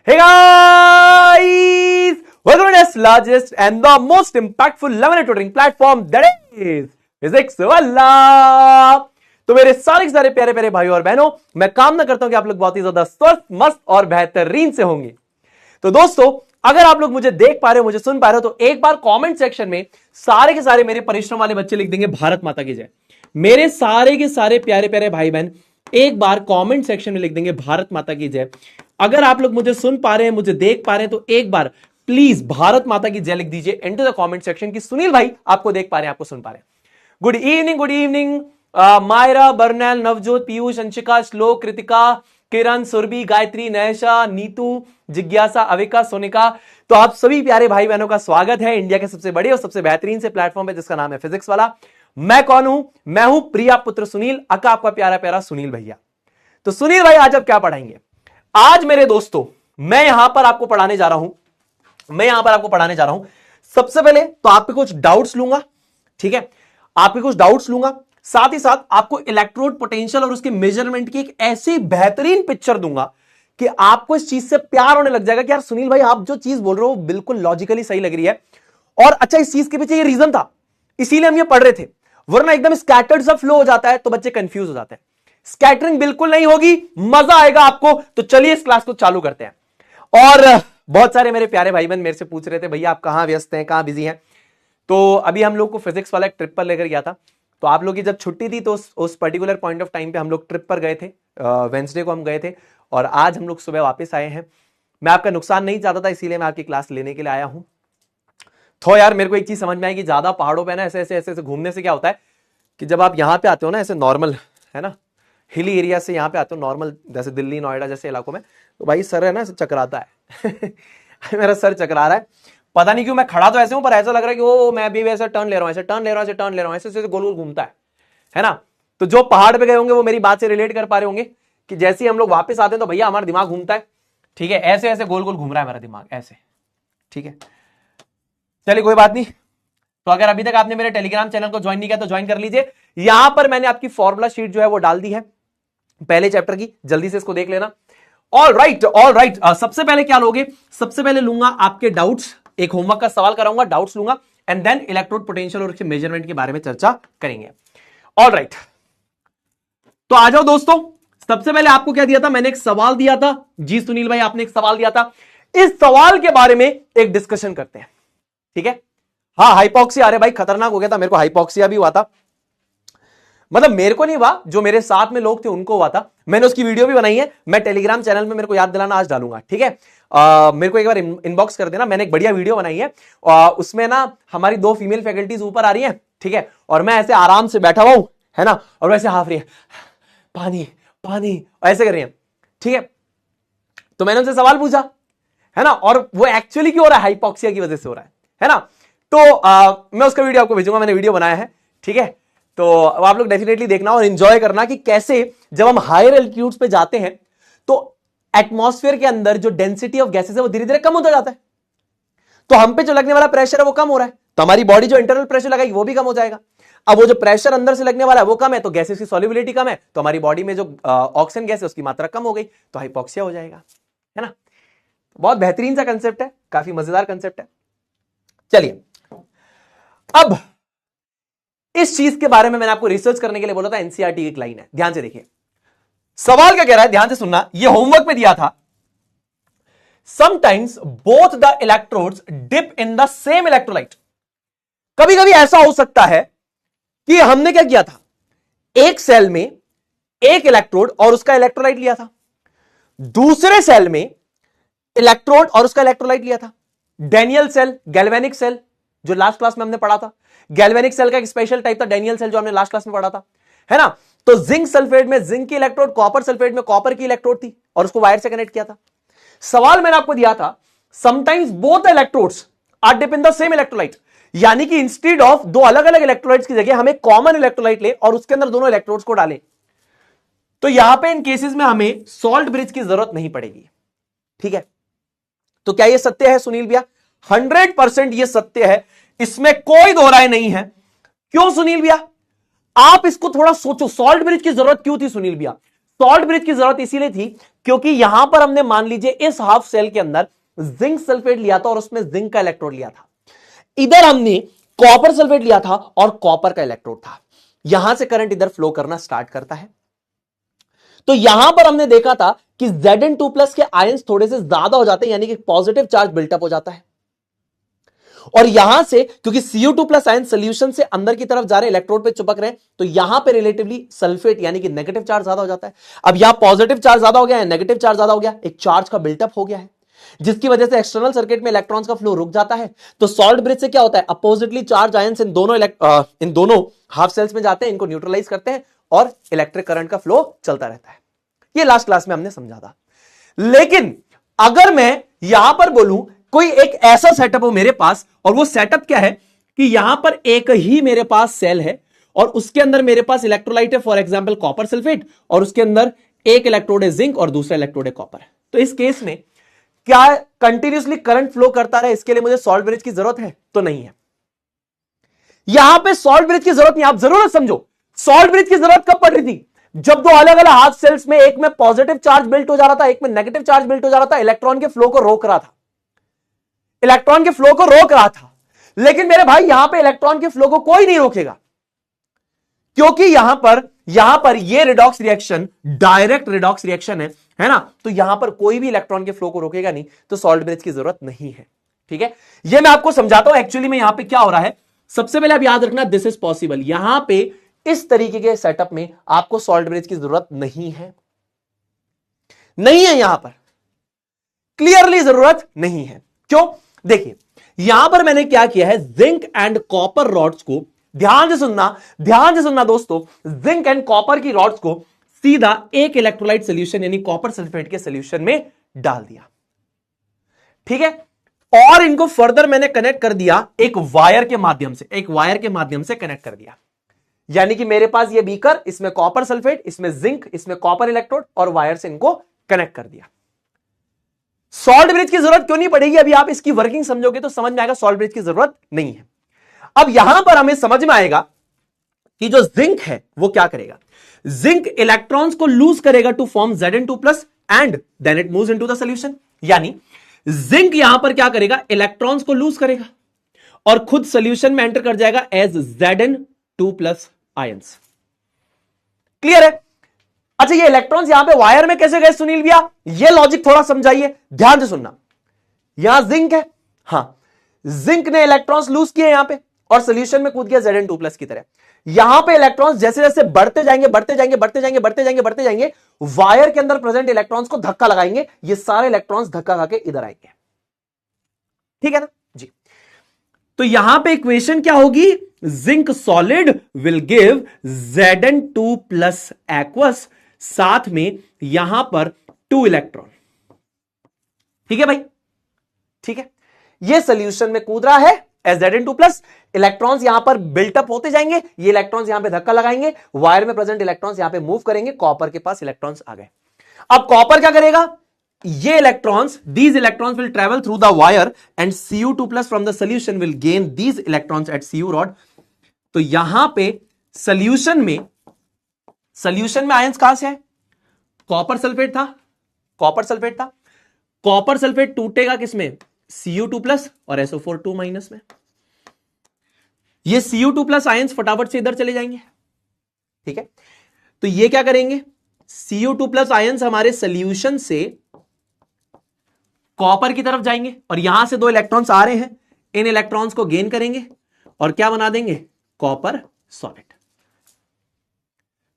Hey guys! Welcome to today's largest and the most impactful 11 tutoring platform that is Physics वाला। तो मेरे सारे प्यारे प्यारे भाइयों और बहनों, मैं कामना करता हूं कि आप लोग बहुत ही ज्यादा स्वस्थ, मस्त और बेहतरीन से होंगे। तो दोस्तों, अगर आप लोग मुझे देख पा रहे हो, मुझे सुन पा रहे हो, तो एक बार कमेंट सेक्शन में सारे के सारे मेरे परिश्रम वाले बच्चे लिख देंगे भारत माता की जय। मेरे सारे के सारे प्यारे प्यारे भाई बहन एक बार कमेंट सेक्शन में लिख देंगे भारत माता की जय। अगर आप लोग मुझे सुन पा रहे हैं, मुझे देख पा रहे हैं, तो एक बार प्लीज भारत माता की जय लिख दीजिए इनटू द कमेंट सेक्शन की सुनील भाई आपको देख पा रहे हैं, आपको सुन पा रहे हैं। गुड इवनिंग मायरा, बर्नैल, नवजोत, पीयूष, अंशिका, श्लोक, कृतिका, किरण, सुरभि, गायत्री, नयशा, नीतू, जिज्ञासा, अविका, सोनिका। तो आप सभी प्यारे भाई बहनों का स्वागत है इंडिया के सबसे बड़े और सबसे बेहतरीन से प्लेटफॉर्म पे जिसका नाम है फिजिक्स वाला। मैं कौन हूं? मैं हूं प्रिया पुत्र सुनील, अका आपका प्यारा प्यारा सुनील भैया। तो सुनील भाई आज आप क्या पढ़ाएंगे? आज मेरे दोस्तों मैं यहां पर आपको पढ़ाने जा रहा हूं, सबसे पहले तो आपके कुछ डाउट्स लूंगा, ठीक है? आपके कुछ डाउट्स लूंगा, साथ ही साथ आपको इलेक्ट्रोड पोटेंशियल और उसके मेजरमेंट की एक ऐसी बेहतरीन पिक्चर दूंगा कि आपको इस चीज से प्यार होने लग जाएगा कि यार सुनील भाई आप जो चीज बोल रहे हो बिल्कुल लॉजिकली सही लग रही है। और अच्छा, इस चीज के पीछे ये रीजन था, इसीलिए हम ये पढ़ रहे थे, वरना एकदम स्कैटर्ड सा फ्लो हो जाता है तो बच्चे कंफ्यूज हो जाते हैं। स्कैटरिंग बिल्कुल नहीं होगी, मजा आएगा आपको। तो चलिए इस क्लास को चालू करते हैं। और बहुत सारे मेरे प्यारे भाई बहन मेरे से पूछ रहे थे भैया आप कहां व्यस्त हैं, कहां बिजी हैं। तो अभी हम लोग को फिजिक्स वाला एक ट्रिप पर लेकर गया था। तो आप लोग की जब छुट्टी थी तो उस पर्टिकुलर पॉइंट ऑफ टाइम पे हम लोग ट्रिप पर गए थे। वेंसडे को हम गए थे और आज हम लोग सुबह वापस आए हैं। मैं आपका नुकसान नहीं चाहता था, इसीलिए मैं आपकी क्लास लेने के लिए आया हूं। तो यार मेरे को एक चीज समझ में आई कि ज्यादा पहाड़ों पे ना ऐसे घूमने से क्या होता है कि जब आप यहाँ पे आते हो ना, ऐसे नॉर्मल है ना, हिली एरिया से यहाँ पे आते हो नॉर्मल, जैसे दिल्ली नोएडा जैसे इलाकों में, तो भाई सर है ना चकराता है मेरा सर चकरा रहा है, पता नहीं क्यों। मैं खड़ा तो ऐसे हूं पर ऐसा लग रहा है कि वो मैं भी वैसे टर्न ले रहा हूं, ऐसे गोल गोल घूमता है ना। तो जो पहाड़ पे गए होंगे वो मेरी बात से रिलेट कर पा रहे होंगे कि जैसे ही हम लोग वापस आते हैं तो भैया हमारा दिमाग घूमता है, ठीक है, ऐसे ऐसे गोल गोल घूम रहा है मेरा दिमाग ऐसे, ठीक है। चलिए कोई बात नहीं। तो अगर अभी तक आपने मेरे टेलीग्राम चैनल को ज्वाइन नहीं किया तो ज्वाइन कर लीजिए। यहां पर मैंने आपकी फॉर्मूला शीट जो है वो डाल दी है पहले चैप्टर की, जल्दी से इसको देख लेना। All right. सबसे पहले क्या लोगे? सबसे पहले लूंगा आपके डाउट्स, एक होमवर्क का सवाल कराऊंगा, डाउट्स लूंगा, एंड देन इलेक्ट्रोड पोटेंशियल और उसके मेजरमेंट के बारे में चर्चा करेंगे। ऑल राइट, तो आ जाओ दोस्तों। सबसे पहले आपको क्या दिया था? मैंने एक सवाल दिया था। जी सुनील भाई आपने एक सवाल दिया था, इस सवाल के बारे में एक डिस्कशन करते हैं, ठीक है? हाँ, हाइपोक्सिया, अरे भाई खतरनाक हो गया था, मेरे को हाइपोक्सिया भी हुआ था। मतलब मेरे को नहीं हुआ, जो मेरे साथ में लोग थे उनको हुआ था। मैंने उसकी वीडियो भी बनाई है, मैं टेलीग्राम चैनल में, मेरे को याद दिलाना आज डालूंगा, ठीक है? मेरे को एक बार इनबॉक्स कर देना, मैंने एक बढ़िया वीडियो बनाई है। उसमें ना हमारी 2 फीमेल फैकल्टीज ऊपर आ रही हैं, ठीक है, और मैं ऐसे आराम से बैठा हुआ हूं, है ना, और वैसे हाफ रही है, पानी पानी ऐसे कर रही है, ठीक है। तो मैंने उनसे सवाल पूछा, है ना, और वो एक्चुअली क्यों हो रहा है? हाइपोक्सिया की वजह से हो रहा है ना। तो मैं उसका वीडियो आपको भेजूंगा, मैंने वीडियो बनाया है, ठीक है। तो आप लोग डेफिनेटली देखना और एंजॉय करना कि कैसे जब हम हायर एल्टीट्यूड्स पे जाते हैं तो एटमॉस्फेयर के अंदर जो डेंसिटी ऑफ गैसेस है वो धीरे धीरे कम होता जाता है। तो हम पे जो लगने वाला प्रेशर है वो कम हो रहा है, तो हमारी बॉडी जो इंटरनल प्रेशर लगाएगी वो भी कम हो जाएगा। अब वो जो प्रेशर अंदर से लगने वाला है वो कम है, तो गैसेस की सॉल्युबिलिटी कम है, तो हमारी बॉडी में जो ऑक्सीजन गैस है उसकी मात्रा कम हो गई, तो हाइपोक्सिया हो जाएगा, है ना। बहुत बेहतरीन सा कंसेप्ट है, काफी मजेदार कंसेप्ट है। चलिए, अब इस चीज के बारे में मैंने आपको रिसर्च करने के लिए बोला था, एनसीईआरटी की एक लाइन है, ध्यान से देखिए। सवाल क्या कह रहा है, ध्यान से सुनना, ये होमवर्क में दिया था। Sometimes both the electrodes dip in the same electrolyte. कभी कभी ऐसा हो सकता है कि हमने क्या किया था, एक सेल में एक इलेक्ट्रोड और उसका इलेक्ट्रोलाइट लिया था, दूसरे सेल में इलेक्ट्रोड और उसका इलेक्ट्रोलाइट लिया था। डैनियल सेल, गैल्वेनिक सेल, जो लास्ट क्लास में हमने पढ़ा था, गैल्वेनिक सेल का एक स्पेशल टाइप था डैनियल सेल, जो हमने लास्ट क्लास में पढ़ा था, है ना। तो जिंक सल्फेट में जिंक की इलेक्ट्रोड, कॉपर सल्फेट में कॉपर की इलेक्ट्रोड थी और उसको वायर से कनेक्ट किया था। सवाल मैंने आपको दिया था, sometimes both the electrodes are dip in the same electrolyte, यानी कि इंस्टेड ऑफ 2 अलग अलग इलेक्ट्रोलाइट्स की जगह हमें कॉमन इलेक्ट्रोलाइट ले और उसके अंदर दोनों इलेक्ट्रोड्स को डालें। तो यहां पे इन केसेस में हमें सॉल्ट ब्रिज की जरूरत नहीं पड़ेगी, ठीक है। तो क्या यह सत्य है सुनील भैया? 100% यह सत्य है, इसमें कोई दो राय नहीं है। क्यों सुनील भैया? आप इसको थोड़ा सोचो, सॉल्ट ब्रिज की जरूरत क्यों थी सुनील भैया? सॉल्ट ब्रिज की जरूरत इसीलिए थी क्योंकि यहां पर हमने मान लीजिए इस हाफ सेल के अंदर जिंक सल्फेट लिया था और उसमें जिंक का इलेक्ट्रोड लिया था, इधर हमने कॉपर सल्फेट लिया था और कॉपर का इलेक्ट्रोड था। यहां से करंट इधर फ्लो करना स्टार्ट करता है। तो यहां पर हमने देखा था कि Zn2+ के आयंस थोड़े से ज्यादा हो जाते हैं, यानी कि पॉजिटिव चार्ज बिल्टअप हो जाता है। और यहां से क्योंकि Cu2+ आयन सोल्यूशन से अंदर की तरफ जा रहे हैं, इलेक्ट्रोड पे चिपक रहे हैं, तो यहां पे रिलेटिवली सल्फेट यानी कि नेगेटिव चार्ज ज्यादा हो जाता है। अब यहां पॉजिटिव चार्ज ज्यादा हो गया है, नेगेटिव चार्ज ज्यादा हो गया, एक चार्ज का बिल्टअप हो गया है, जिसकी वजह से एक्सटर्नल सर्किट में इलेक्ट्रॉन्स का फ्लो रुक जाता है। तो सॉल्ट ब्रिज से क्या होता है, अपोजिटली चार्ज आयंस इन दोनों हाफ सेल्स में जाते हैं, इनको न्यूट्रलाइज करते हैं और इलेक्ट्रिक करंट का फ्लो चलता रहता है। ये लास्ट क्लास में हमने समझा था। लेकिन अगर मैं यहां पर बोलूं कोई एक ऐसा सेटअप हो मेरे पास, और वो सेटअप क्या है कि यहां पर एक ही मेरे पास सेल है और उसके अंदर मेरे पास इलेक्ट्रोलाइट है, फॉर एग्जांपल कॉपर सल्फेट, और उसके अंदर एक इलेक्ट्रोड है जिंक और दूसरा इलेक्ट्रोड है कॉपर। तो इस केस में क्या कंटिन्यूसली करंट फ्लो करता रहे, इसके लिए मुझे सॉल्ट ब्रिज की जरूरत है? तो नहीं है। यहां पे सॉल्ट ब्रिज की जरूरत नहीं, आप जरूर समझो, सॉल्ट ब्रिज की जरूरत कब पड़ रही थी? जब दो अलग अलग हाफ सेल्स में एक में पॉजिटिव चार्ज बिल्ट हो जा रहा था, एक में नेगेटिव चार्ज बिल्ट हो जा रहा था, इलेक्ट्रॉन के फ्लो को रोक रहा था, इलेक्ट्रॉन के फ्लो को रोक रहा था। लेकिन मेरे भाई यहां पे इलेक्ट्रॉन के फ्लो को कोई नहीं रोकेगा, क्योंकि यहां पर ये redox reaction direct redox reaction है ना, तो यहां पर कोई भी इलेक्ट्रॉन के फ्लो को रोकेगा नहीं, तो सॉल्ट ब्रिज की जरूरत नहीं है। ठीक है, ये मैं आपको समझाता हूं एक्चुअली में यहां पे क्या हो रहा है। सबसे पहले आप याद रखना, दिस इज पॉसिबल। यहां पे इस तरीके के सेटअप में आपको सॉल्ट ब्रिज की जरूरत नहीं है, नहीं है, यहां पर क्लियरली जरूरत नहीं है। क्यों? देखिए यहां पर मैंने क्या किया है, जिंक एंड कॉपर रॉड्स को, ध्यान से सुनना दोस्तों, जिंक एंड कॉपर की रॉड्स को सीधा एक इलेक्ट्रोलाइट सॉल्यूशन यानी कॉपर सल्फेट के सॉल्यूशन में डाल दिया। ठीक है, और इनको फर्दर मैंने कनेक्ट कर दिया एक वायर के माध्यम से, एक वायर के माध्यम से कनेक्ट कर दिया। यानी कि मेरे पास ये बीकर, इसमें कॉपर सल्फेट, इसमें जिंक, इसमें कॉपर इलेक्ट्रोड, और वायर से इनको कनेक्ट कर दिया। सॉल्ट ब्रिज की जरूरत क्यों नहीं पड़ेगी? अभी आप इसकी वर्किंग समझोगे तो समझ में आएगा सॉल्ट ब्रिज की जरूरत नहीं है। अब यहां पर हमें समझ में आएगा कि जो जिंक है वो क्या करेगा, जिंक इलेक्ट्रॉन्स को लूज करेगा to form Zn2+ and then it moves into the solution. यानी जिंक यहां पर क्या करेगा, इलेक्ट्रॉन्स को लूज करेगा और खुद सॉल्यूशन में एंटर कर जाएगा एज Zn2+ आयंस। क्लियर है? अच्छा, ये इलेक्ट्रॉन्स यहां पे वायर में कैसे गए सुनील भैया, ये लॉजिक थोड़ा समझाइए, ध्यान से सुनना। यहां जिंक है, हां, जिंक ने इलेक्ट्रॉन्स लूज किए यहां पे और सॉल्यूशन में कूद गया Zn2+ की तरह। यहां पे इलेक्ट्रॉन्स जैसे जैसे बढ़ते जाएंगे वायर के अंदर प्रेजेंट इलेक्ट्रॉन्स को धक्का लगाएंगे, ये सारे इलेक्ट्रॉन्स धक्का खा के इधर आएंगे। ठीक है ना जी? तो यहां पे इक्वेशन क्या होगी, zinc solid will give Zn2+ aqueous, साथ में यहां पर 2 इलेक्ट्रॉन। ठीक है भाई? ठीक है, ये सॉल्यूशन में कूद रहा है एज Zn2+, इलेक्ट्रॉन्स यहां पर बिल्टअप होते जाएंगे, ये इलेक्ट्रॉन्स यहां पे धक्का लगाएंगे, वायर में प्रेजेंट इलेक्ट्रॉन्स यहां पे मूव करेंगे, कॉपर के पास इलेक्ट्रॉन्स आ गए। अब कॉपर क्या करेगा, ये electrons, these electrons will travel through the wire and Cu2+ from the solution will gain these electrons at Cu rod। तो यहां पे सॉल्यूशन में आयंस कहां से है, कॉपर सल्फेट था, कॉपर सल्फेट टूटेगा किसमें, Cu2+ और SO4 2- में। ये Cu2+ आयंस फटाफट से इधर चले जाएंगे। ठीक है, तो ये क्या करेंगे, Cu2+ आयंस हमारे सॉल्यूशन से कॉपर की तरफ जाएंगे और यहां से 2 इलेक्ट्रॉन्स आ रहे हैं, इन इलेक्ट्रॉन्स को गेन करेंगे और क्या बना देंगे, कॉपर सॉलिड।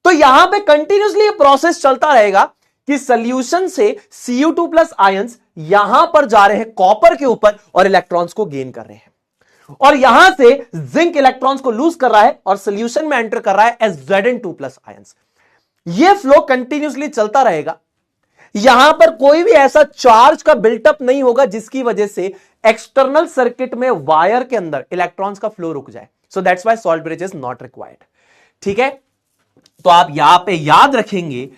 तो यहां पे कंटिन्यूसली प्रोसेस चलता रहेगा कि सॉल्यूशन से Cu2+ आयंस यहां पर जा रहे हैं कॉपर के ऊपर और इलेक्ट्रॉन्स को गेन कर रहे हैं, और यहां से जिंक इलेक्ट्रॉन्स को लूज कर रहा है और सॉल्यूशन में एंटर कर रहा है एज Zn2+ आयंस। यह फ्लो कंटिन्यूसली चलता रहेगा। यहां पर कोई भी ऐसा चार्ज का बिल्टअप नहीं होगा जिसकी वजह से एक्सटर्नल सर्किट में वायर के अंदर इलेक्ट्रॉन्स का फ्लो रुक जाए। So that's why salt bridge is not required. ठीक है, तो आप यहां पे याद रखेंगे,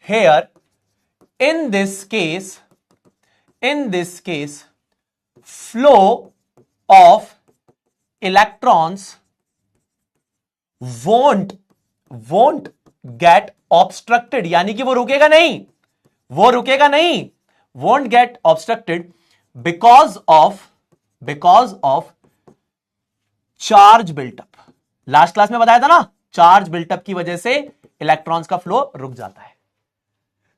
here in this cash flow of electrons won't get obstructed, यानी कि वो रुकेगा नहीं, won't get obstructed because of charge built up. Last class में बताया था ना, चार्ज बिल्टअप की वजह से इलेक्ट्रॉन्स का फ्लो रुक जाता है।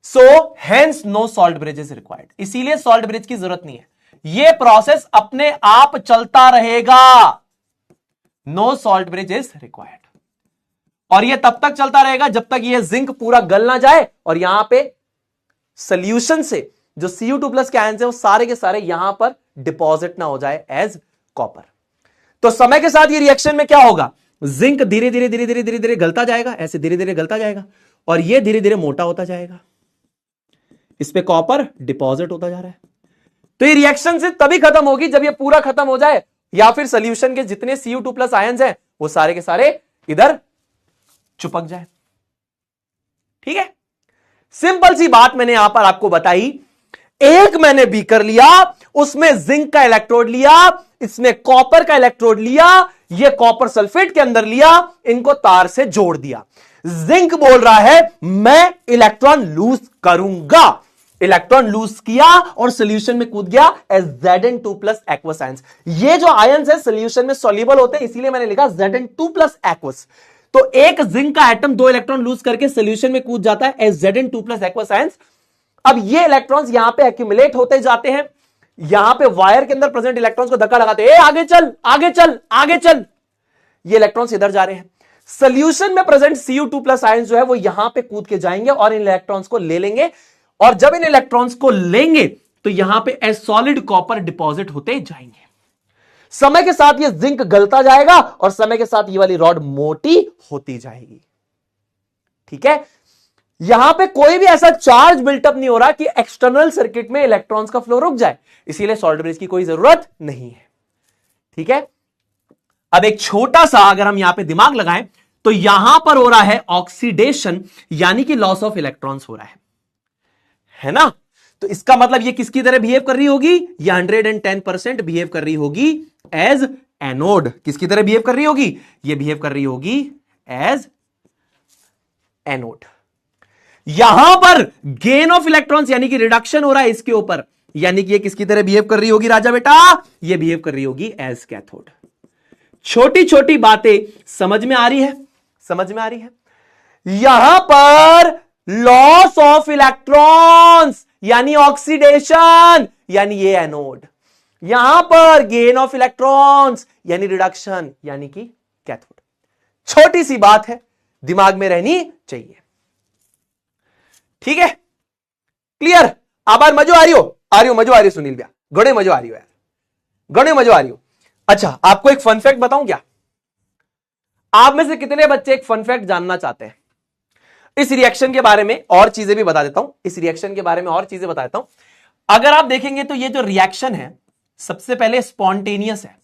So hence no salt bridge is required, इसीलिए सॉल्ट ब्रिज की जरूरत नहीं है, यह प्रोसेस अपने आप चलता रहेगा। No salt bridge is required, और यह तब तक चलता रहेगा जब तक यह जिंक पूरा गल ना जाए और यहां पे सोल्यूशन से जो Cu2+ के आयंस है वो सारे के सारे यहां पर डिपॉजिट ना हो जाए एज कॉपर। तो समय के साथ ये रिएक्शन में क्या होगा, जिंक धीरे धीरे धीरे धीरे धीरे धीरे गलता जाएगा, ऐसे धीरे धीरे गलता जाएगा और ये धीरे धीरे मोटा होता जाएगा, इस पे कॉपर डिपॉजिट होता जा रहा है। तो ये रिएक्शन से तभी खत्म होगी जब ये पूरा खत्म हो जाए, या फिर सोल्यूशन के जितने Cu2+ आयंस हैं वो सारे के सारे इधर चिपक जाए। ठीक है, सिंपल सी बात मैंने यहां पर आपको बताई। एक मैंने बीकर लिया, उसमें जिंक का इलेक्ट्रोड लिया, इसमें कॉपर का इलेक्ट्रोड लिया, ये कॉपर सल्फेट के अंदर लिया, इनको तार से जोड़ दिया। जिंक बोल रहा है मैं इलेक्ट्रॉन लूज करूंगा, इलेक्ट्रॉन लूज किया और सॉल्यूशन में कूद गया एज Zn2+ एक्वस आयंस। ये जो आयंस है सॉल्यूशन में सॉल्युबल होते हैं, इसीलिए मैंने लिखा Zn2+ एक्वस। तो एक जिंक का एटम 2 इलेक्ट्रॉन लूज करके सॉल्यूशन में कूद जाता है एज Zn2+ एक्वस आयंस। अब ये इलेक्ट्रॉन्स यहां पे एक्यूमुलेट होते जाते हैं, यहां पे वायर के अंदर प्रेजेंट इलेक्ट्रॉन्स को धक्का लगाते हैं, आगे चल आगे चल आगे चल, ये इलेक्ट्रॉन्स इधर जा रहे हैं। सॉल्यूशन में प्रेजेंट Cu2+ आयंस जो है वो यहां पे कूद के जाएंगे और इन इलेक्ट्रॉन्स को ले लेंगे, और जब इन इलेक्ट्रॉन्स को लेंगे तो यहां पे एज सॉलिड कॉपर डिपॉजिट होते जाएंगे। समय के साथ ये जिंक गलता जाएगा और समय के साथ ये वाली रॉड मोटी होती जाएगी। ठीक है, यहां पे कोई भी ऐसा चार्ज बिल्टअप नहीं हो रहा कि एक्सटर्नल सर्किट में इलेक्ट्रॉन्स का फ्लो रुक जाए, इसीलिए सॉल्ट ब्रिज की कोई जरूरत नहीं है। ठीक है, अब एक छोटा सा अगर हम यहां पे दिमाग लगाएं तो यहां पर हो रहा है ऑक्सीडेशन, यानी कि लॉस ऑफ इलेक्ट्रॉन्स हो रहा है ना। तो इसका मतलब ये किसकी तरह बिहेव कर रही होगी, ये 110% बिहेव कर रही होगी एज एनोड। किसकी तरह बिहेव कर रही होगी, ये बिहेव कर रही होगी एज एनोड। यहां पर गेन ऑफ इलेक्ट्रॉन्स यानी कि रिडक्शन हो रहा है इसके ऊपर, यानी कि ये किसकी तरह बिहेव कर रही होगी राजा बेटा, ये बिहेव कर रही होगी एज कैथोड। छोटी छोटी बातें समझ में आ रही है, समझ में आ रही है। यहां पर लॉस ऑफ इलेक्ट्रॉन्स यानी ऑक्सीडेशन, यानी ये एनोड। यहां पर गेन ऑफ इलेक्ट्रॉन्स यानी रिडक्शन, यानी कि कैथोड। छोटी सी बात है, दिमाग में रहनी चाहिए। ठीक है, क्लियर। अब मजो आ रही हो मजो आ रही हो सुनील भैया, गड़े मजो आ रही हो यार, गड़े मजो आ रही हो। अच्छा, आपको एक फन फैक्ट बताऊं क्या, आप में से कितने बच्चे एक फन फैक्ट जानना चाहते हैं? इस रिएक्शन के बारे में और चीजें भी बता देता हूं, इस रिएक्शन के बारे में और चीजें बता देता हूं। अगर आप देखेंगे तो ये जो रिएक्शन है सबसे पहले स्पॉन्टेनियस है।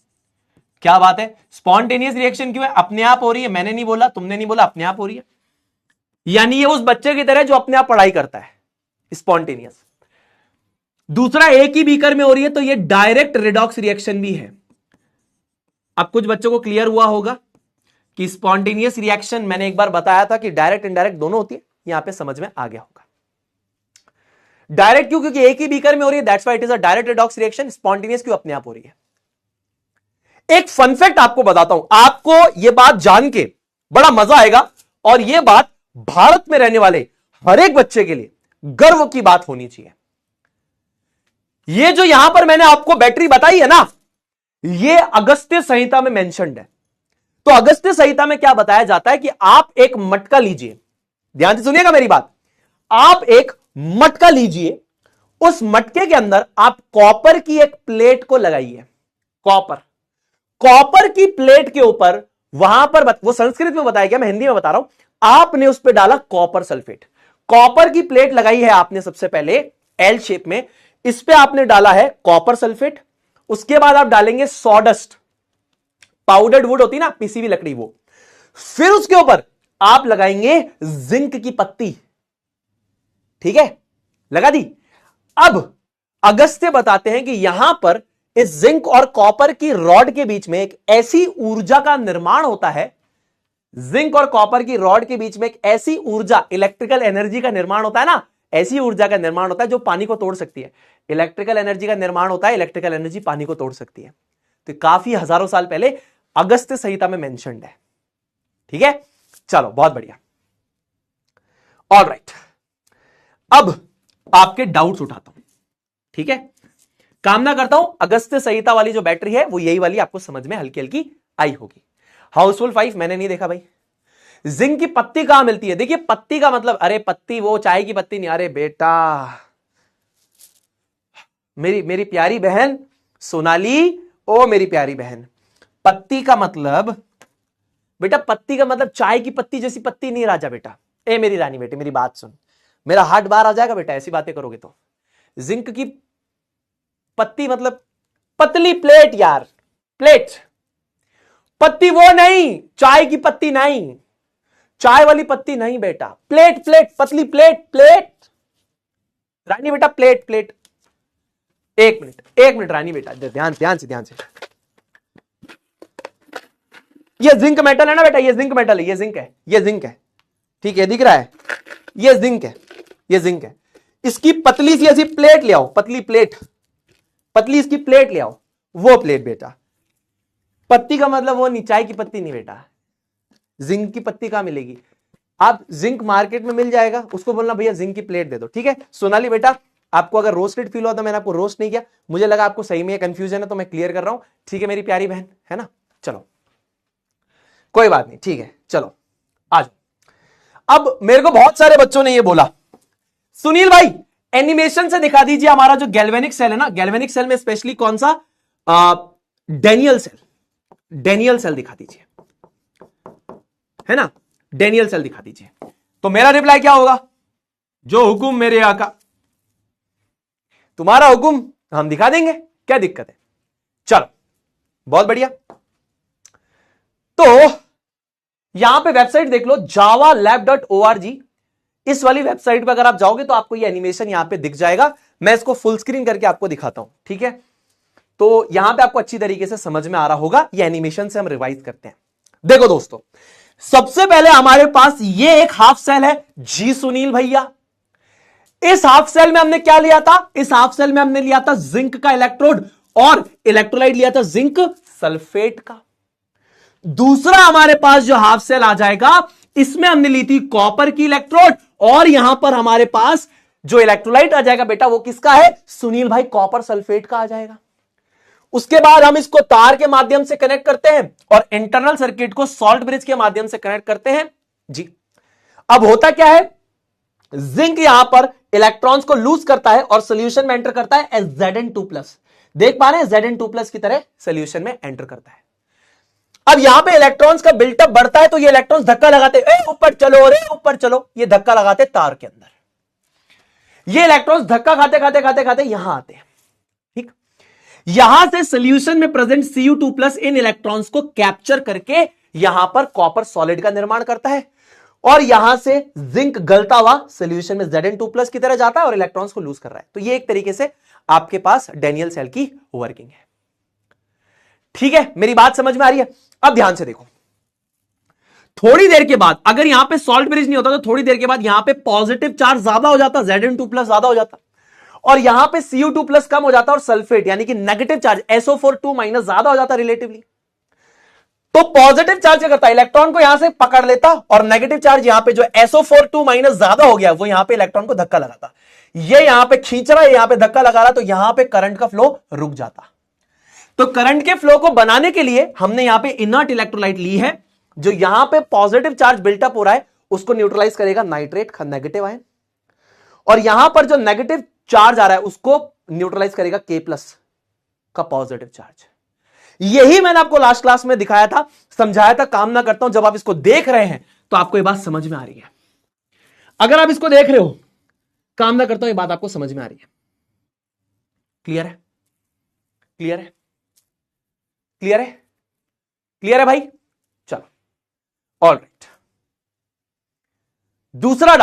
क्या बात है, स्पॉन्टेनियस रिएक्शन क्यों है? अपने आप हो रही है, मैंने नहीं बोला, तुमने नहीं बोला, अपने आप हो रही है। यानी ये उस बच्चे की तरह जो अपने आप पढ़ाई करता है, स्पॉन्टेनियस। दूसरा, एक ही बीकर में हो रही है तो ये डायरेक्ट रिडॉक्स रिएक्शन भी है। अब कुछ बच्चों को क्लियर हुआ होगा कि स्पॉन्टेनियस रिएक्शन मैंने एक बार बताया था कि डायरेक्ट इनडायरेक्ट दोनों होती है, यहां पे समझ में आ गया होगा। डायरेक्ट क्यों? क्योंकि एक ही बीकर में हो रही है, that's why it is a direct redox reaction. Spontaneous क्यों? अपने आप हो रही है। एक फन फैक्ट आपको बताता हूं, आपको यह बात जान के बड़ा मजा आएगा, और यह बात भारत में रहने वाले हर एक बच्चे के लिए गर्व की बात होनी चाहिए। ये जो यहां पर मैंने आपको बैटरी बताई है ना, ये अगस्त्य संहिता में मेंशन्ड है। तो अगस्त्य संहिता में क्या बताया जाता है कि आप एक मटका लीजिए, ध्यान से सुनिएगा मेरी बात, आप एक मटका लीजिए, उस मटके के अंदर आप कॉपर की एक प्लेट को लगाइए। कॉपर की प्लेट के ऊपर वहां पर वो संस्कृत में बताया गया, मैं हिंदी में बता रहा हूं, आपने उस पर डाला कॉपर सल्फेट। कॉपर की प्लेट लगाई है आपने सबसे पहले एल शेप में, इस पे आपने डाला है कॉपर सल्फेट। उसके बाद आप डालेंगे सॉडस्ट, पाउडर्ड वुड होती ना, पीसी हुई लकड़ी, वो। फिर उसके ऊपर आप लगाएंगे जिंक की पत्ती। ठीक है, लगा दी। अब अगस्त्य बताते हैं कि यहां पर इस जिंक और कॉपर की रॉड के बीच में एक ऐसी ऊर्जा का निर्माण होता है जिंक और कॉपर की रॉड के बीच में एक ऐसी ऊर्जा, इलेक्ट्रिकल एनर्जी का निर्माण होता है ना, ऐसी ऊर्जा का निर्माण होता है जो पानी को तोड़ सकती है। इलेक्ट्रिकल एनर्जी का निर्माण होता है, इलेक्ट्रिकल एनर्जी पानी को तोड़ सकती है। तो काफी हजारों साल पहले अगस्त्य संहिता में मेंशन्ड है। ठीक है, चलो बहुत बढ़िया। ऑलराइट, अब आपके डाउट्स उठाता हूं। ठीक है, कामना करता हूं अगस्त्य संहिता वाली जो बैटरी है वो यही वाली आपको समझ में हल्की हल्की आई होगी। हाउसफुल 5 मैंने नहीं देखा भाई। जिंक की पत्ती कहां मिलती है? देखिए पत्ती का मतलब, अरे पत्ती वो चाय की पत्ती नहीं, अरे बेटा मेरी प्यारी बहन सोनाली, ओ मेरी प्यारी बहन, पत्ती का मतलब बेटा, पत्ती का मतलब चाय की पत्ती जैसी पत्ती नहीं राजा बेटा। ए मेरी रानी बेटी मेरी बात सुन, मेरा हार्ट बाहर आ जाएगा बेटा ऐसी बातें करोगे तो। जिंक की पत्ती मतलब पतली प्लेट यार, प्लेट, पत्ती वो नहीं, चाय की पत्ती नहीं, चाय वाली पत्ती नहीं बेटा, प्लेट प्लेट, पतली प्लेट, प्लेट रानी बेटा, प्लेट प्लेट। एक मिनट रानी बेटा, ध्यान से। ये जिंक मेटल है ना बेटा, ये जिंक मेटल है, ये जिंक है। ठीक है, दिख रहा है, ये जिंक है। इसकी पतली सी ऐसी प्लेट ले आओ, पतली इसकी प्लेट ले आओ, वो प्लेट बेटा। पत्ती का मतलब वो नहीं, चाय की पत्ती नहीं बेटा। जिंक की पत्ती कहां मिलेगी? आप जिंक मार्केट में मिल जाएगा, उसको बोलना भैया जिंक की प्लेट दे दो। ठीक है सोनाली बेटा, आपको अगर रोस्टेड फील हुआ तो मैंने आपको रोस्ट नहीं किया, मुझे लगा आपको सही में कंफ्यूजन है तो मैं क्लियर कर रहा हूं। ठीक है मेरी प्यारी बहन, है ना? चलो कोई बात नहीं, ठीक है चलो आ जाओ। अब मेरे को बहुत सारे बच्चों ने ये बोला, सुनील भाई एनिमेशन से दिखा दीजिए हमारा जो गैल्वेनिक सेल है ना, गैल्वेनिक सेल में स्पेशली कौन सा, डेनियल सेल दिखा दीजिए, है ना, डेनियल सेल दिखा दीजिए। तो मेरा रिप्लाई क्या होगा? जो हुकुम मेरे आका, तुम्हारा हुकुम हम दिखा देंगे, क्या दिक्कत है। चलो बहुत बढ़िया। तो यहां पे वेबसाइट देख लो, javalab.org। इस वाली वेबसाइट पे अगर आप जाओगे तो आपको ये एनिमेशन यहां पे दिख जाएगा। मैं इसको फुल स्क्रीन करके आपको दिखाता हूं, ठीक है? तो यहां पे आपको अच्छी तरीके से समझ में आ रहा होगा। ये एनिमेशन से हम रिवाइज करते हैं। देखो दोस्तों, सबसे पहले हमारे पास ये एक हाफ सेल है जी सुनील भैया। इस हाफ सेल में हमने क्या लिया था? इस हाफ सेल में हमने लिया था जिंक का इलेक्ट्रोड और इलेक्ट्रोलाइट लिया था जिंक सल्फेट का। दूसरा हमारे पास जो हाफ सेल आ जाएगा, इसमें हमने ली थी कॉपर की इलेक्ट्रोड और यहां पर हमारे पास जो इलेक्ट्रोलाइट आ जाएगा बेटा वो किसका है? सुनील भाई कॉपर सल्फेट का आ जाएगा। उसके बाद हम इसको तार के माध्यम से कनेक्ट करते हैं और इंटरनल सर्किट को सॉल्ट ब्रिज के माध्यम से कनेक्ट करते हैं जी। अब होता क्या है, जिंक यहां पर इलेक्ट्रॉन्स को लूज करता है और सोल्यूशन में एंटर करता है एज Zn2+। देख पा रहे हैं, Zn2+ की तरह सोल्यूशन में एंटर करता है। अब यहां पे इलेक्ट्रॉन्स का बिल्टअप बढ़ता है तो ये इलेक्ट्रॉन्स धक्का लगाते, ऊपर चलो रे ऊपर चलो, ये धक्का लगाते तार के अंदर। ये इलेक्ट्रॉन्स धक्का खाते यहां आते हैं, ठीक? यहां से सोल्यूशन में प्रेजेंट Cu2+ इन इलेक्ट्रॉन्स को कैप्चर करके यहां पर कॉपर सॉलिड का निर्माण करता है और यहां से जिंक गलता हुआ सोल्यूशन में Zn2+ की तरह जाता है और इलेक्ट्रॉन्स को लूज कर रहा है। तो ये एक तरीके से आपके पास डेनियल सेल की वर्किंग है। ठीक है, मेरी बात समझ में आ रही है? अब ध्यान से देखो, थोड़ी देर के बाद अगर यहां पे सॉल्ट ब्रिज नहीं होता तो थोड़ी देर के बाद यहां पे पॉजिटिव चार्ज ज्यादा हो जाता, Zn2+ ज्यादा हो जाता और यहां पे Cu2+ कम हो जाता और सल्फेट यानी कि नेगेटिव चार्ज SO4 ज्यादा हो जाता रिलेटिवली। तो पॉजिटिव चार्ज क्या करता है, इलेक्ट्रॉन को यहां से पकड़ लेता और नेगेटिव चार्ज यहां पे जो SO4 ज्यादा हो गया वो यहां पे इलेक्ट्रॉन को धक्का लगाता। ये यहां पे खींच रहा है, यहां पे धक्का लगा रहा, तो यहां पे करंट का फ्लो रुक जाता। तो करंट के फ्लो को बनाने के लिए हमने यहां पे इनर्ट इलेक्ट्रोलाइट ली है, जो यहां पे पॉजिटिव चार्ज बिल्टअप हो रहा है उसको न्यूट्रलाइज करेगा नाइट्रेट नेगेटिव आयन, और यहां पर जो नेगेटिव चार्ज आ रहा है उसको न्यूट्रलाइज करेगा K+ का पॉजिटिव चार्ज। यही मैंने आपको लास्ट क्लास में दिखाया था, समझाया था। कामना करता हूं जब आप इसको देख रहे हैं तो आपको यह बात समझ में आ रही है। अगर आप इसको देख रहे हो, कामना करता हूं यह बात आपको समझ में आ रही है। क्लियर है? क्लियर है? क्लियर है? क्लियर है भाई? चलो ऑलराइट। दूसरा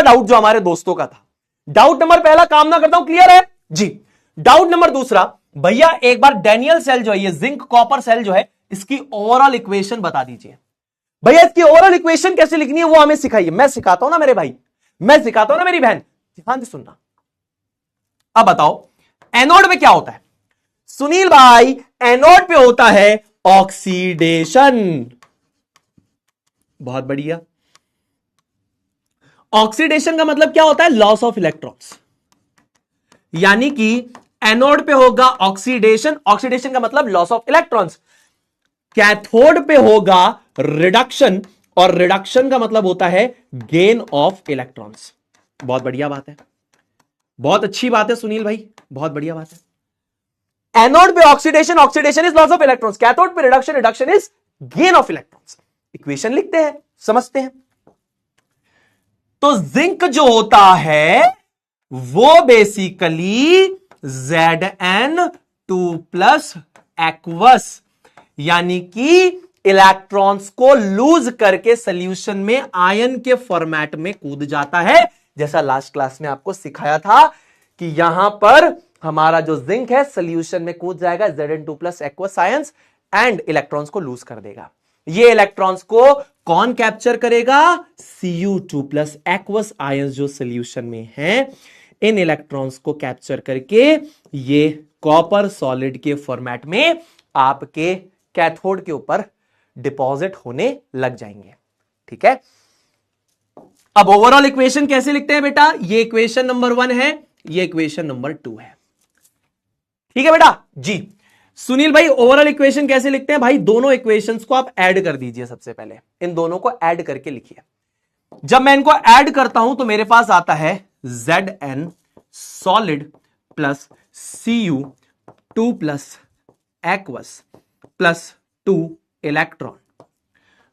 डाउट जो हमारे दोस्तों का था, डाउट नंबर पहला कामना करता हूं क्लियर है जी। डाउट नंबर दूसरा, भैया एक बार डेनियल सेल जो है, ये जिंक कॉपर सेल जो है, इसकी ओवरऑल इक्वेशन बता दीजिए। भैया इसकी ओवरऑल इक्वेशन कैसे लिखनी है वो हमें सिखाइए। मैं सिखाता हूं ना मेरे भाई, मैं सिखाता हूं ना मेरी बहन, ध्यान से सुनना। अब बताओ एनोड में क्या होता है सुनील भाई? एनोड पे होता है ऑक्सीडेशन। बहुत बढ़िया। ऑक्सीडेशन का मतलब क्या होता है? Loss of electrons. यानी कि एनोड पे होगा ऑक्सीडेशन, ऑक्सीडेशन का मतलब लॉस ऑफ इलेक्ट्रॉन्स। कैथोड पे होगा रिडक्शन, और रिडक्शन का मतलब होता है गेन ऑफ इलेक्ट्रॉन्स। बहुत बढ़िया बात है, बहुत अच्छी बात है सुनील भाई, बहुत बढ़िया बात है। एनोड पे oxidation, oxidation is loss of electrons. Cathode पे reduction, reduction is gain of electrons. Equation लिखते हैं, समझते हैं। तो जिंक जो होता है वो बेसिकली Zn2+ एक्वस, यानी कि इलेक्ट्रॉन्स को लूज करके सॉल्यूशन में आयन के फॉर्मेट में कूद जाता है। जैसा लास्ट क्लास में आपको सिखाया था कि यहां पर हमारा जो जिंक है सॉल्यूशन में कूद जाएगा Zn2+ aqueous ions and electrons को लूज कर देगा। ये इलेक्ट्रॉन्स को कौन कैप्चर करेगा? Cu2+ एक्वस आयंस जो सॉल्यूशन में हैं, इन इलेक्ट्रॉन्स को कैप्चर करके ये कॉपर सॉलिड के फॉर्मेट में आपके कैथोड के ऊपर डिपॉजिट होने लग जाएंगे। ठीक है, अब ओवरऑल इक्वेशन कैसे लिखते हैं बेटा? ये इक्वेशन नंबर 1 है, ये इक्वेशन नंबर 2 है। ठीक है बेटा जी। सुनील भाई ओवरऑल इक्वेशन कैसे लिखते हैं? भाई दोनों इक्वेशंस को आप ऐड कर दीजिए। सबसे पहले इन दोनों को ऐड करके लिखिए। जब मैं इनको ऐड करता हूं तो मेरे पास आता है Zn solid plus Cu2+ aqueous plus 2 electron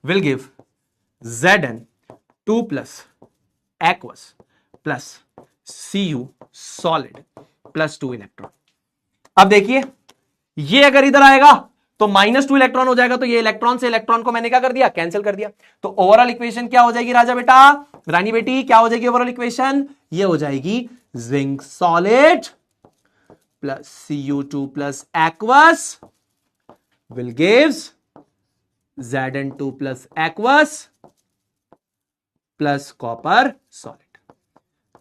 will give Zn2+ aqueous plus Cu solid plus 2 electron. अब देखिए ये अगर इधर आएगा तो -2 इलेक्ट्रॉन हो जाएगा, तो ये इलेक्ट्रॉन से इलेक्ट्रॉन को मैंने क्या कर दिया? कैंसिल कर दिया। तो ओवरऑल इक्वेशन क्या हो जाएगी राजा बेटा, रानी बेटी, क्या हो जाएगी ओवरऑल इक्वेशन? ये हो जाएगी zinc solid plus Cu2+ aqueous will gives Zn2+ aqueous plus copper solid.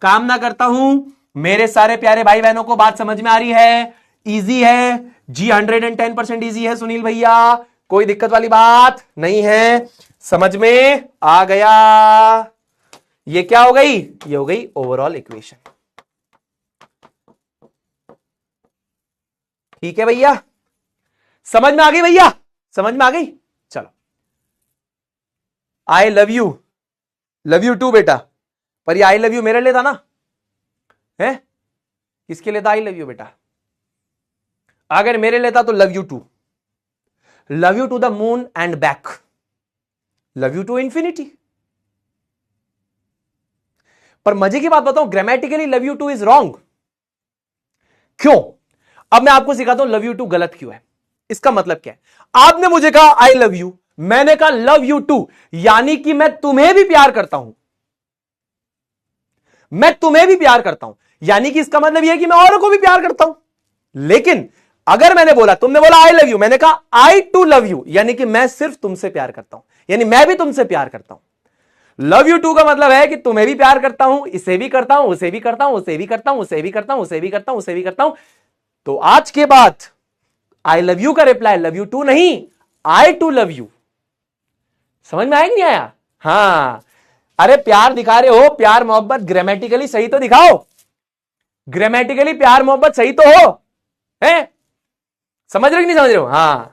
काम ना करता हूं मेरे सारे प्यारे भाई बहनों को, बात समझ में आ रही है? इजी है जी, 110% इजी है सुनील भैया, कोई दिक्कत वाली बात नहीं है, समझ में आ गया। ये क्या हो गई? ये हो गई ओवरऑल इक्वेशन। ठीक है भैया, समझ में आ गई भैया, समझ में आ गई। चलो, आई लव यू टू बेटा। पर ये आई लव यू मेरे लिए था ना? है किसके लिए था आई लव यू बेटा? अगर मेरे लिए था तो love you to the moon and back, love you to infinity. पर मजे की बात बताऊं, grammatically love you to is wrong. क्यों? अब मैं आपको सिखाता हूं लव यू टू गलत क्यों है। इसका मतलब क्या है? आपने मुझे कहा आई लव यू, मैंने कहा लव यू टू, यानी कि मैं तुम्हें भी प्यार करता हूं, मैं तुम्हें भी प्यार करता हूं, यानी कि इसका मतलब यह है कि मैं औरों को भी प्यार करता हूं। लेकिन अगर मैंने बोला, तुमने बोला आई लव यू, मैंने कहा आई टू लव यू, यानी कि मैं सिर्फ तुमसे प्यार करता हूं, यानी मैं भी तुमसे प्यार करता हूं। लव यू टू का मतलब है कि तुम्हें भी प्यार करता हूं, इसे भी करता हूं, उसे भी करता हूं, उसे भी करता हूं, उसे भी करता हूं, उसे भी करता हूं, उसे भी करता हूं। तो आज के बाद आई लव यू का रिप्लाई लव यू टू नहीं, आई टू लव यू। समझ में आया कि नहीं आया? हां, अरे प्यार दिखा रहे हो, प्यार मोहब्बत ग्रामेटिकली सही तो दिखाओ, ग्रामेटिकली प्यार मोहब्बत सही तो हो, है? समझ रहे हो कि नहीं समझ रहे हो? हां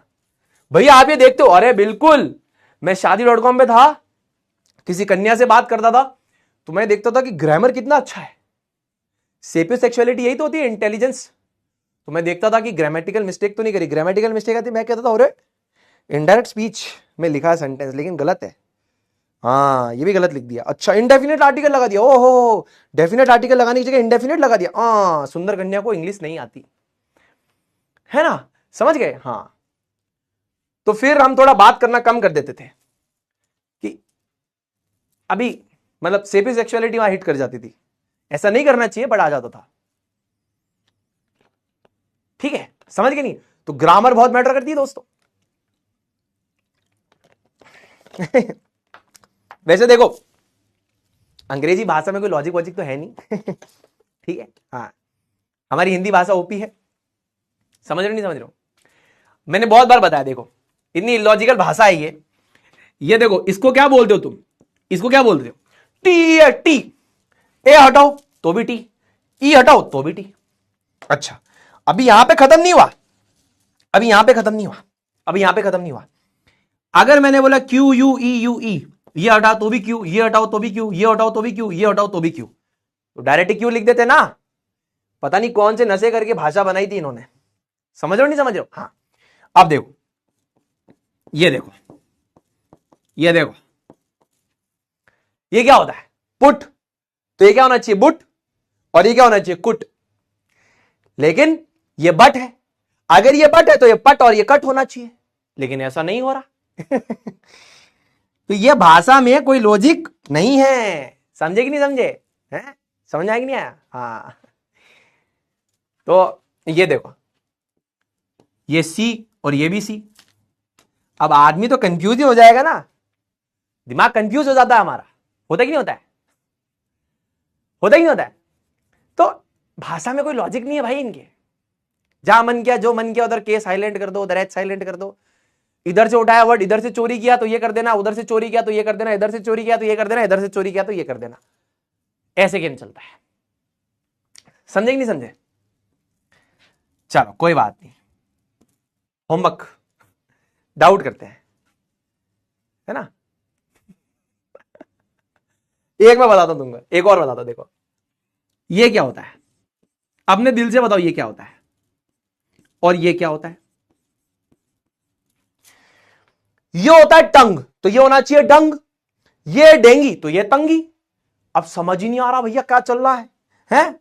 भैया, आप ये देखते हो, अरे बिल्कुल, मैं शादी.com पे था, किसी कन्या से बात करता था, तो मैं देखता था कि ग्रामर कितना अच्छा है। सेपियोसेक्सुअलिटी यही तो होती है, इंटेलिजेंस। तो मैं देखता था कि ग्रामेटिकल मिस्टेक तो नहीं करी, ग्रामेटिकल मिस्टेक आती, मैं कहता था अरे इनडायरेक्ट स्पीच में लिखा है सेंटेंस, लेकिन गलत है। हाँ, ये भी गलत लिख दिया। अच्छा, इंडेफिनेट आर्टिकल लगा दिया। ओहो, डेफिनेट आर्टिकल लगाने की जगह इंडेफिनेट लगा दिया। हाँ, सुंदर कन्या को इंग्लिश नहीं आती है ना, समझ गए? हाँ, तो फिर हम थोड़ा बात करना कम कर देते थे कि अभी मतलब सेपियोसेक्सुअलिटी वहां हिट कर जाती थी। ऐसा नहीं करना चाहिए, बट आ जाता था। ठीक है, समझ गए नहीं? तो ग्रामर बहुत मैटर करती है दोस्तों। वैसे देखो अंग्रेजी भाषा में कोई लॉजिक वॉजिक तो है नहीं। ठीक है, हाँ हमारी हिंदी भाषा ओपी है, समझ रहे हो नहीं समझ रहे हो? मैंने बहुत बार बताया, देखो इतनी इलॉजिकल भाषा है ये देखो इसको क्या बोलते हो तुम, इसको क्या बोलते हो? टी है, टी, ए हटाओ तो भी टी, ई हटाओ तो भी टी। अच्छा अभी यहां पे खत्म नहीं हुआ, अभी यहां पे खत्म नहीं हुआ, अभी यहां पे खत्म नहीं हुआ। अगर मैंने बोला क्यू यू ई, ये हटाओ तो भी क्यू, ये हटाओ तो भी क्यू, ये हटाओ तो भी क्यू, ये हटाओ तो भी क्यू, तो डायरेक्ट क्यू लिख देते ना। पता नहीं कौन से नशे करके भाषा बनाई थी इन्होंने, समझ रहे हो नहीं समझ रहे हो? हाँ अब देखो, ये देखो, ये देखो, ये क्या होता है? पुट, तो ये क्या होना चाहिए? बुट, और ये क्या होना चाहिए? कुट। लेकिन ये बट है, अगर ये बट है तो ये पट और ये कट होना चाहिए, लेकिन ऐसा नहीं हो रहा। तो ये भाषा में कोई लॉजिक नहीं है, समझे कि नहीं समझे? हैं, समझ आया कि नहीं आया? हाँ तो ये देखो, ये सी और ये भी सी। अब आदमी तो कंफ्यूज ही हो जाएगा ना, दिमाग कंफ्यूज हो जाता है हमारा, होता कि नहीं होता है? होता ही नहीं होता है? तो भाषा में कोई लॉजिक नहीं है भाई इनके, जहां मन किया जो मन किया उधर के साइलेंट कर दो, उधर एच साइलेंट कर दो, इधर से उठाया वर्ड इधर से चोरी किया तो ये कर देना, उधर से चोरी किया तो ये कर देना, इधर से चोरी किया तो ये कर देना, इधर से चोरी किया तो ये कर देना। ऐसे गेम चलता है, समझे कि नहीं समझे? चलो कोई बात नहीं, होमवर्क डाउट करते हैं, है ना? एक मैं बताता हूं तुमको, एक और बताता हूं। देखो ये क्या होता है, अपने दिल से बताओ ये क्या होता है, और ये क्या होता है? ये होता है टंग, तो ये होना चाहिए डंग, ये डेंगी तो ये तंगी। अब समझ ही नहीं आ रहा भैया क्या चल रहा है?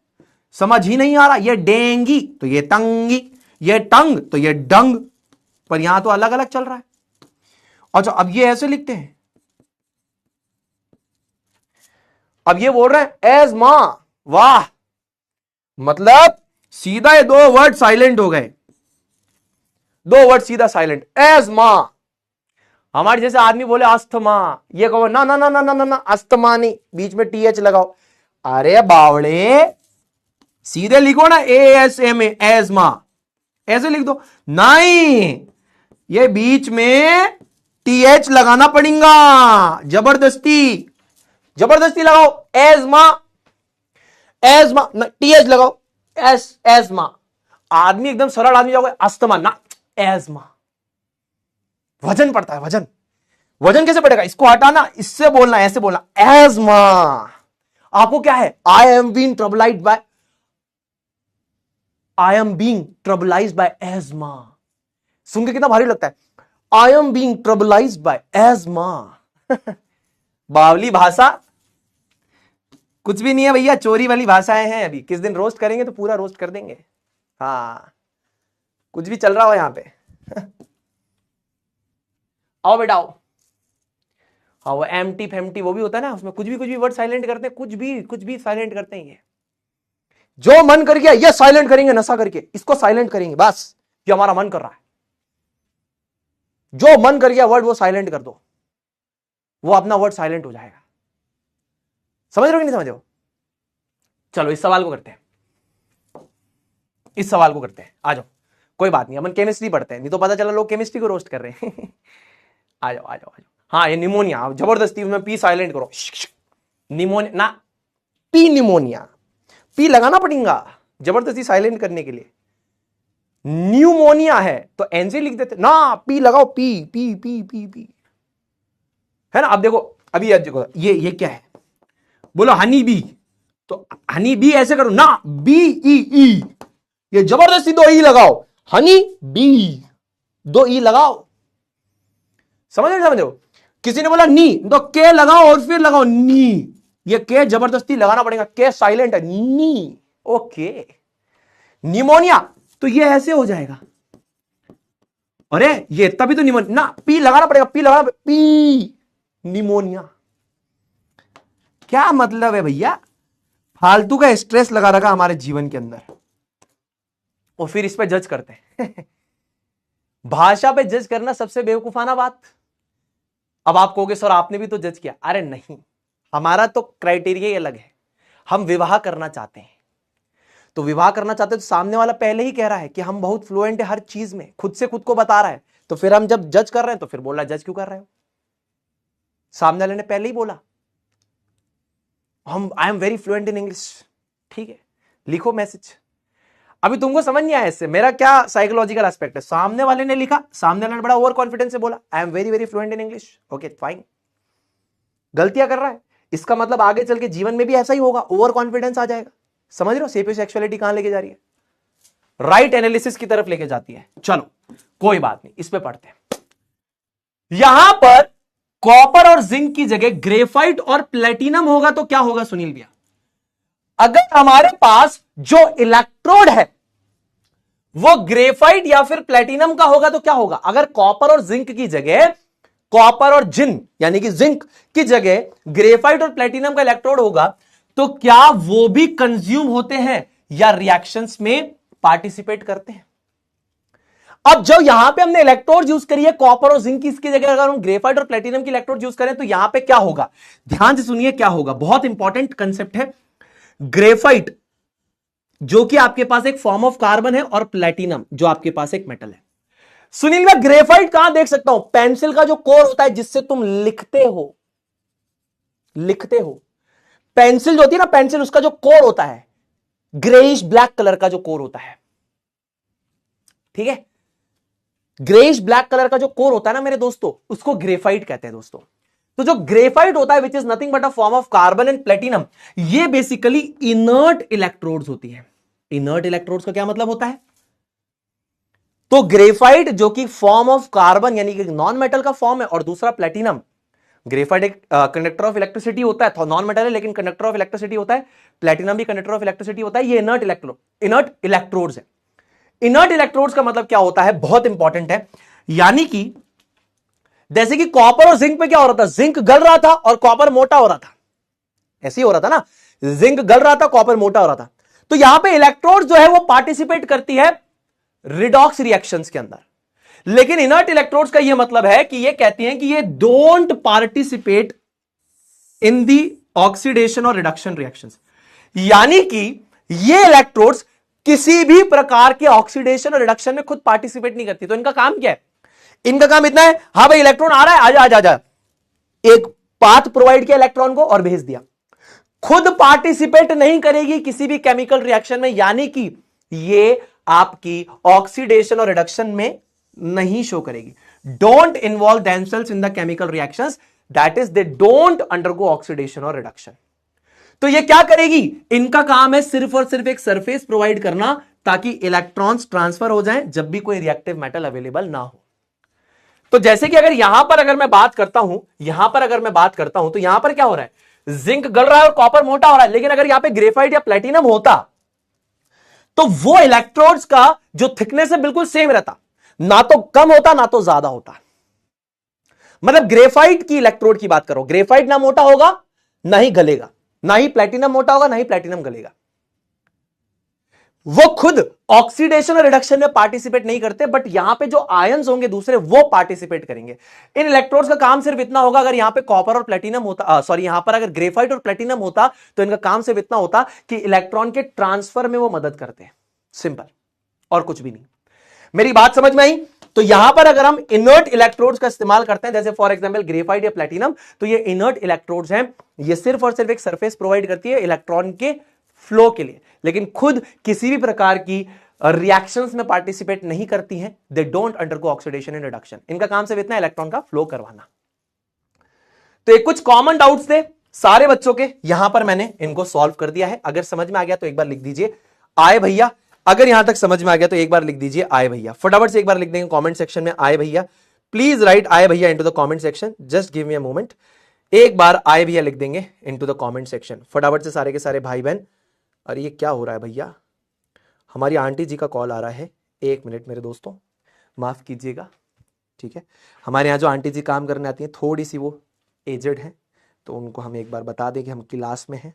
समझ ही नहीं आ रहा, ये डेंगी तो ये तंगी, ये टंग तो ये डंग, पर यहां तो अलग अलग चल रहा है। अच्छा अब ये ऐसे लिखते हैं, अब ये बोल रहे हैं एज मां, वाह, मतलब सीधा ये दो वर्ड साइलेंट हो गए, दो वर्ड सीधा साइलेंट, एज मां। हमारे जैसे आदमी बोले अस्थमा, ये कहो ना ना ना ना ना ना, ना अस्थमा नहीं, बीच में टीएच लगाओ। अरे बावड़े सीधे लिखो ना ASMA, एजमा, ऐसे लिख दो। नहीं, ये बीच में TH लगाना पड़ेगा, जबरदस्ती, जबरदस्ती लगाओ, एजमा, एजमा, TH लगाओ, एजमा। आदमी एकदम सरल आदमी जाओगे, अस्थमा ना, एजमा। वजन पड़ता है, वजन, वजन कैसे पड़ेगा? इसको हटाना, इससे बोलना, ऐसे बोलना, एजमा। आपको क्या है? I am being troublized by, I am being troublized by asthma. सुन के कितना भारी लगता है, I am being troublized by asthma. बावली भाषा कुछ भी नहीं है भैया, चोरी वाली भाषाएं हैं। अभी किस दिन रोस्ट करेंगे तो पूरा रोस्ट कर देंगे। हाँ कुछ भी चल रहा हो यहां पे। आओ बेटा आओ। हाँ वो एम्प्टी फेम्प्टी वो भी होता है ना, उसमें कुछ भी वर्ड साइलेंट करते हैं, कुछ भी साइलेंट करते हैं। ये जो मन कर गया ये साइलेंट करेंगे, नशा करके इसको साइलेंट करेंगे, बस ये हमारा मन कर रहा है। जो मन कर गया वर्ड वो साइलेंट कर दो, वो अपना वर्ड साइलेंट हो जाएगा। समझ रहे हो कि नहीं समझ रहे हो? चलो इस सवाल को करते हैं, इस सवाल को करते हैं, आ जाओ। कोई बात नहीं, अपन केमिस्ट्री पढ़ते हैं, नहीं तो पता चला लोग केमिस्ट्री को रोस्ट कर रहे हैं। आ जाओ आ जाओ आ जाओ। हाँ ये निमोनिया, जबरदस्ती उसमें पी साइलेंट करो, निमोनिया ना, पी निमोनिया, पी लगाना पड़ेगा जबरदस्ती साइलेंट करने के लिए। न्यूमोनिया है तो एन से लिख देते ना, पी लगाओ, P P P P P, है ना? अब देखो अभी देखो ये क्या है, बोलो हनी बी, तो हनी बी ऐसे करो ना, बी ई ई, ये जबरदस्ती दो ई लगाओ, हनी बी, दो ई लगाओ। समझ रहे हो? किसी ने बोला नी तो के लगाओ और फिर लगाओ नी, ये के जबरदस्ती लगाना पड़ेगा, के साइलेंट है, नी, ओके। निमोनिया तो ये ऐसे हो जाएगा, अरे ये तभी तो निमोनिया ना, पी लगाना पड़ेगा, पी लगाना, पी निमोनिया। क्या मतलब है भैया? फालतू का स्ट्रेस लगा रखा हमारे जीवन के अंदर, और फिर इस पे जज करते हैं। भाषा पे जज करना सबसे बेवकूफाना बात। अब आप कहोगे सर आपने भी तो जज किया। अरे नहीं, हमारा तो क्राइटेरिया ही अलग है। हम विवाह करना चाहते हैं, तो विवाह करना चाहते हैं तो सामने वाला पहले ही कह रहा है कि हम बहुत फ्लुएंट है हर चीज में, खुद से खुद को बता रहा है, तो फिर हम जब जज कर रहे हैं तो फिर बोल रहा है जज क्यों कर रहे हो? सामने वाले ने पहले ही बोला हम I am very fluent in English. ठीक है, लिखो मैसेज। अभी तुमको समझ नहीं आया इससे मेरा क्या साइकोलॉजिकल एस्पेक्ट है। सामने वाले ने लिखा, सामने वाले ने बड़ा ओवर कॉन्फिडेंस से बोला I am very very fluent in English. Okay fine, गलतियां कर रहा है, इसका मतलब आगे चल के जीवन में भी ऐसा ही होगा, ओवर कॉन्फिडेंस आ जाएगा। समझ रहे हो सेपियोसेक्सुअलिटी कहां लेके जा रही है? राइट एनालिसिस की तरफ लेके जाती है। चलो कोई बात नहीं, इस पे पढ़ते हैं। यहां पर कॉपर और जिंक की जगह ग्रेफाइट और प्लेटिनम होगा तो क्या होगा सुनील भैया? अगर हमारे पास जो इलेक्ट्रोड है वो ग्रेफाइट या फिर प्लेटिनम का होगा तो क्या होगा? अगर कॉपर और जिंक की जगह, कॉपर और जिन यानी कि जिंक की जगह ग्रेफाइट और प्लेटिनम का इलेक्ट्रोड होगा तो क्या वो भी कंज्यूम होते हैं या रिएक्शंस में पार्टिसिपेट करते हैं? अब जब यहां पे हमने इलेक्ट्रोड यूज करी है कॉपर और जिंक की, इसकी जगह अगर हम ग्रेफाइट और प्लेटिनम की इलेक्ट्रोड यूज करें तो यहां पे क्या होगा? ध्यान से सुनिए क्या होगा, बहुत इंपॉर्टेंट कंसेप्ट है। ग्रेफाइट जो कि आपके पास एक फॉर्म ऑफ कार्बन है और प्लेटिनम जो आपके पास एक मेटल है। सुनील मैं ग्रेफाइट कहां देख सकता हूं? पेंसिल का जो कोर होता है जिससे तुम लिखते हो, पेंसिल जो होती है ना, पेंसिल उसका जो कोर होता है ग्रेइश ब्लैक कलर का जो कोर होता है, ठीक है, ग्रेइश ब्लैक कलर का जो कोर होता है ना मेरे दोस्तों, उसको ग्रेफाइट कहते हैं दोस्तों। तो जो ग्रेफाइट होता है which is nothing but a form of carbon and platinum, ये बेसिकली इनर्ट इलेक्ट्रोड्स होती है। इनर्ट इलेक्ट्रोड्स का क्या मतलब होता है? तो ग्रेफाइट जो कि फॉर्म ऑफ कार्बन यानी कि नॉन मेटल का फॉर्म है और दूसरा प्लेटिनम, ग्रेफाइट एक कंडक्टर ऑफ इलेक्ट्रिसिटी होता है, नॉन मेटल है लेकिन कंडक्टर ऑफ इलेक्ट्रिसिटी होता है, प्लेटिनम भी कंडक्टर ऑफ इलेक्ट्रिसिटी होता है। ये इनर्ट इलेक्ट्रोड्स है। इनर्ट इलेक्ट्रोड्स का मतलब क्या होता है? बहुत इंपॉर्टेंट है। यानी कि जैसे कि कॉपर और जिंक पे क्या हो रहा था? जिंक गल रहा था और कॉपर मोटा हो रहा था, ऐसे ही हो रहा था ना, जिंक गल रहा था कॉपर मोटा हो रहा था। तो यहां पे इलेक्ट्रोड जो है वो पार्टिसिपेट करती है रिडॉक्स रिएक्शंस के अंदर, लेकिन इनर्ट इलेक्ट्रोड्स का यह मतलब है कि ये कहती हैं कि ये don't participate in the oxidation और रिडक्शन रिएक्शंस। यानी कि ये इलेक्ट्रोड्स किसी भी प्रकार के ऑक्सीडेशन और रिडक्शन में खुद पार्टिसिपेट नहीं करती। तो इनका काम क्या है? इनका काम इतना है, हां भाई इलेक्ट्रॉन आ रहा है, आजा आजा आजा, एक पाथ प्रोवाइड किया इलेक्ट्रॉन को और भेज दिया। खुद पार्टिसिपेट नहीं करेगी किसी भी केमिकल रिएक्शन में, यानी कि ये आपकी ऑक्सीडेशन और रिडक्शन में नहीं शो करेगी। Don't involve themselves in the chemical reactions, that is they don't undergo oxidation और रिडक्शन। तो ये क्या करेगी? इनका काम है सिर्फ और सिर्फ एक सरफेस प्रोवाइड करना ताकि इलेक्ट्रॉन्स ट्रांसफर हो जाएं जब भी कोई रिएक्टिव मेटल अवेलेबल ना हो। तो जैसे कि अगर यहां पर अगर मैं बात करता हूं, तो यहां पर क्या हो रहा है? जिंक गल रहा है और कॉपर मोटा हो रहा है, लेकिन अगर यहां पे ग्रेफाइट या प्लेटिनम होता तो वो इलेक्ट्रोड्स का जो थिकनेस है बिल्कुल सेम रहता, ना तो कम होता ना तो ज्यादा होता। मतलब ग्रेफाइट की इलेक्ट्रोड की बात करो, ग्रेफाइट ना मोटा होगा ना ही गलेगा, ना ही प्लेटिनम मोटा होगा ना ही प्लेटिनम गलेगा। वो खुद ऑक्सीडेशन और रिडक्शन में पार्टिसिपेट नहीं करते, बट यहां पे जो आयंस होंगे दूसरे वो पार्टिसिपेट करेंगे। इन इलेक्ट्रोड्स का काम सिर्फ इतना होगा, अगर यहां पे कॉपर और प्लेटिनम होता, सॉरी यहां पर अगर ग्रेफाइट और प्लेटिनम होता तो इनका काम सिर्फ इतना होता कि इलेक्ट्रॉन के ट्रांसफर में वो मदद करते हैं, सिंपल, और कुछ भी नहीं। मेरी बात समझ में आई? तो यहां पर अगर हम इनर्ट इलेक्ट्रोड्स का इस्तेमाल करते हैं, जैसे फॉर एग्जांपल ग्रेफाइट या प्लेटिनम, तो ये इनर्ट इलेक्ट्रोड्स हैं, ये सिर्फ और सिर्फ एक सरफेस प्रोवाइड करती है इलेक्ट्रॉन के फ्लो के लिए, लेकिन खुद किसी भी प्रकार की रिएक्शंस में पार्टिसिपेट नहीं करती हैं। They don't undergo oxidation and reduction. इनका काम सिर्फ इतना इलेक्ट्रॉन का फ्लो करवाना। तो ये कुछ कॉमन डाउट्स थे सारे बच्चों के, यहां पर मैंने इनको सॉल्व कर दिया है। अगर समझ में आ गया तो एक बार लिख दीजिए आए भैया। अगर यहां तक समझ में आ गया तो एक बार लिख दीजिए आए भैया, फटाफट से एक बार लिख देंगे कमेंट सेक्शन में आए भैया। प्लीज राइट आए भैया into the comment section, just give me a moment. एक बार आए भैया लिख देंगे इनटू द कमेंट सेक्शन, फटाफट से सारे के सारे भाई बहन। अरे ये क्या हो रहा है भैया? हमारी आंटी जी का कॉल आ रहा है, एक मिनट मेरे दोस्तों, माफ कीजिएगा, ठीक है। हमारे यहाँ जो आंटी जी काम करने आती हैं थोड़ी सी वो एजड है, तो उनको हम एक बार बता दें कि हम क्लास में हैं।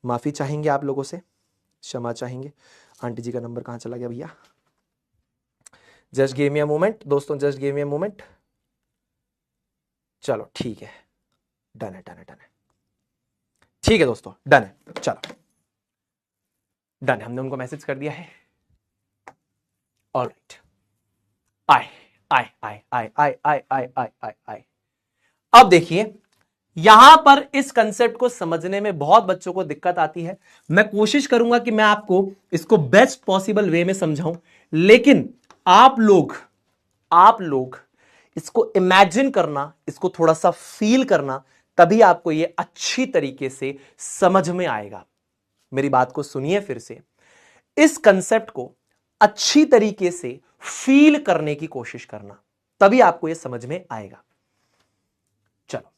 माफ़ी चाहेंगे आप लोगों से, क्षमा चाहेंगे। आंटी जी का नंबर कहाँ चला गया भैया? Just give me a moment दोस्तों, just give me a moment. चलो ठीक है, डन है, डन है, डन है, ठीक है दोस्तों, डन है, चलो डन है, हमने उनको मैसेज कर दिया है। ऑलराइट, आए आए आए आए आए आए आए आए आए आए। अब देखिए, यहां पर इस कंसेप्ट को समझने में बहुत बच्चों को दिक्कत आती है। मैं कोशिश करूंगा कि मैं आपको इसको बेस्ट पॉसिबल वे में समझाऊं, लेकिन आप लोग इसको इमेजिन करना, इसको थोड़ा सा फील करना, तभी आपको यह अच्छी तरीके से समझ में आएगा। मेरी बात को सुनिए फिर से, इस कंसेप्ट को अच्छी तरीके से फील करने की कोशिश करना, तभी आपको यह समझ में आएगा। चलो,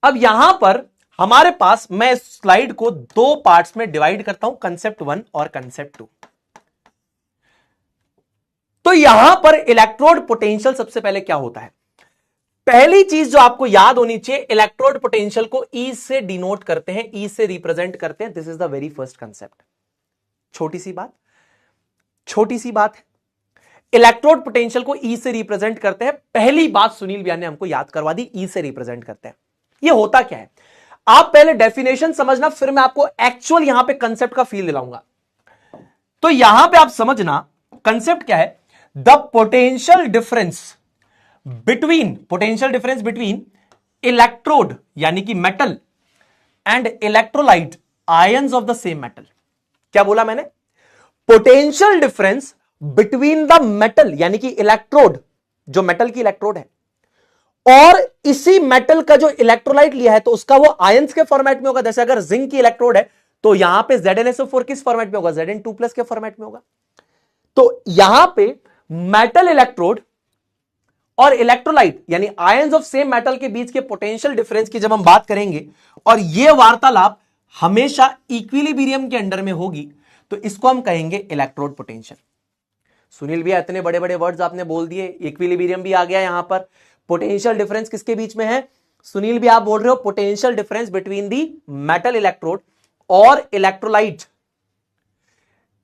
अब यहां पर हमारे पास, मैं इस स्लाइड को दो पार्ट्स में डिवाइड करता हूं, कंसेप्ट 1 और कंसेप्ट 2। तो यहां पर इलेक्ट्रोड पोटेंशियल सबसे पहले क्या होता है? पहली चीज जो आपको याद होनी चाहिए, इलेक्ट्रोड पोटेंशियल को ई से डिनोट करते हैं, ई से रिप्रेजेंट करते हैं। This is the very first concept. छोटी सी बात है, इलेक्ट्रोड पोटेंशियल को ई से रिप्रेजेंट करते हैं। पहली बात सुनील भैया ने हमको याद करवा दी, ई से रिप्रेजेंट करते हैं। ये होता क्या है, आप पहले डेफिनेशन समझना, फिर मैं आपको एक्चुअल यहां पे कंसेप्ट का फील दिलाऊंगा। तो यहां पे आप समझना कंसेप्ट क्या है। The potential difference between electrode यानी कि metal and electrolyte ions of the same metal. क्या बोला मैंने? Potential difference between the metal यानी कि इलेक्ट्रोड, जो मेटल की इलेक्ट्रोड है, और इसी मेटल का जो इलेक्ट्रोलाइट लिया है, तो उसका वो आयंस के फॉर्मेट में होगा। जैसे अगर जिंक की इलेक्ट्रोड है तो यहां पे ZnSO4 किस फॉर्मेट में होगा? Zn2+ के फॉर्मेट में होगा। तो यहां पे मेटल इलेक्ट्रोड और इलेक्ट्रोलाइट यानी आयंस ऑफ सेम मेटल के बीच के पोटेंशियल डिफरेंस की जब हम बात करेंगे, और यह वार्तालाप हमेशा इक्विलिब्रियम के अंडर में होगी, तो इसको हम कहेंगे इलेक्ट्रोड पोटेंशियल। सुनील भैया इतने बड़े बड़े वर्ड्स आपने बोल दिए, इक्विलिब्रियम भी आ गया यहां पर। पोटेंशियल डिफरेंस किसके बीच में है? सुनील भी आप बोल रहे हो potential difference between the metal electrode और इलेक्ट्रोलाइट।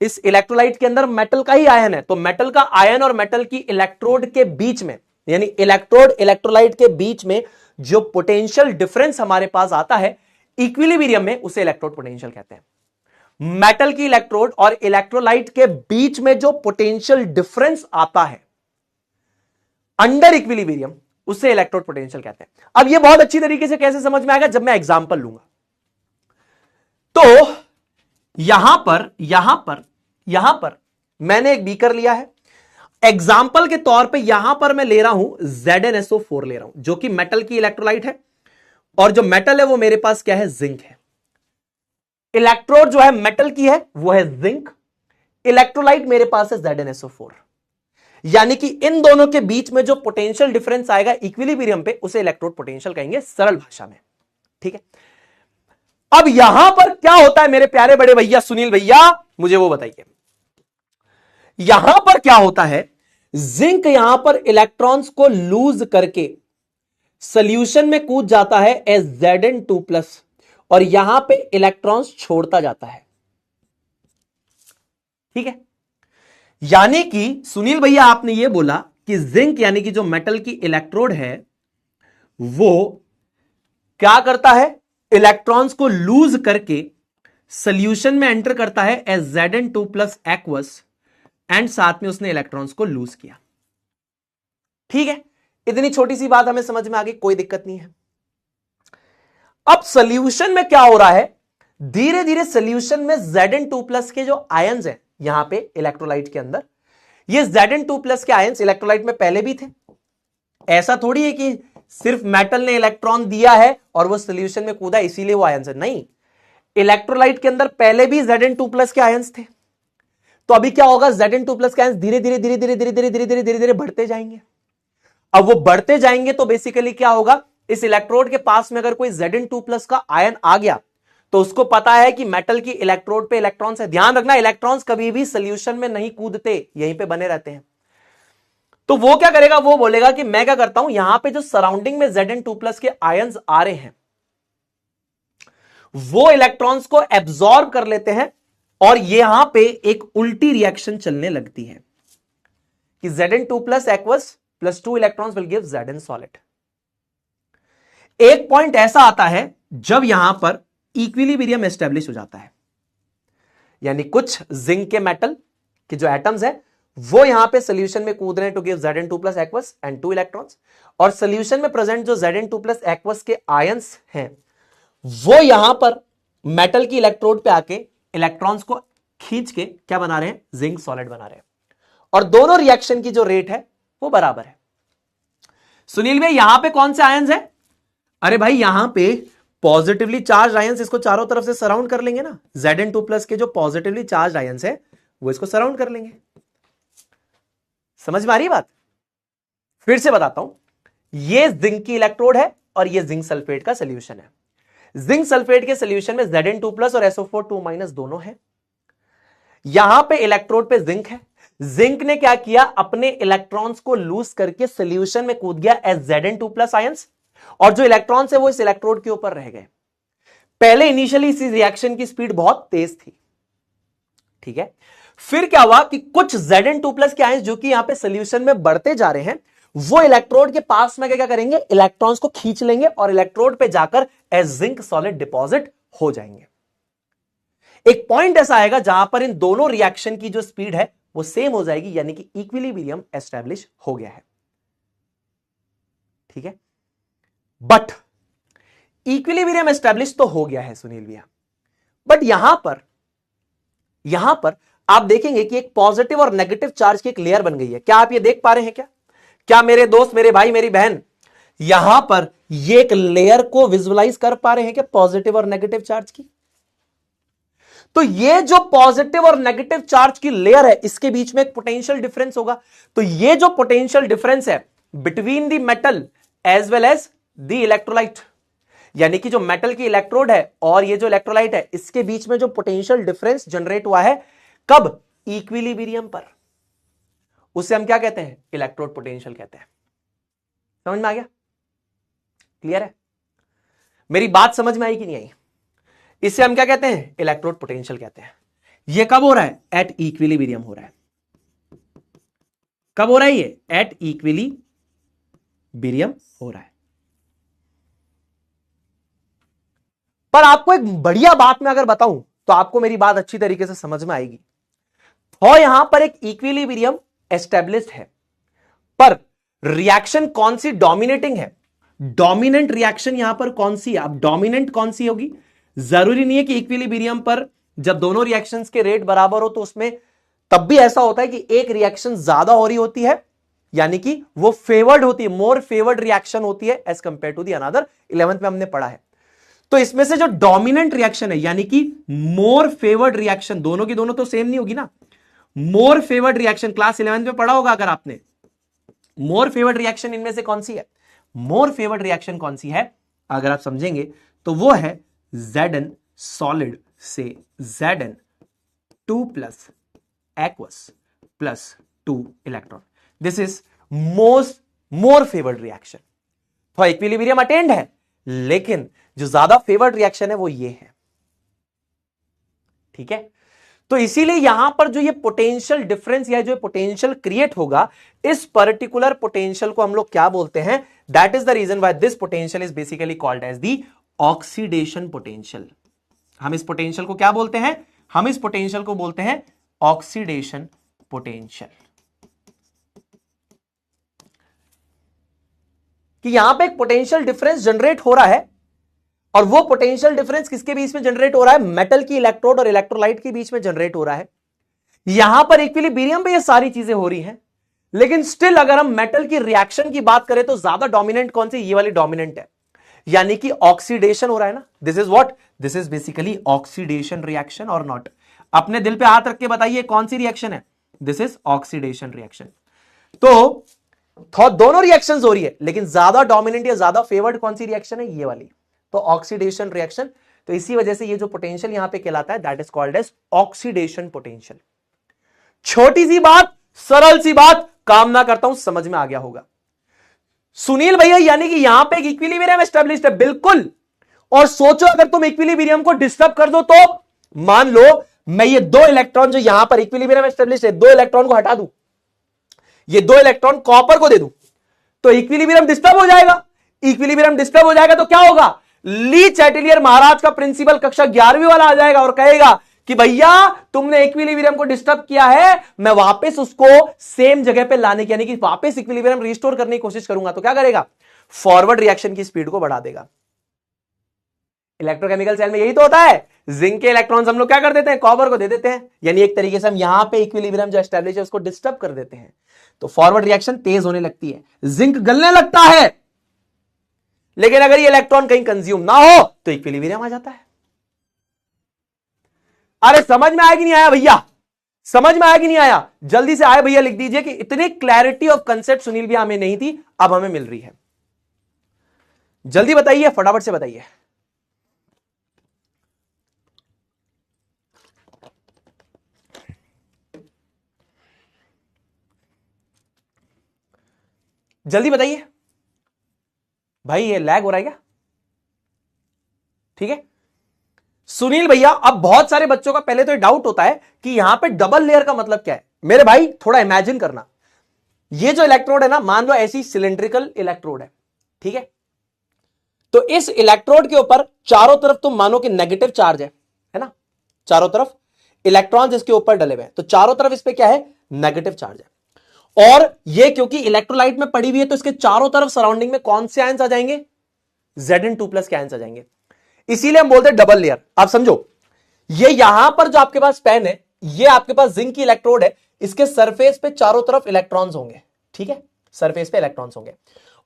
इस इलेक्ट्रोलाइट के अंदर मेटल का ही आयन है, तो मेटल का आयन और मेटल की इलेक्ट्रोड के बीच में, यानी इलेक्ट्रोड इलेक्ट्रोलाइट के बीच में जो पोटेंशियल डिफरेंस हमारे पास आता है इक्विलिब्रियम में, उसे इलेक्ट्रोड पोटेंशियल कहते हैं। मेटल की इलेक्ट्रोड और इलेक्ट्रोलाइट के बीच में जो पोटेंशियल डिफरेंस आता है अंडर इक्विलिब्रियम, उसे इलेक्ट्रोड पोटेंशियल कहते हैं। अब यह बहुत अच्छी तरीके से कैसे समझ में आएगा? जब मैं एग्जांपल लूंगा। तो यहां पर मैंने एक बीकर लिया है, एग्जाम्पल के तौर पे यहां पर मैं ले रहा हूं ZnSO4 ले रहा हूं, जो कि मेटल की इलेक्ट्रोलाइट है, और जो मेटल है वो मेरे पास क्या है? जिंक है। इलेक्ट्रोड जो है मेटल की है वो है जिंक, इलेक्ट्रोलाइट मेरे पास है ZnSO4। यानी कि इन दोनों के बीच में जो पोटेंशियल डिफरेंस आएगा इक्विलिब्रियम पे, उसे इलेक्ट्रोड पोटेंशियल कहेंगे सरल भाषा में। ठीक है, अब यहां पर क्या होता है मेरे प्यारे बड़े भैया सुनील भैया, मुझे वो बताइए। यहां पर क्या होता है? जिंक यहां पर इलेक्ट्रॉन्स को लूज करके सॉल्यूशन में कूद जाता है एज Zn2+, और यहां पे इलेक्ट्रॉन्स छोड़ता जाता है। ठीक है, यानी कि सुनील भैया आपने ये बोला कि जिंक यानी कि जो मेटल की इलेक्ट्रोड है वो क्या करता है? इलेक्ट्रॉन्स को लूज करके सॉल्यूशन में एंटर करता है एज Zn2+ एक्वस, एंड साथ में उसने इलेक्ट्रॉन्स को लूज किया। ठीक है, इतनी छोटी सी बात हमें समझ में आ गई, कोई दिक्कत नहीं है। अब सॉल्यूशन में क्या हो रहा है? धीरे धीरे सॉल्यूशन में Zn2+ के जो आयंस हैं यहां पे इलेक्ट्रोलाइट के अंदर, ये Zn2+ के आयंस इलेक्ट्रोलाइट में पहले भी थे। ऐसा थोड़ी है कि सिर्फ मेटल ने इलेक्ट्रॉन दिया है और वो सॉल्यूशन में कूदा इसीलिए वो आयंस है, नहीं। इलेक्ट्रोलाइट के अंदर पहले भी Zn2+ के आयंस थे। तो अभी क्या होगा? Zn2+ के आयंस धीरे धीरे धीरे धीरे धीरे धीरे धीरे धीरे धीरे धीरे बढ़ते जाएंगे। अब वो बढ़ते जाएंगे तो बेसिकली क्या होगा? इस इलेक्ट्रोड के पास में अगर कोई Zn2+ का आयन आ गया तो उसको पता है कि मेटल की इलेक्ट्रोड पे इलेक्ट्रॉन्स है। ध्यान रखना, इलेक्ट्रॉन्स कभी भी सॉल्यूशन में नहीं कूदते, यहीं पे बने रहते हैं। तो वो क्या करेगा? वो बोलेगा कि मैं क्या करता हूं, यहां पे जो सराउंडिंग में Zn2+ के आयंस आ रहे हैं वो इलेक्ट्रॉन्स को एब्जॉर्ब कर लेते हैं, और यहां पे एक उल्टी रिएक्शन चलने लगती है कि Zn2+ aqueous +2 electrons will give Zn solid. एक पॉइंट ऐसा आता है जब यहां पर इक्विलिब्रियम एस्टेब्लिश हो जाता है, यानी कुछ जिंक के मेटल के जो एटम्स है वो यहां पे सोल्यूशन में कूद रहे हैं to give Zn2 plus aqueous and 2 electrons, और सोल्यूशन में प्रेजेंट जो Zn2 प्लस एक्वस के आयंस हैं वो यहां पर मेटल की इलेक्ट्रोड पे आके इलेक्ट्रॉन्स को खींच के क्या बना रहे हैं, जिंक सॉलिड बना रहे हैं, और दोनों रिएक्शन की जो रेट है वो बराबर है। सुनील भाई यहां पे कौन से आयंस है? अरे भाई यहां पे पॉजिटिवली चार्ज आयंस इसको चारों तरफ से सराउंड कर लेंगे ना, Zn2 प्लस के जो पॉजिटिवली चार्ज आयंस है वो इसको सराउंड कर लेंगे। समझ में आ रही बात? फिर से बताता हूं, ये जिंक की इलेक्ट्रोड है और ये जिंक सल्फेट का सोल्यूशन है। जिंक सल्फेट के सोल्यूशन में Zn2 प्लस और SO4 2 माइनस दोनों है। यहां पे इलेक्ट्रोड पे जिंक है, जिंक ने क्या किया, अपने इलेक्ट्रॉन्स को लूज करके सोल्यूशन में कूद गया एज Zn2 प्लस आयंस, और जो इलेक्ट्रॉन्स है वो इस इलेक्ट्रोड के ऊपर रह गए। पहले इनिशियली इस रिएक्शन की स्पीड बहुत तेज थी, ठीक है। फिर क्या हुआ कि कुछ Zn2 प्लस के आयंस जो कि यहां पे सोल्यूशन में बढ़ते जा रहे हैं वो इलेक्ट्रोड के पास में क्या करेंगे, इलेक्ट्रॉन्स को खींच लेंगे और इलेक्ट्रोड पे जाकर एज जिंक सॉलिड डिपॉजिट हो जाएंगे। एक पॉइंट ऐसा आएगा जहां पर इन दोनों रिएक्शन की जो स्पीड है वो सेम हो जाएगी, यानी कि इक्विलिब्रियम एस्टैब्लिश हो गया है, ठीक है। बट इक्विलिब्रियम एस्टैब्लिश तो हो गया है सुनील भैया, बट यहां पर आप देखेंगे कि एक पॉजिटिव और नेगेटिव चार्ज की एक लेयर बन गई है। क्या आप ये देख पा रहे हैं? क्या मेरे दोस्त, मेरे भाई, मेरी बहन, यहां पर ये एक लेयर को विजुअलाइज कर पा रहे हैं क्या, पॉजिटिव और नेगेटिव चार्ज की? तो ये जो पॉजिटिव और नेगेटिव चार्ज की लेयर है इसके बीच में एक पोटेंशियल डिफरेंस होगा। तो ये जो पोटेंशियल डिफरेंस है between the metal as well as the electrolyte, यानी कि जो मेटल की इलेक्ट्रोड है और ये जो इलेक्ट्रोलाइट है इसके बीच में जो पोटेंशियल डिफरेंस जनरेट हुआ है, कब? इक्विलिब्रियम पर, उसे हम क्या कहते हैं, इलेक्ट्रोड पोटेंशियल कहते हैं। समझ में आ गया? क्लियर है? मेरी बात समझ में आई कि नहीं आई? इसे हम क्या कहते हैं, इलेक्ट्रोड पोटेंशियल कहते हैं। ये कब हो रहा है? एट इक्विलिब्रियम हो रहा है। कब हो रहा है ये? एट इक्विलिब्रियम हो रहा है। पर आपको एक बढ़िया बात मैं अगर बताऊं तो आपको मेरी बात अच्छी तरीके से समझ में आएगी। तो यहां पर एक इक्विलिब्रियम एस्टेब्लिश्ड है, पर रिएक्शन कौन सी डोमिनेटिंग है? डोमिनेंट रिएक्शन यहां पर कौन सी है? अब डोमिनेंट कौन सी होगी? जरूरी नहीं है कि इक्विलिब्रियम पर जब दोनों रिएक्शंस के रेट बराबर हो तो उसमें तब भी ऐसा होता है कि एक रिएक्शन ज्यादा हो रही होती है, यानी कि वो फेवर्ड होती है, मोर फेवर्ड रिएक्शन होती है as compare to the another. 11th में हमने पढ़ा है। तो इसमें से जो डोमिनेंट रिएक्शन है यानी कि मोर फेवर्ड रिएक्शन, दोनों की दोनों तो सेम नहीं होगी ना। मोर फेवर्ड रिएक्शन क्लास 11th में पढ़ा होगा अगर आपने। मोर फेवर्ड रिएक्शन इनमें से कौन सी है? मोर फेवर्ड रिएक्शन कौन सी है अगर आप समझेंगे तो वो है Zn सॉलिड से Zn2 plus aqueous plus 2 electron. This is more favoured reaction. तो इक्विलिब्रियम अटेंड है, लेकिन जो ज्यादा फेवर्ड रिएक्शन है वो ये है, ठीक है। तो इसीलिए यहां पर जो ये पोटेंशियल डिफरेंस या जो पोटेंशियल क्रिएट होगा, इस पर्टिकुलर पोटेंशियल को हम लोग क्या बोलते हैं? That is the reason why this potential is basically called as the oxidation potential. हम इस पोटेंशियल को क्या बोलते हैं? हम इस पोटेंशियल को बोलते हैं ऑक्सीडेशन पोटेंशियल। कि यहां पे एक पोटेंशियल डिफरेंस जनरेट हो रहा है, और वो पोटेंशियल डिफरेंस किसके बीच में जनरेट हो रहा है? मेटल की इलेक्ट्रोड और इलेक्ट्रोलाइट के बीच में जनरेट हो रहा है। यहां पर इक्विलिब्रियम पे ये सारी चीजें हो रही हैं, लेकिन स्टिल अगर हम मेटल की रिएक्शन की बात करें तो ज्यादा डोमिनेंट कौन सी? ये वाली डोमिनेंट है, यानी कि ऑक्सीडेशन हो रहा है ना। This is what? This is basically oxidation reaction और नॉट। अपने दिल पे हाथ रख के बताइए कौन सी रिएक्शन है? This is oxidation reaction. तो दोनों रिएक्शंस हो रही है, लेकिन ज्यादा डोमिनेंट या ज्यादा फेवर्ड कौन सी रिएक्शन है? ये वाली, तो ऑक्सीडेशन रिएक्शन। तो इसी वजह से ये जो पोटेंशियल यहां पे कहलाता है that is called as oxidation potential. छोटी सी बात, सरल सी बात, कामना करता हूं समझ में आ गया होगा। सुनील भैया यानी कि यहां पे एक इक्विलिब्रियम एस्टेब्लिश्ड है, बिल्कुल। और सोचो अगर तुम इक्विलिब्रियम को डिस्टर्ब कर दो तो मान लो मैं ये 2 इलेक्ट्रॉन जो यहां पर इक्विलिब्रियम एस्टेब्लिश्ड है, 2 इलेक्ट्रॉन को हटा दूं, ये 2 इलेक्ट्रॉन कॉपर को दे दूं, तो इक्विलिब्रियम डिस्टर्ब हो जाएगा। इक्विलिब्रियम डिस्टर्ब हो जाएगा तो क्या होगा, ली चैटिलियर महाराज का प्रिंसिपल कक्षा 11वीं वाला आ जाएगा और कहेगा कि भैया तुमने इक्विलिब्रियम को डिस्टर्ब किया है, मैं वापस उसको सेम जगह पे लाने की यानी कि वापस इक्विलिब्रियम रिस्टोर करने की कोशिश करूंगा तो क्या करेगा, फॉरवर्ड रिएक्शन की स्पीड को बढ़ा देगा। इलेक्ट्रोकेमिकल सेल में यही तो होता है, जिंक के इलेक्ट्रॉन्स हम लोग क्या कर देते हैं, कॉपर को दे देते हैं, यानी एक तरीके से हम यहां पे इक्विलिब्रियम जो एस्टैब्लिश है उसको डिस्टर्ब कर देते हैं, तो फॉरवर्ड रिएक्शन तेज होने लगती है, जिंक गलने लगता है। लेकिन अगर ये इलेक्ट्रॉन कहीं कंज्यूम ना हो तो इक्विलिब्रियम आ जाता है। अरे समझ में आया कि नहीं आया भैया, समझ में आया कि नहीं आया, जल्दी से आए भैया लिख दीजिए कि इतनी क्लैरिटी ऑफ कंसेप्ट सुनील भी हमें नहीं थी, अब हमें मिल रही है। जल्दी बताइए, फटाफट से बताइए। जल्दी बताइए भाई, ये लैग हो रहा है क्या? ठीक है सुनील भैया, अब बहुत सारे बच्चों का पहले तो ये डाउट होता है कि यहां पे डबल लेयर का मतलब क्या है। मेरे भाई थोड़ा इमेजिन करना, ये जो इलेक्ट्रोड है ना, मान लो ऐसी सिलेंड्रिकल इलेक्ट्रोड है, ठीक है, तो इस इलेक्ट्रोड के ऊपर चारों तरफ तुम मानो कि नेगेटिव चार्ज है ना, चारों तरफ इलेक्ट्रॉन इसके ऊपर डले हुए हैं, तो चारों तरफ इस पे क्या है, नेगेटिव चार्ज है। और ये क्योंकि इलेक्ट्रोलाइट में पड़ी हुई है तो इसके चारों तरफ सराउंडिंग में कौन से आयंस आ जाएंगे, Zn2+ के आयंस आ जाएंगे, इसीलिए हम बोलते हैं डबल लेयर। आप समझो, ये यहां पर जो आपके पास पेन है, ये आपके पास जिंक की इलेक्ट्रोड है, इसके सरफेस पे चारों तरफ इलेक्ट्रॉन्स होंगे, ठीक है, सरफेस पे इलेक्ट्रॉन्स होंगे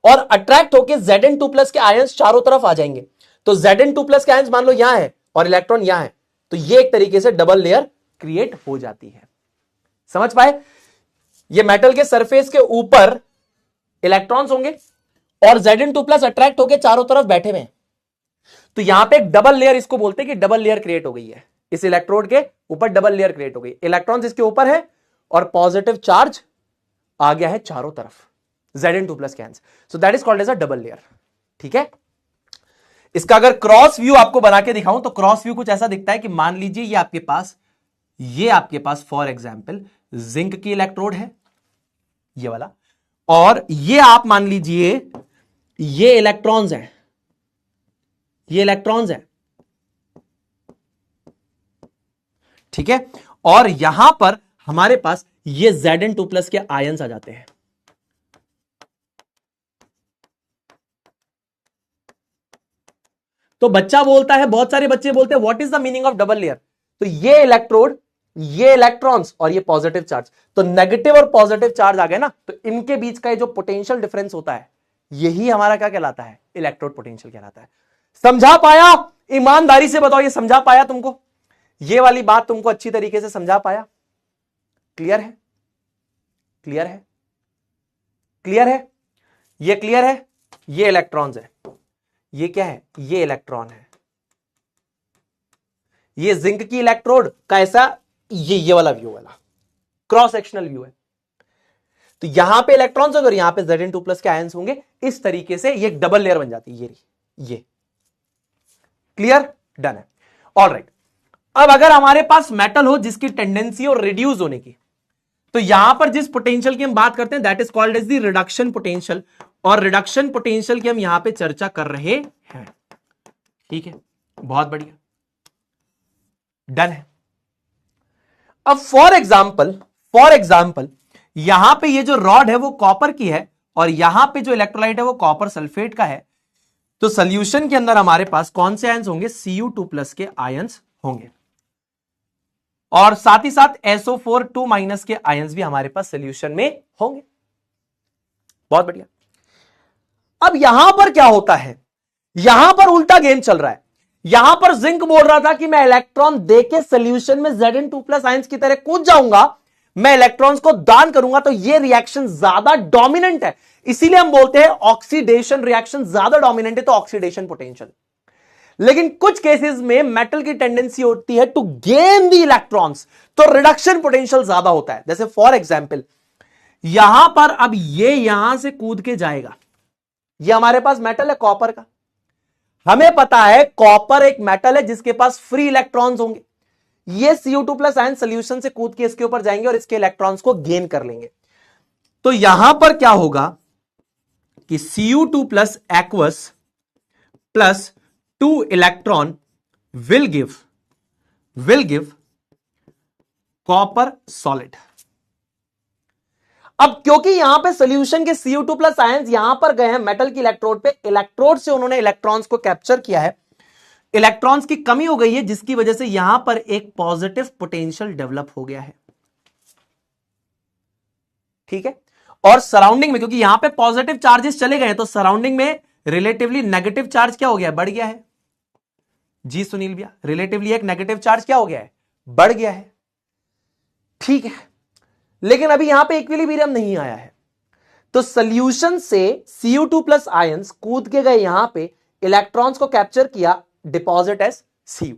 और अट्रैक्ट होकर Zn2+ के आयंस चारों तरफ आ जाएंगे। तो Zn2+ के आयंस मान लो यहां है और इलेक्ट्रॉन यहां है, तो ये एक तरीके से डबल लेयर क्रिएट हो जाती है। समझ पाए, ये मेटल के सरफेस के ऊपर इलेक्ट्रॉन्स होंगे और Zn2+ अट्रैक्ट होकर चारों तरफ बैठे हुए हैं, तो यहां पे एक डबल लेयर, इसको बोलते हैं कि डबल लेयर क्रिएट हो गई है, इस इलेक्ट्रोड के ऊपर डबल लेयर क्रिएट हो गई, इलेक्ट्रॉन्स इसके ऊपर है और पॉजिटिव चार्ज आ गया है चारों तरफ Zn2+ के ions, so that is called as a double layer. ठीक है, इसका अगर क्रॉस व्यू आपको बना के दिखाऊं तो क्रॉस व्यू कुछ ऐसा दिखता है कि मान लीजिए ये आपके पास फॉर एग्जाम्पल जिंक की इलेक्ट्रोड है, ये वाला, और ये आप मान लीजिए ये इलेक्ट्रॉन्स हैं, ये इलेक्ट्रॉन्स हैं, ठीक है, और यहां पर हमारे पास ये Zn2+ के आयंस आ जाते हैं। तो बच्चा बोलता है, बहुत सारे बच्चे बोलते हैं what is the meaning of double layer, तो ये इलेक्ट्रोड, ये इलेक्ट्रॉन्स और ये पॉजिटिव चार्ज, तो नेगेटिव और पॉजिटिव चार्ज आ गए ना, तो इनके बीच का ये जो पोटेंशियल डिफरेंस होता है यही हमारा क्या कहलाता है, इलेक्ट्रोड पोटेंशियल कहलाता है। समझा पाया, ईमानदारी से बताओ, ये समझा पाया तुमको, ये वाली बात तुमको अच्छी तरीके से समझा पाया, क्लियर है, क्लियर है, क्लियर है, ये क्लियर है, ये इलेक्ट्रॉन्स है, ये क्या है, ये इलेक्ट्रॉन है, ये जिंक की इलेक्ट्रोड का ऐसा ये वाला व्यू वाला क्रॉस सेक्शनल व्यू है, तो यहां पे इलेक्ट्रॉन्स और यहां पे Zn2+ के आयंस होंगे, इस तरीके से ये डबल लेयर बन जाती है, ये क्लियर, डन है। ऑलराइट, अब अगर हमारे पास मेटल हो जिसकी टेंडेंसी हो रिड्यूस होने की, तो यहां पर जिस पोटेंशियल की हम बात करते हैं that is called as the reduction potential, और रिडक्शन पोटेंशियल की हम यहां पे चर्चा कर रहे हैं। ठीक है, बहुत बढ़िया, डन है। अब फॉर एग्जाम्पल यहां पे ये जो रॉड है वो कॉपर की है और यहां पे जो इलेक्ट्रोलाइट है वो कॉपर सल्फेट का है, तो सॉल्यूशन के अंदर हमारे पास कौन से आयंस होंगे, Cu2+ के आयंस होंगे, और साथ ही साथ SO4 2- के आयंस भी हमारे पास सॉल्यूशन में होंगे। बहुत बढ़िया। अब यहां पर क्या होता है, यहां पर उल्टा गेम चल रहा है, यहां पर जिंक बोल रहा था कि मैं इलेक्ट्रॉन देके सॉल्यूशन में Zn2+ आयंस की तरह कूद जाऊंगा, मैं इलेक्ट्रॉन्स को दान करूंगा, तो यह रिएक्शन ज्यादा डोमिनेंट है, इसीलिए हम बोलते हैं ऑक्सीडेशन रिएक्शन ज्यादा डोमिनेंट है, तो ऑक्सीडेशन पोटेंशियल। लेकिन कुछ केसेस में मेटल की टेंडेंसी होती है टू गेन द इलेक्ट्रॉन्स, तो रिडक्शन पोटेंशियल ज्यादा होता है। जैसे फॉर एग्जाम्पल यहां पर अब ये यहां से कूद के जाएगा, ये हमारे पास मेटल है कॉपर का, हमें पता है कॉपर एक मेटल है जिसके पास फ्री इलेक्ट्रॉन्स होंगे, ये Cu2+ आयन सॉल्यूशन से कूद के इसके ऊपर जाएंगे और इसके इलेक्ट्रॉन्स को गेन कर लेंगे। तो यहां पर क्या होगा कि Cu2 plus aqueous plus 2 electron will give copper solid. अब क्योंकि यहां पे सोल्यूशन के Cu2 प्लस आयंस यहां पर गए हैं मेटल की इलेक्ट्रोड पे, इलेक्ट्रोड से उन्होंने इलेक्ट्रॉन्स को कैप्चर किया है, इलेक्ट्रॉन्स की कमी हो गई है, जिसकी वजह से यहां पर एक पॉजिटिव पोटेंशियल डेवलप हो गया है। ठीक है, और सराउंडिंग में, क्योंकि यहां पे पॉजिटिव चार्जेस चले गए हैं, तो सराउंडिंग में रिलेटिवली नेगेटिव चार्ज क्या हो गया है? बढ़ गया है। जी सुनील भैया, रिलेटिवली एक नेगेटिव चार्ज क्या हो गया है? बढ़ गया है। ठीक है, लेकिन अभी यहां पे इक्विलिब्रियम नहीं आया है, तो सॉल्यूशन से Cu2 प्लस आयंस कूद के गए यहां पे, इलेक्ट्रॉन्स को कैप्चर किया, डिपॉजिट एज Cu।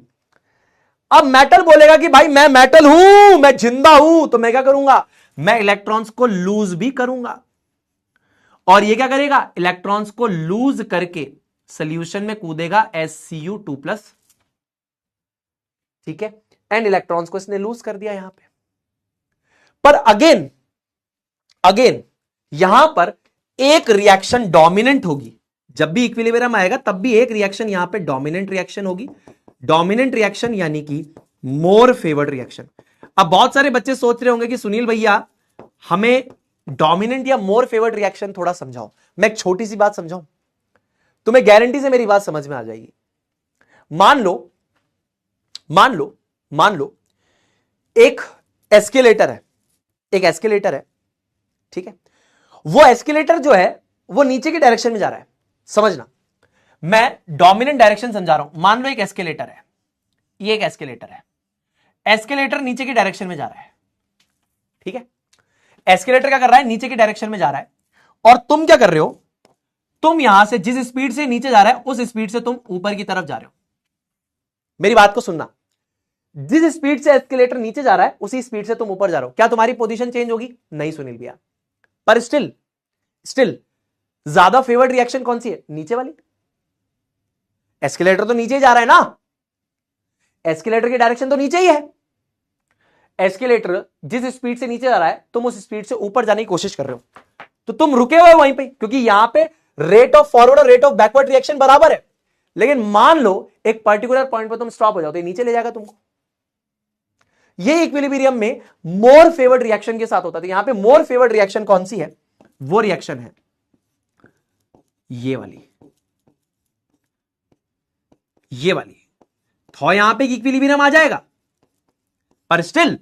अब मेटल बोलेगा कि भाई मैं मेटल हूं, मैं जिंदा हूं, तो मैं क्या करूंगा? मैं इलेक्ट्रॉन्स को लूज भी करूंगा, और ये क्या करेगा? इलेक्ट्रॉन्स को लूज करके सॉल्यूशन में कूदेगा एज Cu2 प्लस। ठीक है, एंड इलेक्ट्रॉन्स को इसने लूज कर दिया यहां पे। पर अगेन यहां पर एक रिएक्शन डोमिनेंट होगी। जब भी इक्विलिब्रियम आएगा तब भी एक रिएक्शन यहां पे डोमिनेंट रिएक्शन होगी। डोमिनेंट रिएक्शन यानी कि मोर फेवर्ड रिएक्शन। अब बहुत सारे बच्चे सोच रहे होंगे कि सुनील भैया हमें डोमिनेंट या मोर फेवर्ड रिएक्शन थोड़ा समझाओ। मैं एक छोटी सी बात समझाऊं, तुम्हें गारंटी से मेरी बात समझ में आ जाएगी। मान लो एक एस्केलेटर है, ठीक है, वो एस्केलेटर जो है वो नीचे की डायरेक्शन में जा रहा है। समझना, मैं डोमिनेंट डायरेक्शन समझा रहा हूं। मान लो एक एस्केलेटर है, ये एक एस्केलेटर है, एस्केलेटर नीचे की डायरेक्शन में जा रहा है। ठीक है, एस्केलेटर क्या कर रहा है? नीचे की डायरेक्शन में जा रहा है, और तुम क्या कर रहे हो? तुम यहां से जिस स्पीड से नीचे जा रहा है उस स्पीड से तुम ऊपर की तरफ जा रहे हो। मेरी बात को सुनना, जिस स्पीड से एस्केलेटर नीचे जा रहा है उसी स्पीड से तुम ऊपर जा रहे हो। क्या तुम्हारी पोजीशन चेंज होगी? नहीं सुनील भैया। पर स्टिल ज्यादा फेवर्ड रिएक्शन कौन सी है? नीचे वाली। एस्केलेटर तो नीचे ही जा रहा है ना, एस्केलेटर की डायरेक्शन तो नीचे ही है। एस्केलेटर जिस स्पीड से नीचे जा रहा है तुम उस स्पीड से ऊपर जाने की कोशिश कर रहे हो, तो तुम रुके हुए वहीं पे, क्योंकि यहां पे रेट ऑफ फॉरवर्ड और रेट ऑफ बैकवर्ड रिएक्शन बराबर है। लेकिन मान लो एक पर्टिकुलर पॉइंट पर तुम स्टॉप हो जाओ, तो नीचे ले जाएगा तुमको। ये इक्विलिब्रियम में मोर फेवर्ड रिएक्शन के साथ होता है। तो यहां पे मोर फेवर्ड रिएक्शन कौन सी है? वो रिएक्शन है ये वाली, तो यहां पे इक्विलिब्रियम आ जाएगा। पर स्टिल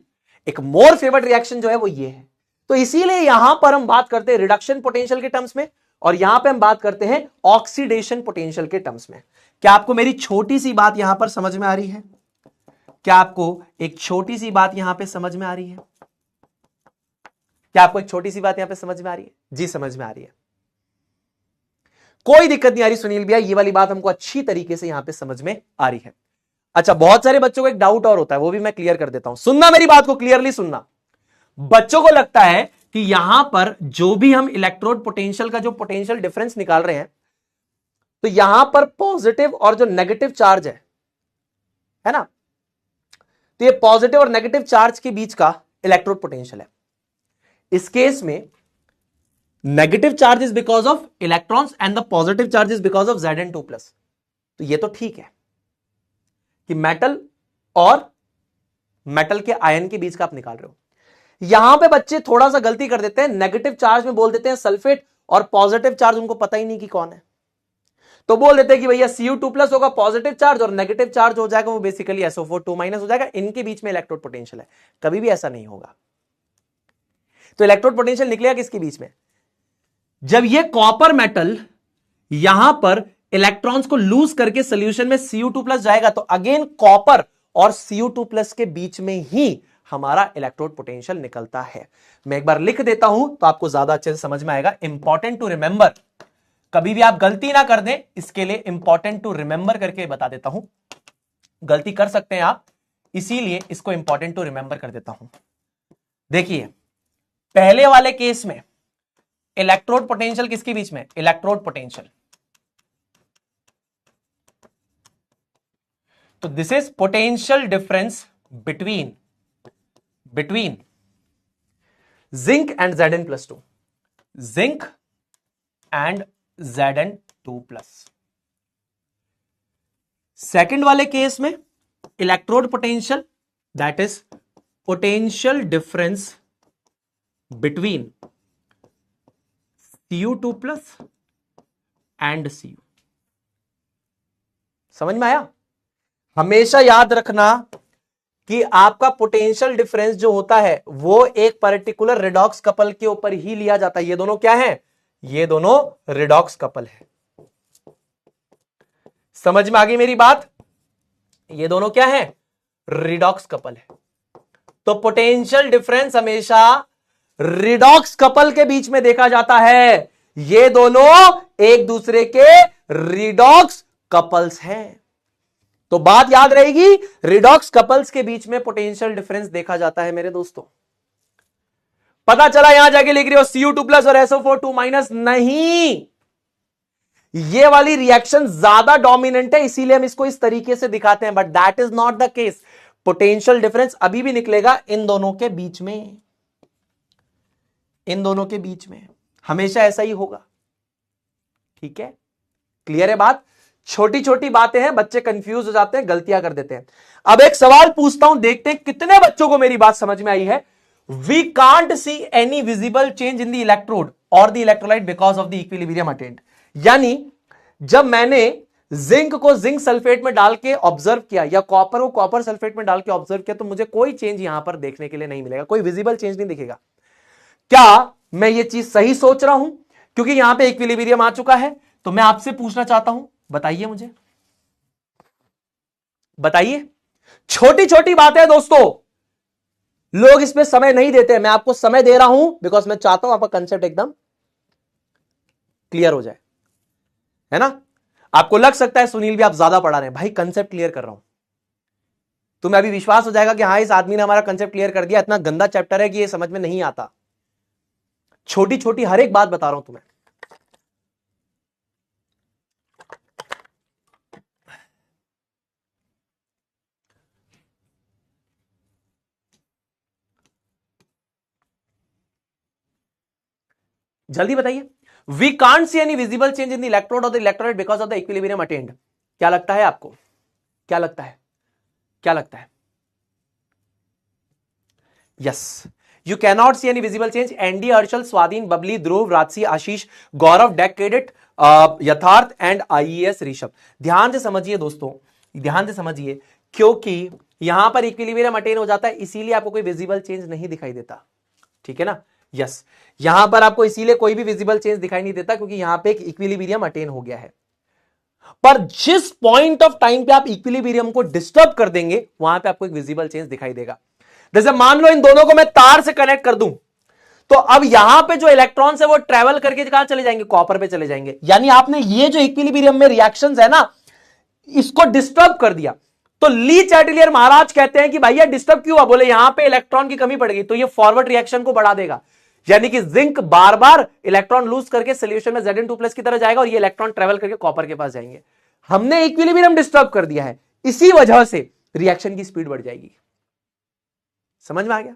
एक मोर फेवर्ड रिएक्शन जो है वो ये है। तो इसीलिए यहां पर हम बात करते हैं रिडक्शन पोटेंशियल के टर्म्स में, और यहां पे हम बात करते हैं ऑक्सीडेशन पोटेंशियल के टर्म्स में। क्या आपको मेरी छोटी सी बात यहां पर समझ में आ रही है? क्या आपको एक छोटी सी बात यहां पे समझ में आ रही है? क्या आपको एक छोटी सी बात यहां पे समझ में आ रही है? जी समझ में आ रही है, कोई दिक्कत नहीं आ रही सुनील भैया, ये वाली बात हमको अच्छी तरीके से यहां पे समझ में आ रही है। अच्छा, बहुत सारे बच्चों को एक डाउट और होता है, वो भी मैं क्लियर कर देता हूं। सुनना मेरी बात को, क्लियरली सुनना। बच्चों को लगता है कि यहां पर जो भी हम इलेक्ट्रोड पोटेंशियल का जो पोटेंशियल डिफरेंस निकाल रहे हैं, तो यहां पर पॉजिटिव और जो नेगेटिव चार्ज है ना, तो ये पॉजिटिव और नेगेटिव चार्ज के बीच का इलेक्ट्रोड पोटेंशियल है। इस केस में negative charge is because of electrons and the positive charge is because of Zn2+। तो ये तो ठीक है कि मेटल और मेटल के आयन के बीच का आप निकाल रहे हो। यहां पे बच्चे थोड़ा सा गलती कर देते हैं, नेगेटिव चार्ज में बोल देते हैं सल्फेट, और पॉजिटिव चार्ज उनको पता ही नहीं कि कौन है, तो बोल देते हैं कि भैया Cu2+ होगा पॉजिटिव चार्ज, और नेगेटिव चार्ज हो जाएगा वो बेसिकली SO4 2- हो जाएगा। इनके बीच में इलेक्ट्रोड पोटेंशियल है। कभी भी ऐसा नहीं होगा। तो इलेक्ट्रोड पोटेंशियल निकलेगा किसके बीच में? जब ये कॉपर मेटल यहां पर इलेक्ट्रॉन्स को लूज करके सॉल्यूशन में Cu2+ जाएगा, तो अगेन कॉपर और Cu2+ के बीच में ही हमारा इलेक्ट्रोड पोटेंशियल निकलता है। मैं एक बार लिख देता हूं तो आपको ज्यादा अच्छे से समझ में आएगा। इंपॉर्टेंट टू रिमेंबर, कभी भी आप गलती ना कर दें, इसके लिए इंपॉर्टेंट टू रिमेंबर करके बता देता हूं। गलती कर सकते हैं आप, इसीलिए इसको इंपॉर्टेंट टू रिमेंबर कर देता हूं। देखिए, पहले वाले केस में इलेक्ट्रोड पोटेंशियल किसके बीच में? Electrode potential. तो this is potential difference between zinc and Zn+2, zinc and Zn2+। Second वाले केस में electrode potential, that is potential difference between Cu2+ and Cu। समझ में आया? हमेशा याद रखना कि आपका पोटेंशियल डिफरेंस जो होता है वो एक पर्टिकुलर रिडॉक्स कपल के ऊपर ही लिया जाता है। ये दोनों क्या है? ये दोनों रिडॉक्स कपल है। समझ में आ गई मेरी बात? ये दोनों क्या है? रिडॉक्स कपल है। तो पोटेंशियल डिफरेंस हमेशा रिडॉक्स कपल के बीच में देखा जाता है। ये दोनों एक दूसरे के रिडॉक्स कपल्स हैं। तो बात याद रहेगी, रिडॉक्स कपल्स के बीच में पोटेंशियल डिफरेंस देखा जाता है मेरे दोस्तों। पता चला यहां जाके लिख रही हो Cu2+ और SO4 2- नहीं, ये वाली रिएक्शन ज्यादा डोमिनेंट है, इसीलिए हम इसको इस तरीके से दिखाते हैं, but that is not the case. Potential difference अभी भी निकलेगा इन दोनों के बीच में, इन दोनों के बीच में हमेशा ऐसा ही होगा। ठीक है, क्लियर है बात? छोटी छोटी बातें हैं, बच्चे कंफ्यूज हो जाते हैं, गलतियां कर देते हैं। अब एक सवाल पूछता हूं, देखते हैं कितने बच्चों को मेरी बात समझ में आई है। We can't see any visible change in the electrode और the electrolyte because of the equilibrium attained. यानी जब मैंने जिंक को जिंक सल्फेट में डाल के ऑब्जर्व किया या कॉपर को कॉपर सल्फेट में डाल के ऑब्जर्व किया, तो मुझे कोई चेंज यहां पर देखने के लिए नहीं मिलेगा, कोई विजिबल चेंज नहीं दिखेगा। क्या मैं ये चीज सही सोच रहा हूं? क्योंकि यहां पे इक्विलिब्रियम आ चुका है। तो मैं आपसे पूछना चाहता हूं, बताइए मुझे, बताइए। छोटी छोटी बातें दोस्तों, लोग इस पे समय नहीं देते। मैं आपको समय दे रहा हूं बिकॉज मैं चाहता हूं आपका कंसेप्ट एकदम क्लियर हो जाए, है ना? आपको लग सकता है सुनील भी आप ज्यादा पढ़ा रहे हैं, भाई कंसेप्ट क्लियर कर रहा हूं। तुम्हें अभी विश्वास हो जाएगा कि हाँ इस आदमी ने हमारा कंसेप्ट क्लियर कर दिया। इतना गंदा चैप्टर है कि ये समझ में नहीं आता। छोटी छोटी हर एक बात बता रहा हूं तुम्हें। जल्दी बताइए। We can't see any visible change in the electrode और the electrolyte because of the equilibrium attained. क्या लगता है आपको? क्या लगता है? क्या लगता है? Yes, you cannot see any visible change. एनडी, हर्षल, स्वाधीन, बबली, ध्रुव, राजसी, आशीष, गौरव, डेकेडेट, यथार्थ एंड आईएएस ऋषभ। ध्यान से समझिए दोस्तों, ध्यान से समझिए, क्योंकि यहां पर इक्विलिब्रियम अटेन हो जाता है, इसीलिए आपको कोई विजिबल चेंज नहीं दिखाई देता। ठीक है ना? यस, यहां पर आपको इसीलिए कोई भी विजिबल चेंज दिखाई नहीं देता क्योंकि यहां पे एक इक्विलिब्रियम अटेन हो गया है। पर जिस पॉइंट ऑफ टाइम पे आप इक्विलिब्रियम को डिस्टर्ब कर देंगे, वहां पे आपको एक विजिबल चेंज दिखाई देगा। जैसे मान लो इन दोनों को मैं तार से कनेक्ट कर दूं, तो अब यहां पे जो इलेक्ट्रॉन्स है वो ट्रेवल करके कहां चले जाएंगे? कॉपर पे चले जाएंगे। यानी आपने ये जो इक्विलिब्रियम में रिएक्शंस है ना, इसको डिस्टर्ब कर दिया। तो ली चैटलियर महाराज कहते हैं कि भैया डिस्टर्ब क्यों हुआ? बोले यहां पे इलेक्ट्रॉन की कमी पड़ गई, तो ये फॉरवर्ड रिएक्शन को बढ़ा देगा। यानी कि जिंक बार बार इलेक्ट्रॉन लूज करके सोल्यूशन में Zn2+ की तरह जाएगा और ये इलेक्ट्रॉन ट्रेवल करके कॉपर के पास जाएंगे। हमने इक्विलिब्रियम डिस्टर्ब कर दिया है, इसी वजह से रिएक्शन की स्पीड बढ़ जाएगी। समझ में आ गया?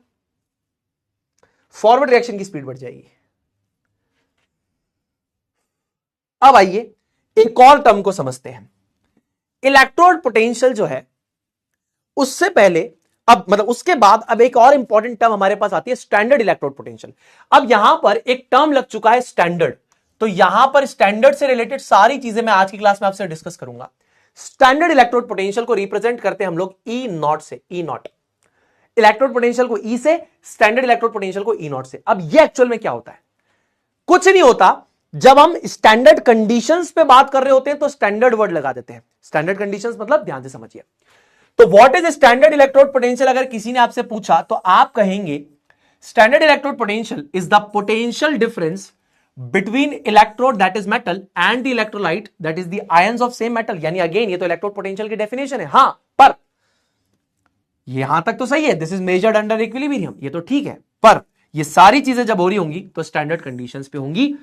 फॉरवर्ड रिएक्शन की स्पीड बढ़ जाएगी। अब आइए एक और टर्म को समझते हैं। इलेक्ट्रोड पोटेंशियल जो है, उससे पहले अब मतलब उसके बाद अब एक और इंपॉर्टेंट टर्म हमारे पास आती है, स्टैंडर्ड इलेक्ट्रोड पोटेंशियल। अब यहां पर एक टर्म लग चुका है स्टैंडर्ड, तो यहां पर स्टैंडर्ड से रिलेटेड सारी चीजें मैं आज की क्लास में आपसे डिस्कस करूंगा। स्टैंडर्ड इलेक्ट्रोड पोटेंशियल को रिप्रेजेंट करते हैं हम लोग E0 से। E0 इलेक्ट्रोड पोटेंशियल को E से, स्टैंडर्ड इलेक्ट्रोड पोटेंशियल को E0 से। अब ये एक्चुअल में क्या होता है? कुछ नहीं होता। जब हम स्टैंडर्ड कंडीशंस पे बात कर रहे होते हैं तो स्टैंडर्ड वर्ड लगा देते हैं। स्टैंडर्ड कंडीशंस मतलब, ध्यान से समझिए, तो what is standard electrode potential? अगर किसी ने आपसे पूछा तो आप कहेंगे standard electrode potential is the potential difference between electrode that is metal and the electrolyte that is the ions of same metal. यानी अगेन ये तो इलेक्ट्रोड पोटेंशियल की डेफिनेशन है, हां, पर यहां तक तो सही है, this is measured under equilibrium, ये तो ठीक है, पर ये सारी चीजें जब हो रही होंगी तो स्टैंडर्ड कंडीशंस पे होंगी।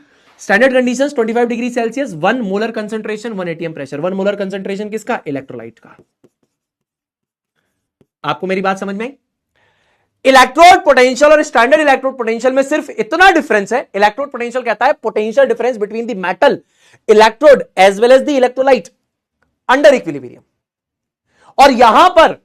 Standard conditions 25 degree Celsius, 1 molar concentration, 1 atm pressure. 1 molar concentration किसका? इलेक्ट्रोलाइट का। आपको मेरी बात समझ में आई? इलेक्ट्रोड पोटेंशियल और स्टैंडर्ड इलेक्ट्रोड पोटेंशियल में सिर्फ इतना डिफरेंस है। इलेक्ट्रोड पोटेंशियल कहता है potential difference between the metal electrode as well as the electrolyte under equilibrium, और यहां पर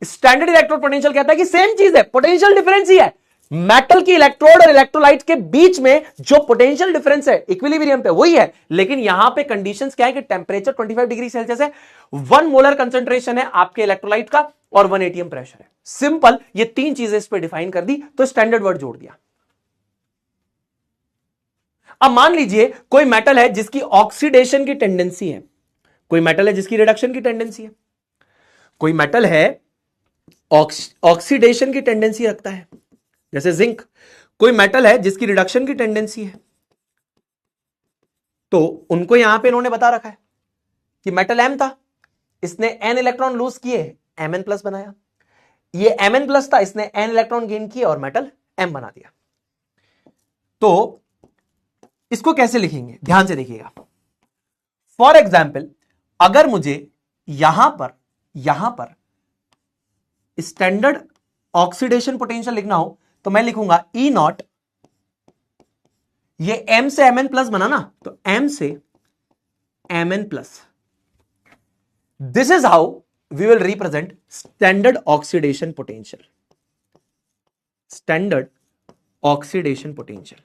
स्टैंडर्ड इलेक्ट्रोड पोटेंशियल कहता है कि सेम चीज है, पोटेंशियल डिफरेंस ही है। मेटल की इलेक्ट्रोड और इलेक्ट्रोलाइट के बीच में जो पोटेंशियल डिफरेंस है इक्विलिब्रियम पे वही है, लेकिन यहां पे कंडीशंस क्या है कि टेंपरेचर 25 डिग्री सेल्सियस है, 1 मोलर कंसंट्रेशन है आपके इलेक्ट्रोलाइट का और 1 एटीएम प्रेशर है। सिंपल, ये तीन चीजें इस पे डिफाइन कर दी तो स्टैंडर्ड वर्ड जोड़ दिया। अब मान लीजिए कोई मेटल है जिसकी ऑक्सीडेशन की टेंडेंसी है, कोई मेटल है जिसकी रिडक्शन की टेंडेंसी है, कोई मेटल है ऑक्सीडेशन की टेंडेंसी रखता है जैसे जिंक, कोई मेटल है जिसकी रिडक्शन की टेंडेंसी है, तो उनको यहां पे इन्होंने बता रखा है कि मेटल एम था, इसने n इलेक्ट्रॉन लूज किए, Mn प्लस बनाया, ये Mn प्लस था, इसने n इलेक्ट्रॉन गेन किए और मेटल M बना दिया। तो इसको कैसे लिखेंगे, ध्यान से देखिएगा। फॉर एग्जाम्पल, अगर मुझे यहां पर स्टैंडर्ड ऑक्सीडेशन पोटेंशियल लिखना हो तो मैं लिखूंगा E नॉट, ये M से Mn प्लस बना ना, तो M से Mn plus. This is how we will represent standard oxidation potential. Standard oxidation potential,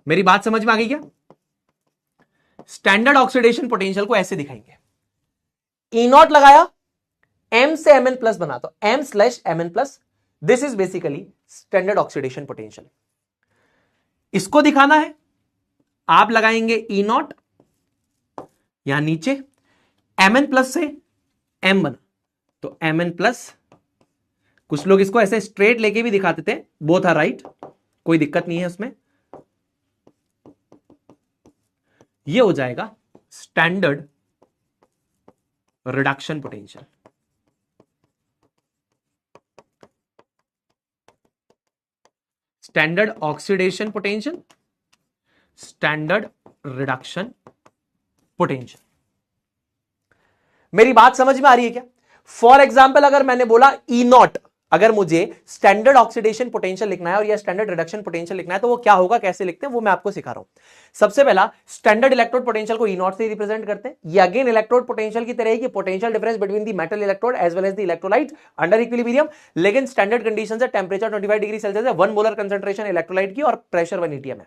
मेरी बात समझ में आ गई क्या? स्टैंडर्ड ऑक्सीडेशन पोटेंशियल को ऐसे दिखाएंगे, E नॉट लगाया, M से Mn प्लस बना, तो M slash Mn plus, this is basically standard oxidation potential. इसको दिखाना है, आप लगाएंगे E नॉट, यहां नीचे Mn प्लस से M बना, तो Mn प्लस, कुछ लोग इसको ऐसे स्ट्रेट लेके भी दिखाते थे, बोथ आर राइट, कोई दिक्कत नहीं है उसमें। ये हो जाएगा standard reduction potential. Standard oxidation potential, standard reduction potential. मेरी बात समझ में आ रही है क्या? फॉर एग्जाम्पल, अगर मैंने बोला E नॉट, अगर मुझे स्टैंडर्ड ऑक्सीडेशन पोटेंशियल लिखना है और या स्टैंडर्ड रिडक्शन पोटेंशियल लिखना है तो वो क्या होगा, कैसे लिखते हैं, वो मैं आपको सिखा रहा हूं। सबसे पहला, स्टैंडर्ड इलेक्ट्रोड पोटेंशियल को E नॉट से रिप्रेजेंट करते हैं। ये अगेन इलेक्ट्रोड पोटेंशियल की तरह है कि potential difference between the metal electrode as well as the electrolyte under equilibrium, लेकिन स्टैंडर्ड कंडीशन है टेंपरेचर 25 डिग्री सेल्सियस है, 1 मोलर कंसंट्रेशन इलेक्ट्रोलाइट की और प्रेशर 1 एटीएम है।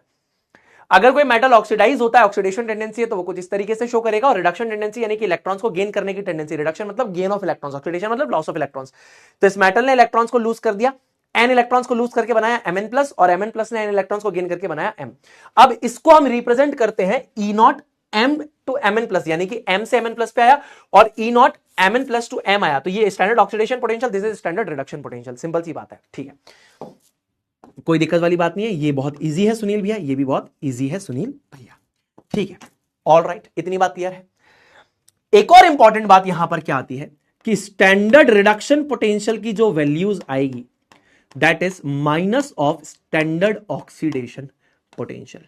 अगर कोई मेटल ऑक्सीडाइज होता है, ऑक्सीडेशन टेंडेंसी है, तो वो कुछ इस तरीके से शो करेगा, और रिडक्शन टेंडेंसी यानी कि इलेक्ट्रॉन्स को गेन करने की टेंडेंसी, रिडक्शन मतलब गेन ऑफ इलेक्ट्रॉन्स, ऑक्सीडेशन मतलब लॉस ऑफ इलेक्ट्रॉन्स। तो इस मेटल ने इलेक्ट्रॉन्स को लूज कर दिया, n इलेक्ट्रॉन्स को लूज करके बनाया Mn प्लस, और Mn प्लस ने n इलेक्ट्रॉन्स को गेन करके बनाया M। अब इसको हम रिप्रेजेंट करते हैं E naught M to Mn plus, यानी कि M से Mn प्लस पे आया और E naught Mn plus two M आया, तो ये standard oxidation potential, this is standard reduction potential. Simple सी बात है, ठीक है, कोई दिक्कत वाली बात नहीं है, ये बहुत इजी है सुनील भैया, ये भी बहुत इजी है सुनील भैया, ठीक है, ऑल राइट, इतनी बात क्लियर है। एक और इंपॉर्टेंट बात यहां पर क्या आती है कि स्टैंडर्ड रिडक्शन पोटेंशियल की जो वैल्यूज आएगी that is minus of standard oxidation potential.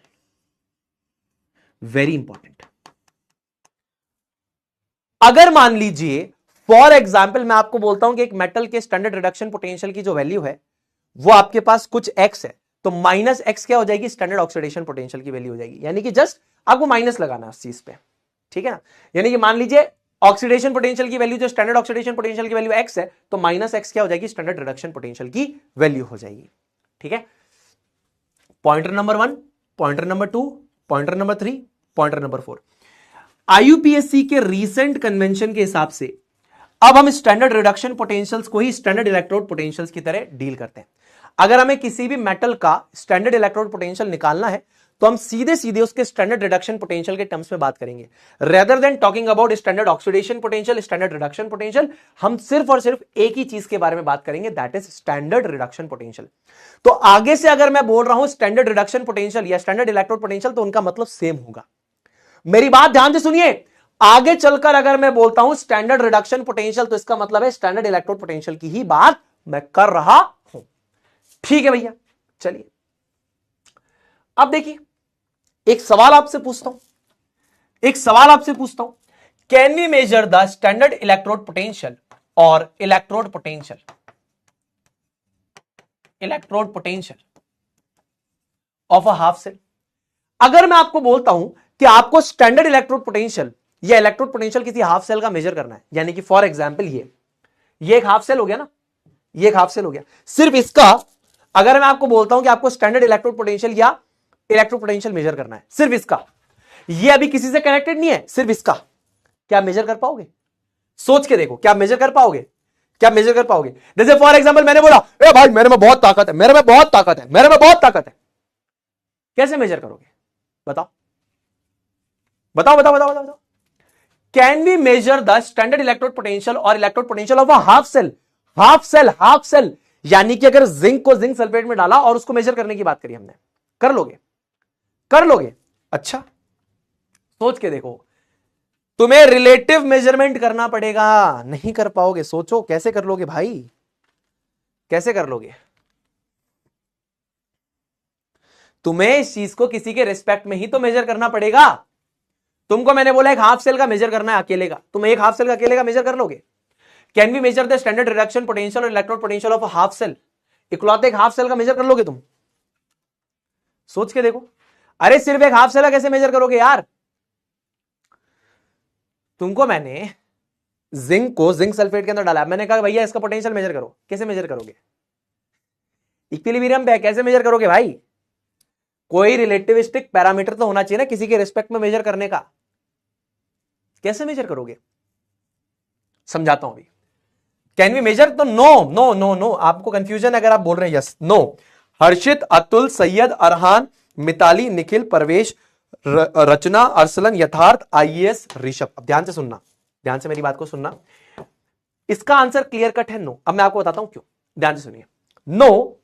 Very important. अगर मान लीजिए फॉर एग्जाम्पल मैं आपको बोलता हूं कि एक मेटल के स्टैंडर्ड रिडक्शन पोटेंशियल की जो वैल्यू है वो आपके पास कुछ x है, तो माइनस x क्या हो जाएगी, स्टैंडर्ड ऑक्सीडेशन पोटेंशियल की वैल्यू हो जाएगी, यानी कि जस्ट आपको माइनस लगाना है उस चीज पे, ठीक है ना। यानी कि मान लीजिए ऑक्सीडेशन पोटेंशियल की वैल्यू, जो स्टैंडर्ड ऑक्सीडेशन पोटेंशियल की वैल्यू x है, तो माइनस x क्या हो जाएगी, स्टैंडर्ड रिडक्शन पोटेंशियल की वैल्यू हो जाएगी, ठीक है। Pointer number 1, pointer number 2, pointer number 3, pointer number 4। आईयूपीएससी के रीसेंट कन्वेंशन के हिसाब से अब हम स्टैंडर्ड रिडक्शन पोटेंशियल्स को ही स्टैंडर्ड इलेक्ट्रोड पोटेंशियल्स की तरह डील करते हैं। अगर हमें किसी भी मेटल का स्टैंडर्ड इलेक्ट्रोड पोटेंशियल निकालना है तो हम सीधे सीधे उसके स्टैंडर्ड रिडक्शन पोटेंशियल के टर्म्स में बात करेंगे, rather than talking about standard oxidation potential, standard reduction potential. हम सिर्फ और सिर्फ एक ही चीज के बारे में बात करेंगे, that is standard reduction potential. तो आगे से अगर मैं बोल रहा हूं स्टैंडर्ड रिडक्शन पोटेंशियल या स्टैंडर्ड इलेक्ट्रोड पोटेंशियल, तो उनका मतलब सेम होगा। मेरी बात ध्यान से सुनिए, आगे चलकर अगर मैं बोलता हूं स्टैंडर्ड रिडक्शन पोटेंशियल, तो इसका मतलब है स्टैंडर्ड इलेक्ट्रोड पोटेंशियल की ही बात मैं कर रहा हूं, ठीक है भैया। चलिए अब देखिए, एक सवाल आपसे पूछता हूं, can we measure the standard electrode potential और electrode potential electrode potential of a half cell. अगर मैं आपको बोलता हूं कि आपको स्टैंडर्ड इलेक्ट्रोड पोटेंशियल या इलेक्ट्रोड पोटेंशियल किसी हाफ सेल का मेजर करना है, यानी कि फॉर एग्जांपल ये एक हाफ सेल हो गया ना, ये एक हाफ सेल हो गया, सिर्फ इसका अगर मैं आपको बोलता हूं कि आपको स्टैंडर्ड इलेक्ट्रोड पोटेंशियल या इलेक्ट्रोड पोटेंशियल मेजर करना है, सिर्फ इसका, ये अभी किसी से कनेक्टेड नहीं है, सिर्फ इसका, क्या मेजर कर पाओगे? सोच के देखो, क्या मेजर कर पाओगे? क्या मेजर कर पाओगे? जैसे फॉर एग्जांपल मैंने बोला, ए भाई मेरे में बहुत ताकत है, मेरे में बहुत ताकत है, मेरे में बहुत ताकत है, कैसे मेजर करोगे? बताओ बताओ बताओ बताओ बताओ, बताओ। Can we measure the standard electrode potential और electrode potential of a half cell? Half cell यानी कि अगर जिंक को जिंक सल्फेट में डाला और उसको मेजर करने की बात करी हमने, कर लोगे? कर लोगे? अच्छा, सोच के देखो, तुम्हें रिलेटिव मेजरमेंट करना पड़ेगा, नहीं कर पाओगे। सोचो कैसे कर लोगे भाई, कैसे कर लोगे? तुम्हें इस चीज को किसी के रिस्पेक्ट में ही तो मेजर करना पड़ेगा। तुमको मैंने बोला एक हाफ सेल का मेजर करना है अकेले का, तुम एक हाफ सेल का अकेले का मेजर कर लोगे? Can we measure the standard reduction potential और electrode potential of a half cell? इकलौते एक हाफ सेल का मेजर कर लोगे तुम? सोच के देखो। अरे सिर्फ एक हाफ सेल का कैसे मेजर करोगे यार? तुमको मैंने जिंक को जिंक सल्फेट के अंदर डाला, मैंने कहा भैया इसका पोटेंशियल मेजर करो, कैसे मेजर करोगे? इक्विलिब्रियम पे कैसे मेजर करोगे भाई? कोई रिलेटिविस्टिक पैरामीटर तो होना चाहिए ना किसी के रिस्पेक्ट में मेजर करने का, कैसे मेजर करोगे? समझाता हूं अभी। Can we measure? तो नो नो नो नो, आपको कंफ्यूजन अगर आप बोल रहे हैं yes no. Harshit, Atul, Syed, Arhan, Mitali, Nikhil, Parvesh, Rachna, Arsalan, Yatharth, IAS, Rishabh. अब ध्यान से सुनना, ध्यान से मेरी बात को सुनना, इसका आंसर क्लियर कट है नो। अब मैं आपको बताता हूं क्यों, ध्यान से सुनिए। No,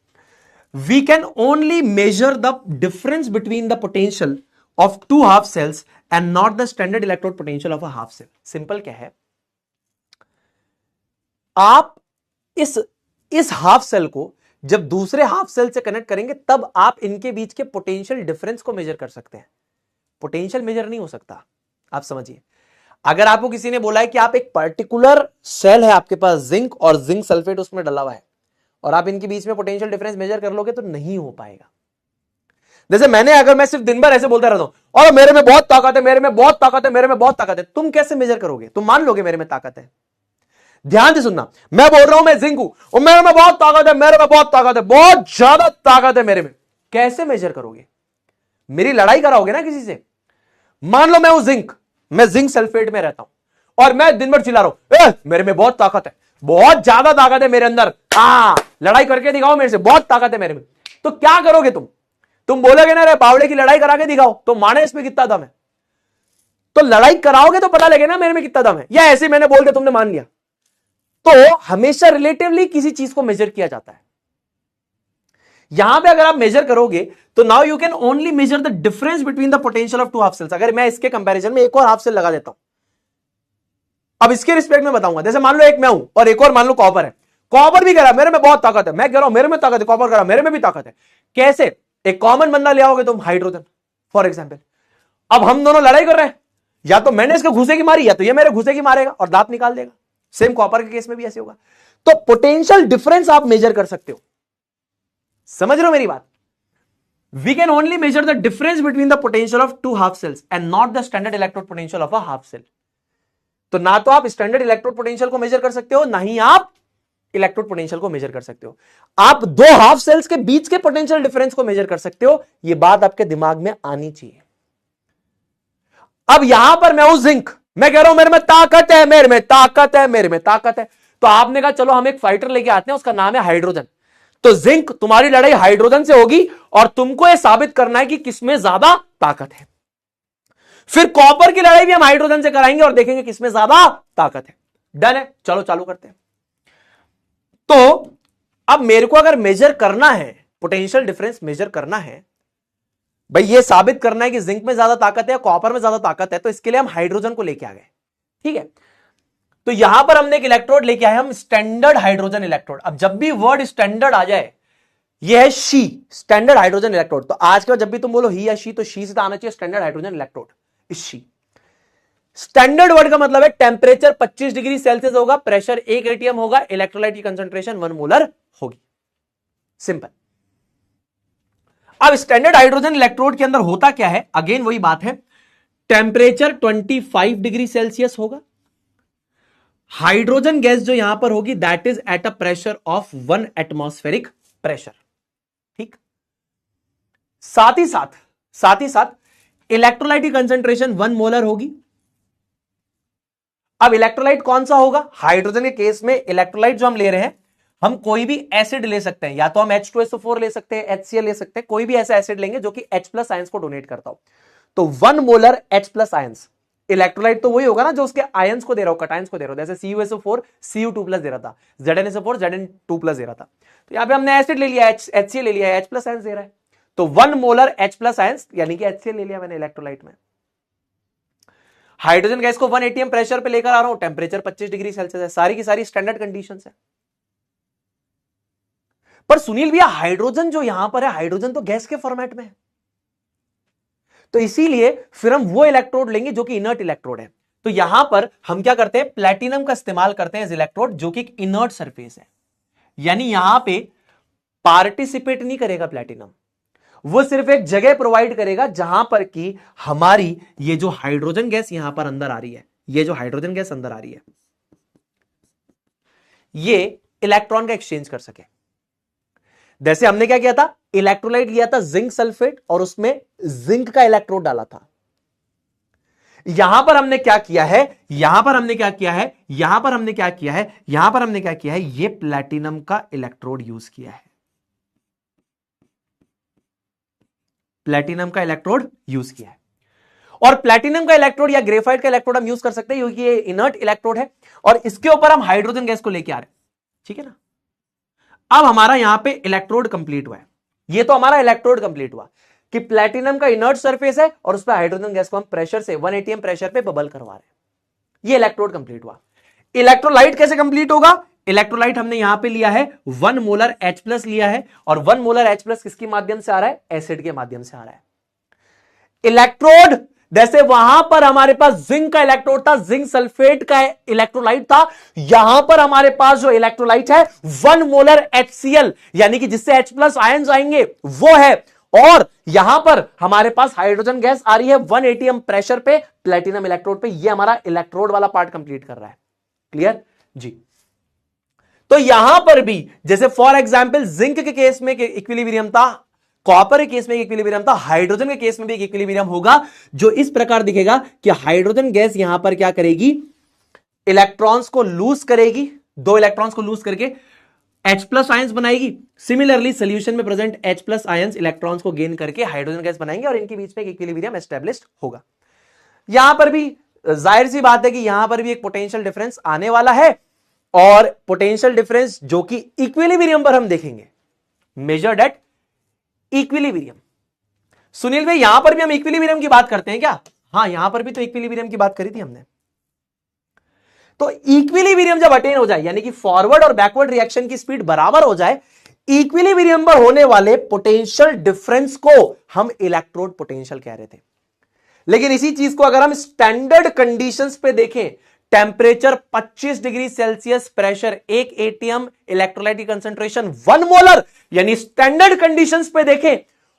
we can only measure the difference between the potential of two half cells and not the standard electrode potential of a half cell. Simple क्या है, आप इस हाफ सेल को जब दूसरे हाफ सेल से कनेक्ट करेंगे तब आप इनके बीच के पोटेंशियल डिफरेंस को मेजर कर सकते हैं। पोटेंशियल मेजर नहीं हो सकता, आप समझिए। अगर आपको किसी ने बोला है कि आप एक पर्टिकुलर सेल है आपके पास जिंक और जिंक सल्फेट उसमें डला हुआ है और आप इनके बीच में पोटेंशियल डिफरेंस मेजर कर लोगे, तो नहीं हो पाएगा। जैसे अगर मैं सिर्फ दिन भर ऐसे बोलता रहता हूं और मेरे में बहुत ताकत है, मेरे में बहुत ताकत है, मेरे में बहुत ताकत है, तुम कैसे मेजर करोगे? तुम मान लोगे मेरे में ताकत है? ध्यान से सुनना, मैं बोल रहा हूं मैं जिंक हूं और मेरे में बहुत ताकत है, मेरे में बहुत ताकत है, बहुत ज्यादा ताकत है मेरे में, कैसे मेजर करोगे? मेरी लड़ाई कराओगे ना किसी से। मान लो मैं हूं जिंक, मैं जिंक सल्फेट में रहता हूं और मैं दिन भर चिल्ला रहा हूं मेरे में बहुत ताकत है, बहुत ज्यादा ताकत है मेरे अंदर, लड़ाई करके दिखाओ मेरे से, बहुत ताकत है मेरे में। तो क्या करोगे तुम बोलोगे ना रे बावड़े की लड़ाई करा के दिखाओ तो माने इसमें कितना दम है। तो लड़ाई कराओगे तो पता लगेगा ना मेरे में कितना दम है, या ऐसे मैंने बोल दिया तुमने मान लिया। तो हमेशा रिलेटिवली किसी चीज को मेजर किया जाता है। यहां पे अगर आप मेजर करोगे तो now you can only measure the difference between the potential of two half cells. अगर मैं इसके कंपैरिजन में एक और हाफ सेल लगा देता हूं, अब इसके रिस्पेक्ट में बताऊंगा। जैसे मान लो एक मैं हूं और एक और मान लो कॉपर है, कॉपर भी कह रहा है मेरे में बहुत ताकत है, मैं कह रहा हूं मेरे में ताकत है, कॉपर कह रहा है मेरे में भी ताकत है। कैसे? एक कॉमन बंदा ले आओगे तुम, हाइड्रोजन फॉर एग्जांपल। अब हम दोनों लड़ाई कर रहे हैं, या तो मैंने इसके घुसे की मारी या तो ये मेरे घुसे की मारेगा और दांत निकाल देगा। सेम कॉपर के केस में भी ऐसे होगा। तो पोटेंशियल डिफरेंस आप मेजर कर सकते हो, समझ रहे हो मेरी बात? We can only measure the difference between the potential of two half cells and not the standard electrode potential of a half cell. तो ना तो आप स्टैंडर्ड इलेक्ट्रोड पोटेंशियल को मेजर कर सकते हो, ना ही आप इलेक्ट्रोड पोटेंशियल को मेजर कर सकते हो। आप दो हाफ सेल्स के बीच के पोटेंशियल डिफरेंस को मेजर कर सकते हो, यह बात आपके दिमाग में आनी चाहिए। अब यहां पर मैं हूं जिंक, मैं कह रहा हूं मेरे में ताकत है, मेरे में ताकत है, मेरे में ताकत है। तो आपने कहा चलो हम एक फाइटर लेके आते हैं, उसका नाम है हाइड्रोजन। तो जिंक, तुम्हारी लड़ाई हाइड्रोजन से होगी और तुमको यह साबित करना है कि किसमें ज्यादा ताकत है। फिर कॉपर की लड़ाई भी हम हाइड्रोजन से कराएंगे और देखेंगे किसमें ज्यादा ताकत है। डन है, चलो चालू करते हैं। तो अब मेरे को अगर मेजर करना है, पोटेंशियल डिफरेंस मेजर करना है, भाई ये साबित करना है कि जिंक में ज्यादा ताकत है, कॉपर में ज्यादा ताकत है, तो इसके लिए हम हाइड्रोजन को लेके आ गए। ठीक है, तो यहां पर हमने एक इलेक्ट्रोड लेके आए, हम स्टैंडर्ड हाइड्रोजन इलेक्ट्रोड। अब जब भी वर्ड स्टैंडर्ड आ जाए, ये है शी, स्टैंडर्ड हाइड्रोजन इलेक्ट्रोड। तो आज के बाद जब भी तुम बोलो ही या शी, तो शी से तो आना चाहिए स्टैंडर्ड हाइड्रोजन इलेक्ट्रोड, इस शी। स्टैंडर्ड वर्ड का मतलब है टेम्परेचर 25 डिग्री सेल्सियस होगा, प्रेशर 1 atm होगा, इलेक्ट्रोलाइट की कंसंट्रेशन 1 मोलर होगी। सिंपल। अब स्टैंडर्ड हाइड्रोजन इलेक्ट्रोड के अंदर होता क्या है, अगेन वही बात है, टेम्परेचर 25 डिग्री सेल्सियस होगा, हाइड्रोजन गैस जो यहां पर होगी that is at a pressure of 1 atmospheric pressure, ठीक। साथ ही साथ इलेक्ट्रोलाइट की कंसेंट्रेशन 1 मोलर होगी। अब इलेक्ट्रोलाइट कौन सा होगा, हाइड्रोजन के केस में इलेक्ट्रोलाइट जो हम ले रहे हैं, हम कोई भी एसिड ले सकते हैं, या तो हम H2SO4 ले सकते हैं, HCl ले सकते हैं, कोई भी ऐसा एसिड लेंगे जो कि H+ आयंस को डोनेट करता हो। तो 1 मोलर H+ आयंस, इलेक्ट्रोलाइट तो वही होगा ना जो उसके आयंस को दे रहा हो, कटायंस को दे रहा हो, जैसे CuSO4 Cu2+ दे रहा था, ZnSO4 Zn2+ दे रहा था। तो यहां पे हमने एसिड ले लिया, HCl ले लिया, H+ आयंस दे रहा है, तो 1 मोलर H+ आयंस यानी कि HCl ले लिया मैंने इलेक्ट्रोलाइट में। हाइड्रोजन गैस को 1 atm प्रेशर पे लेकर आ रहा हूं, टेंपरेचर 25 डिग्री सेल्सियस है, सारी की सारी स्टैंडर्ड कंडीशंस है। पर सुनील भैया हाइड्रोजन जो यहां पर है, हाइड्रोजन तो गैस के फॉर्मेट में है, तो इसीलिए फिर हम वो इलेक्ट्रोड लेंगे जो कि इनर्ट इलेक्ट्रोड है। तो यहां पर हम क्या करते हैं, प्लैटिनम का इस्तेमाल करते हैं इलेक्ट्रोड जो कि एक इनर्ट सरफेस है, यानी यहां पे पार्टिसिपेट नहीं करेगा प्लैटिनम, वो सिर्फ एक जगह प्रोवाइड करेगा जहां पर कि हमारी ये जो हाइड्रोजन गैस यहां पर अंदर आ रही है, ये जो हाइड्रोजन गैस अंदर आ रही है, ये इलेक्ट्रॉन का एक्सचेंज कर सके। जैसे हमने क्या किया था, इलेक्ट्रोलाइट लिया था जिंक सल्फेट और उसमें जिंक का इलेक्ट्रोड डाला था। यहां पर हमने क्या किया है, यहां पर हमने क्या किया है, यहां पर हमने क्या किया है, यहां पर हमने क्या किया है, ये प्लैटिनम का इलेक्ट्रोड यूज किया है, प्लैटिनम का इलेक्ट्रोड यूज किया है। और प्लैटिनम का इलेक्ट्रोड या ग्रेफाइट का इलेक्ट्रोड हम यूज कर सकते हैं क्योंकि ये इनर्ट इलेक्ट्रोड है, और इसके ऊपर हम हाइड्रोजन गैस को लेके आ रहे हैं, ठीक है ना। अब हमारा यहां पे इलेक्ट्रोड कंप्लीट हुआ है, ये तो हमारा इलेक्ट्रोड कंप्लीट हुआ कि प्लैटिनम का इनर्ट सरफेस है और उस पर हाइड्रोजन गैस को हम प्रेशर से 1 atm प्रेशर पे बबल करवा रहे हैं, ये इलेक्ट्रोड कंप्लीट हुआ। इलेक्ट्रोलाइट कैसे कंप्लीट होगा, इलेक्ट्रोलाइट हमने यहां पे लिया है 1 मोलर H+ लिया है, और 1 मोलर H+ किसके माध्यम से आ रहा है, एसिड के माध्यम से आ रहा है। इलेक्ट्रोड जैसे वहां पर हमारे पास जिंक का इलेक्ट्रोड था, जिंक सल्फेट का इलेक्ट्रोलाइट था, यहां पर हमारे पास जो इलेक्ट्रोलाइट है 1 मोलर HCl यानी कि जिससे H+ आयंस आएंगे वो है, और यहां पर हमारे पास हाइड्रोजन गैस आ रही है 1 atm प्रेशर पे प्लैटिनम इलेक्ट्रोड पे। ये हमारा इलेक्ट्रोड वाला पार्ट कंप्लीट कर रहा है, क्लियर जी। तो यहां पर भी जैसे फॉर एग्जांपल जिंक के केस में इक्विलिब्रियम था, कॉपर के केस में इक्विलिब्रियम था, हाइड्रोजन के केस में भी इक्विलिब्रियम होगा जो इस प्रकार दिखेगा कि हाइड्रोजन गैस यहां पर क्या करेगी, इलेक्ट्रॉन्स को लूज करेगी, 2 इलेक्ट्रॉन्स को लूज करके H+ आयंस बनाएगी। सिमिलरली सॉल्यूशन में प्रेजेंट H+ आयंस इलेक्ट्रॉन्स को गेन करके हाइड्रोजन गैस बनाएंगे और इनके बीच में एक इक्विलिब्रियम एस्टेब्लिश्ड होगा। यहां पर भी जाहिर सी बात है कि यहां पर भी एक पोटेंशियल डिफरेंस आने वाला है, और पोटेंशियल डिफरेंस जो कि इक्विलिब्रियम पर हम देखेंगे, मेजर्ड एट इक्विलिब्रियम। सुनील भाई यहां पर भी हम इक्विलिब्रियम की बात करते हैं क्या, हाँ यहां पर भी तो इक्विलिब्रियम की बात करी थी हमने। तो इक्विलिब्रियम जब अटेन हो जाए यानी कि फॉरवर्ड और बैकवर्ड रिएक्शन की स्पीड बराबर हो जाए, इक्विलिब्रियम पर होने वाले पोटेंशियल डिफरेंस को हम इलेक्ट्रोड पोटेंशियल कह रहे थे। लेकिन इसी चीज को अगर हम स्टैंडर्ड कंडीशंस पे देखें, temperature 25 degree Celsius, pressure 1 atm, electrolyte की कंसेंट्रेशन 1 मोलर, यानी स्टैंडर्ड कंडीशंस पे देखें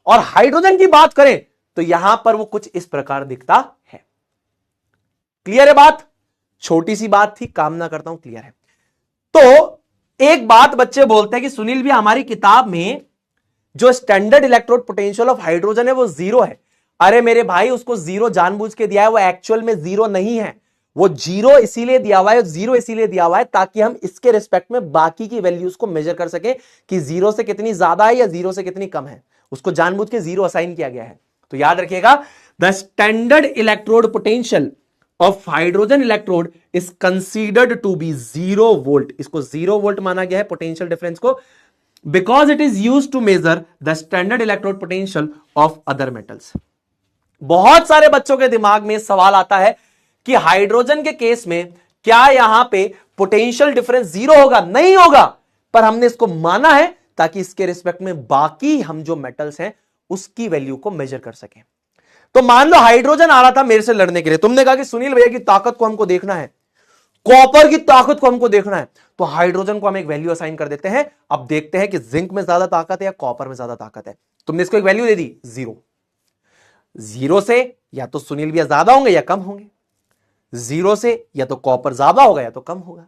और हाइड्रोजन की बात करें तो यहां पर वो कुछ इस प्रकार दिखता है। क्लियर है बात, छोटी सी बात थी, कामना करता हूं क्लियर है। तो एक बात बच्चे बोलते हैं कि सुनील भी हमारी किताब में जो standard electrode potential of hydrogen है वो 0 है। अरे मेरे भाई उसको 0 जानबूझ के दिया है, वो एक्चुअल में 0 नहीं है, वो 0 इसीलिए दिया हुआ है, 0 इसीलिए दिया हुआ है ताकि हम इसके रिस्पेक्ट में बाकी की वैल्यूज को मेजर कर सके कि 0 से कितनी ज्यादा है या 0 से कितनी कम है, उसको जानबूझ के 0 असाइन किया गया है। तो याद रखिएगा, the standard electrode potential of hydrogen electrode is considered to be 0 volt. इसको 0 वोल्ट माना गया है पोटेंशियल डिफरेंस को, because it is used to measure the standard electrode potential of other metals. बहुत सारे बच्चों के दिमाग में सवाल आता है कि हाइड्रोजन के केस में क्या यहां पे पोटेंशियल डिफरेंस 0 होगा? नहीं होगा, पर हमने इसको माना है ताकि इसके रिस्पेक्ट में बाकी हम जो मेटल्स हैं उसकी वैल्यू को मेजर कर सकें। तो मान लो हाइड्रोजन आ रहा था मेरे से लड़ने के लिए, तुमने कहा कि सुनील भैया की ताकत को हमको देखना है, कॉपर की ताकत को हमको देखना है, तो हाइड्रोजन को हम एक वैल्यू असाइन कर देते हैं। अब देखते हैं कि जिंक में ज्यादा ताकत है या कॉपर में ज्यादा ताकत है। तुमने इसको एक वैल्यू दे दी 0। 0 से या तो सुनील भैया ज्यादा होंगे या कम होंगे, 0 से या तो कॉपर ज्यादा होगा या तो कम होगा।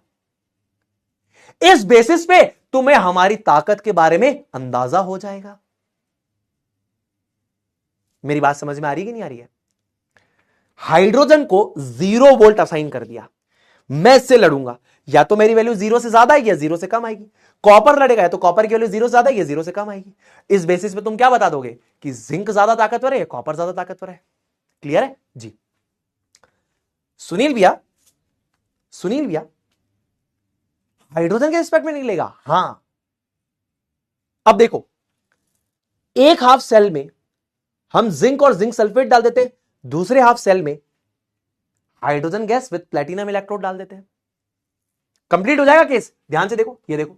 इस बेसिस पे तुम्हें हमारी ताकत के बारे में अंदाजा हो जाएगा। मेरी बात समझ में आ रही है कि नहीं आ रही है? हाइड्रोजन को 0 वोल्ट असाइन कर दिया, मैं इससे लड़ूंगा, या तो मेरी वैल्यू 0 से ज्यादा आएगी या 0 से कम आएगी। कॉपर लड़ेगा या तो कॉपर की वैल्यू 0 से ज्यादा आएगी या 0 से कम आएगी। इस बेसिस पे तुम क्या बता दोगे कि जिंक ज्यादा ताकतवर है या कॉपर ज्यादा ताकतवर है? क्लियर है जी? सुनील भैया, सुनील भैया हाइड्रोजन के रिस्पेक्ट में निकलेगा? हां। अब देखो, एक हाफ सेल में हम जिंक और जिंक सल्फेट डाल देते हैं, दूसरे हाफ सेल में hydrogen gas with platinum electrode डाल देते हैं, कंप्लीट हो जाएगा केस। ध्यान से देखो, ये देखो,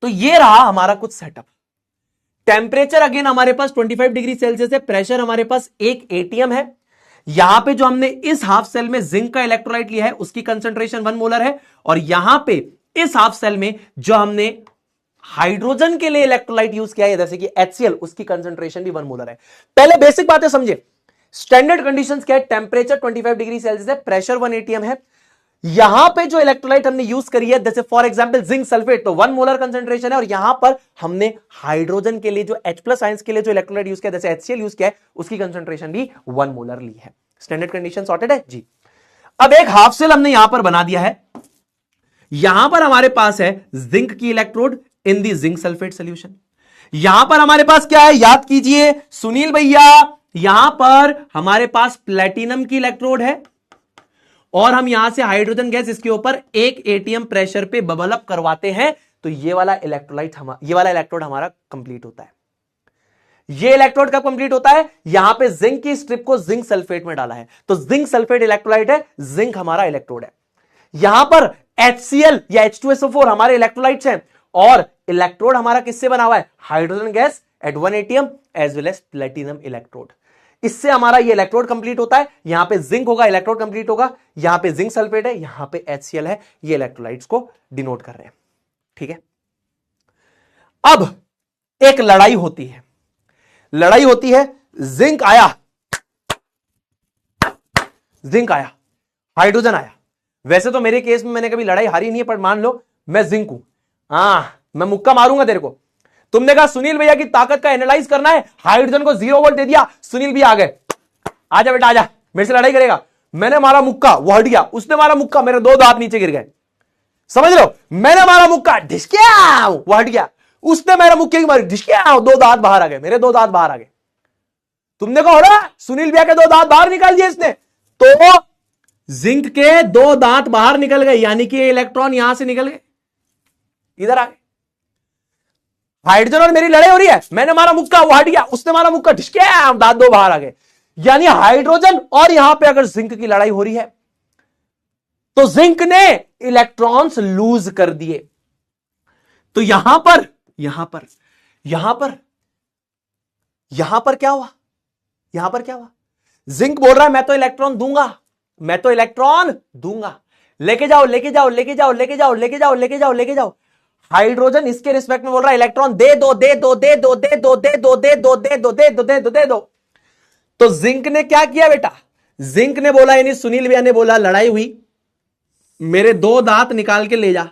तो ये रहा हमारा कुछ सेटअप। टेम्परेचर अगेन हमारे पास 25 डिग्री सेल्सियस है, प्रेशर हमारे पास 1 एटीएम है। यहां पे जो हमने इस हाफ सेल में जिंक का इलेक्ट्रोलाइट लिया है उसकी कंसंट्रेशन 1 मोलर है, और यहां पे इस हाफ सेल में जो हमने हाइड्रोजन के लिए इलेक्ट्रोलाइट यूज किया है जैसे कि HCl, उसकी कंसंट्रेशन भी 1 मोलर है। पहले बेसिक बातें समझे। स्टैंडर्ड कंडीशंस क्या है? टेम्परेचर 25 डिग्री सेल्सियस है, प्रेशर 1 एटीएम है। यहां पे जो इलेक्ट्रोलाइट हमने यूज करी है जैसे फॉर एग्जांपल जिंक सल्फेट, तो 1 मोलर कंसंट्रेशन है, और यहां पर हमने हाइड्रोजन के लिए जो H+ आयंस के लिए जो इलेक्ट्रोलाइट यूज किया जैसे HCl यूज किया है उसकी कंसंट्रेशन भी 1 मोलर ली है। स्टैंडर्ड कंडीशन सॉर्टेड है जी। अब एक हाफ सेल हमने यहां पर बना दिया है, यहां पर हमारे पास है जिंक की इलेक्ट्रोड इन दी जिंक सल्फेट सॉल्यूशन। यहां पर हमारे पास क्या है, याद कीजिए सुनील भैया, यहां पर हमारे पास प्लेटिनम की इलेक्ट्रोड है, और हम यहां से हाइड्रोजन गैस इसके ऊपर 1 एटीएम प्रेशर पे बबल अप करवाते हैं, तो ये वाला इलेक्ट्रोड हमारा कंप्लीट होता है। ये इलेक्ट्रोड कब कंप्लीट होता है? यहां पे जिंक की स्ट्रिप को जिंक सल्फेट में डाला है, तो जिंक सल्फेट इलेक्ट्रोलाइट है, जिंक हमारा इलेक्ट्रोड है। यहां पर HCl या H2SO4 हमारे इलेक्ट्रोलाइट्स हैं, और इलेक्ट्रोड हमारा किससे बना हुआ है? Hydrogen gas at 1 ATM as well as platinum electrode. इससे हमारा ये इलेक्ट्रोड कंप्लीट होता है। यहां पे जिंक होगा, इलेक्ट्रोड कंप्लीट होगा, यहां पे जिंक सल्फेट है, यहां पे HCl है, ये इलेक्ट्रोलाइट्स को डिनोट कर रहे हैं। ठीक है, अब एक लड़ाई होती है, लड़ाई होती है, जिंक आया, जिंक आया, हाइड्रोजन आया। वैसे तो मेरे केस में मैंने कभी लड़ाई हारी नहीं है, पर मान लो मैं जिंक हूं, मैं मुक्का मारूंगा तेरे को। तुमने कहा सुनील भैया की ताकत का एनालाइज करना है, हाइड्रोजन को 0 वोल्ट दे दिया, सुनील भैया आ गए, आजा बेटा आजा, मेरे से लड़ाई करेगा। मैंने मारा मुक्का, वो हट गया, उसने मारा मुक्का, मेरे 2 दांत नीचे गिर गए। समझ लो, मैंने मारा मुक्का, ढिसक्या, वो हट गया, उसने मेरा मुक्के की मारी, ढिसक्या, 2 दांत बाहर आ गए, मेरे 2 दांत बाहर आ गए। तुमने कहा हो रहा सुनील भैया के 2 दांत बाहर निकाल दिए इसने, तो जिंक के 2 दांत बाहर निकल गए, यानी कि इलेक्ट्रॉन यहां से निकल गए, इधर आ गए। हाइड्रोजन और मेरी लड़ाई हो रही है, मैंने मारा मुक्का, वो हट गया, उसने मारा मुक्का, ढिसक्या, दांत 2 बाहर आ गए। यानी हाइड्रोजन और यहां पे अगर जिंक की लड़ाई हो रही है, तो जिंक ने इलेक्ट्रॉन्स लूज कर दिए, तो यहां पर क्या हुआ? यहां पर क्या हुआ? जिंक बोल रहा है मैं तो इलेक्ट्रॉन दूंगा, मैं तो इलेक्ट्रॉन दूंगा, लेके जाओ लेके जाओ लेके जाओ लेके जाओ लेके जाओ लेके जाओ लेके जाओ। हाइड्रोजन इसके रिस्पेक्ट में बोल रहा है इलेक्ट्रॉन दे दो दे दो दे दो दे दो दे दो दे दो दे दो दे दो दे दो दे दो। तो जिंक ने क्या किया बेटा? जिंक ने बोला, यानी सुनील भैया ने बोला, लड़ाई हुई, मेरे 2 दांत निकाल के ले जा।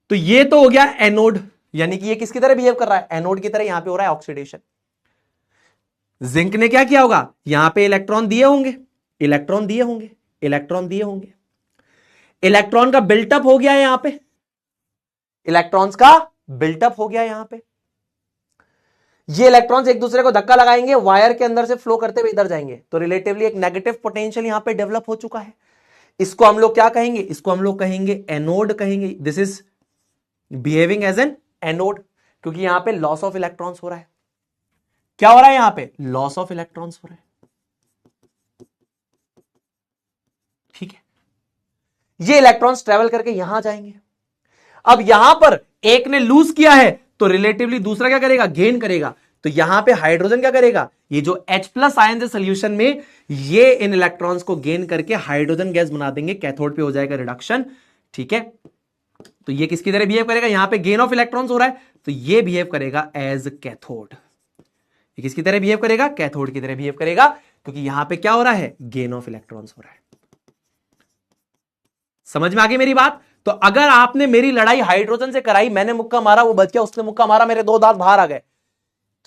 तो ये तो हो गया एनोड, यानी कि ये किसकी तरह बिहेव कर रहा है? एनोड की तरह। यहां पे हो रहा है ऑक्सीडेशन। जिंक ने क्या किया होगा? यहां पे इलेक्ट्रॉन दिए होंगे, इलेक्ट्रॉन दिए होंगे, इलेक्ट्रॉन दिए होंगे, इलेक्ट्रॉन का बिल्टअप हो गया है, यहां पे इलेक्ट्रॉन्स का बिल्टअप हो गया यहां पे। ये इलेक्ट्रॉन्स एक दूसरे को धक्का लगाएंगे, वायर के अंदर से फ्लो करते हुए इधर जाएंगे, तो रिलेटिवली एक नेगेटिव पोटेंशियल यहां पे डेवलप हो चुका है। इसको हम लोग क्या कहेंगे? इसको हम लोग कहेंगे एनोड कहेंगे। This is behaving as an anode, क्योंकि यहां पे लॉस ऑफ इलेक्ट्रॉन्स हो रहा है। क्या हो रहा है यहां पे? लॉस ऑफ इलेक्ट्रॉन्स हो रहा है। ठीक है, ये इलेक्ट्रॉन्स ट्रेवल करके यहां जाएंगे। अब यहां पर एक ने लूज किया है, तो रिलेटिवली दूसरा क्या करेगा? गेन करेगा। तो यहां पे हाइड्रोजन क्या करेगा, ये जो H प्लस आयन है सोल्यूशन में, ये इन इलेक्ट्रॉन्स को गेन करके हाइड्रोजन गैस बना देंगे, कैथोड पे हो जाएगा रिडक्शन। ठीक है, तो ये किसकी तरह बिहेव करेगा, यहां पे गेन ऑफ इलेक्ट्रॉन्स हो रहा है, तो ये बिहेव करेगा एज कैथोड। ये किसकी तरह बिहेव करेगा, कैथोड की तरह बिहेव करेगा, क्योंकि यहां पे क्या हो रहा है, गेन ऑफ इलेक्ट्रॉन्स हो रहा है। समझ में आ गई मेरी बात। तो अगर आपने मेरी लड़ाई हाइड्रोजन से कराई, मैंने मुक्का मारा, वो बच गया, उसने मुक्का मारा, मेरे 2 दांत बाहर आ गए,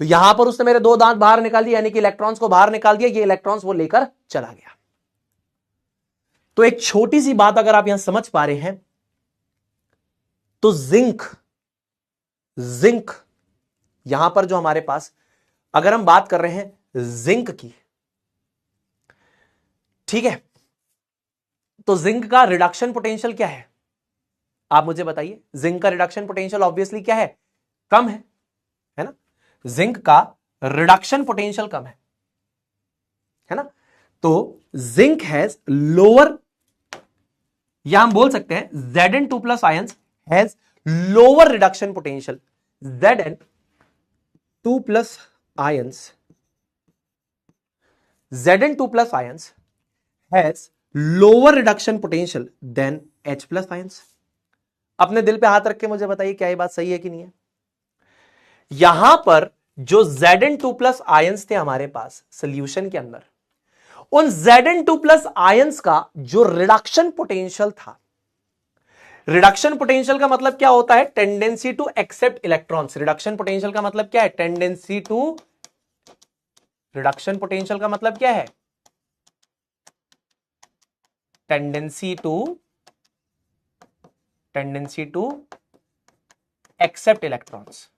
तो यहां पर उसने मेरे 2 दांत बाहर निकाल दिए, यानी कि इलेक्ट्रॉन्स को बाहर निकाल दिया, ये इलेक्ट्रॉन्स वो लेकर चला गया। तो एक छोटी सी बात अगर आप यहां समझ पा रहे हैं, तो जिंक यहां पर जो हमारे पास, अगर हम बात कर रहे हैं जिंक की, ठीक है, तो जिंक का रिडक्शन पोटेंशियल क्या है, आप मुझे बताइए। जिंक का रिडक्शन पोटेंशियल ऑब्वियसली क्या है, कम है ना। जिंक का रिडक्शन पोटेंशियल कम है ना। तो जिंक हैज लोअर, या हम बोल सकते हैं Zn2 plus ions has lower reduction potential. Zn2 plus ions has lower reduction potential than H plus ions. अपने दिल पे हाथ रख के मुझे बताइए, क्या ये बात सही है कि नहीं है। यहां पर जो Zn2 प्लस आयंस थे हमारे पास सोल्यूशन के अंदर, उन Zn2 प्लस आयंस का जो रिडक्शन पोटेंशियल था, रिडक्शन पोटेंशियल का मतलब क्या होता है, tendency to accept electrons. Reduction potential का मतलब क्या है, टेंडेंसी टू, रिडक्शन पोटेंशियल का मतलब क्या है, टेंडेंसी टू एक्सेप्ट इलेक्ट्रॉन्स।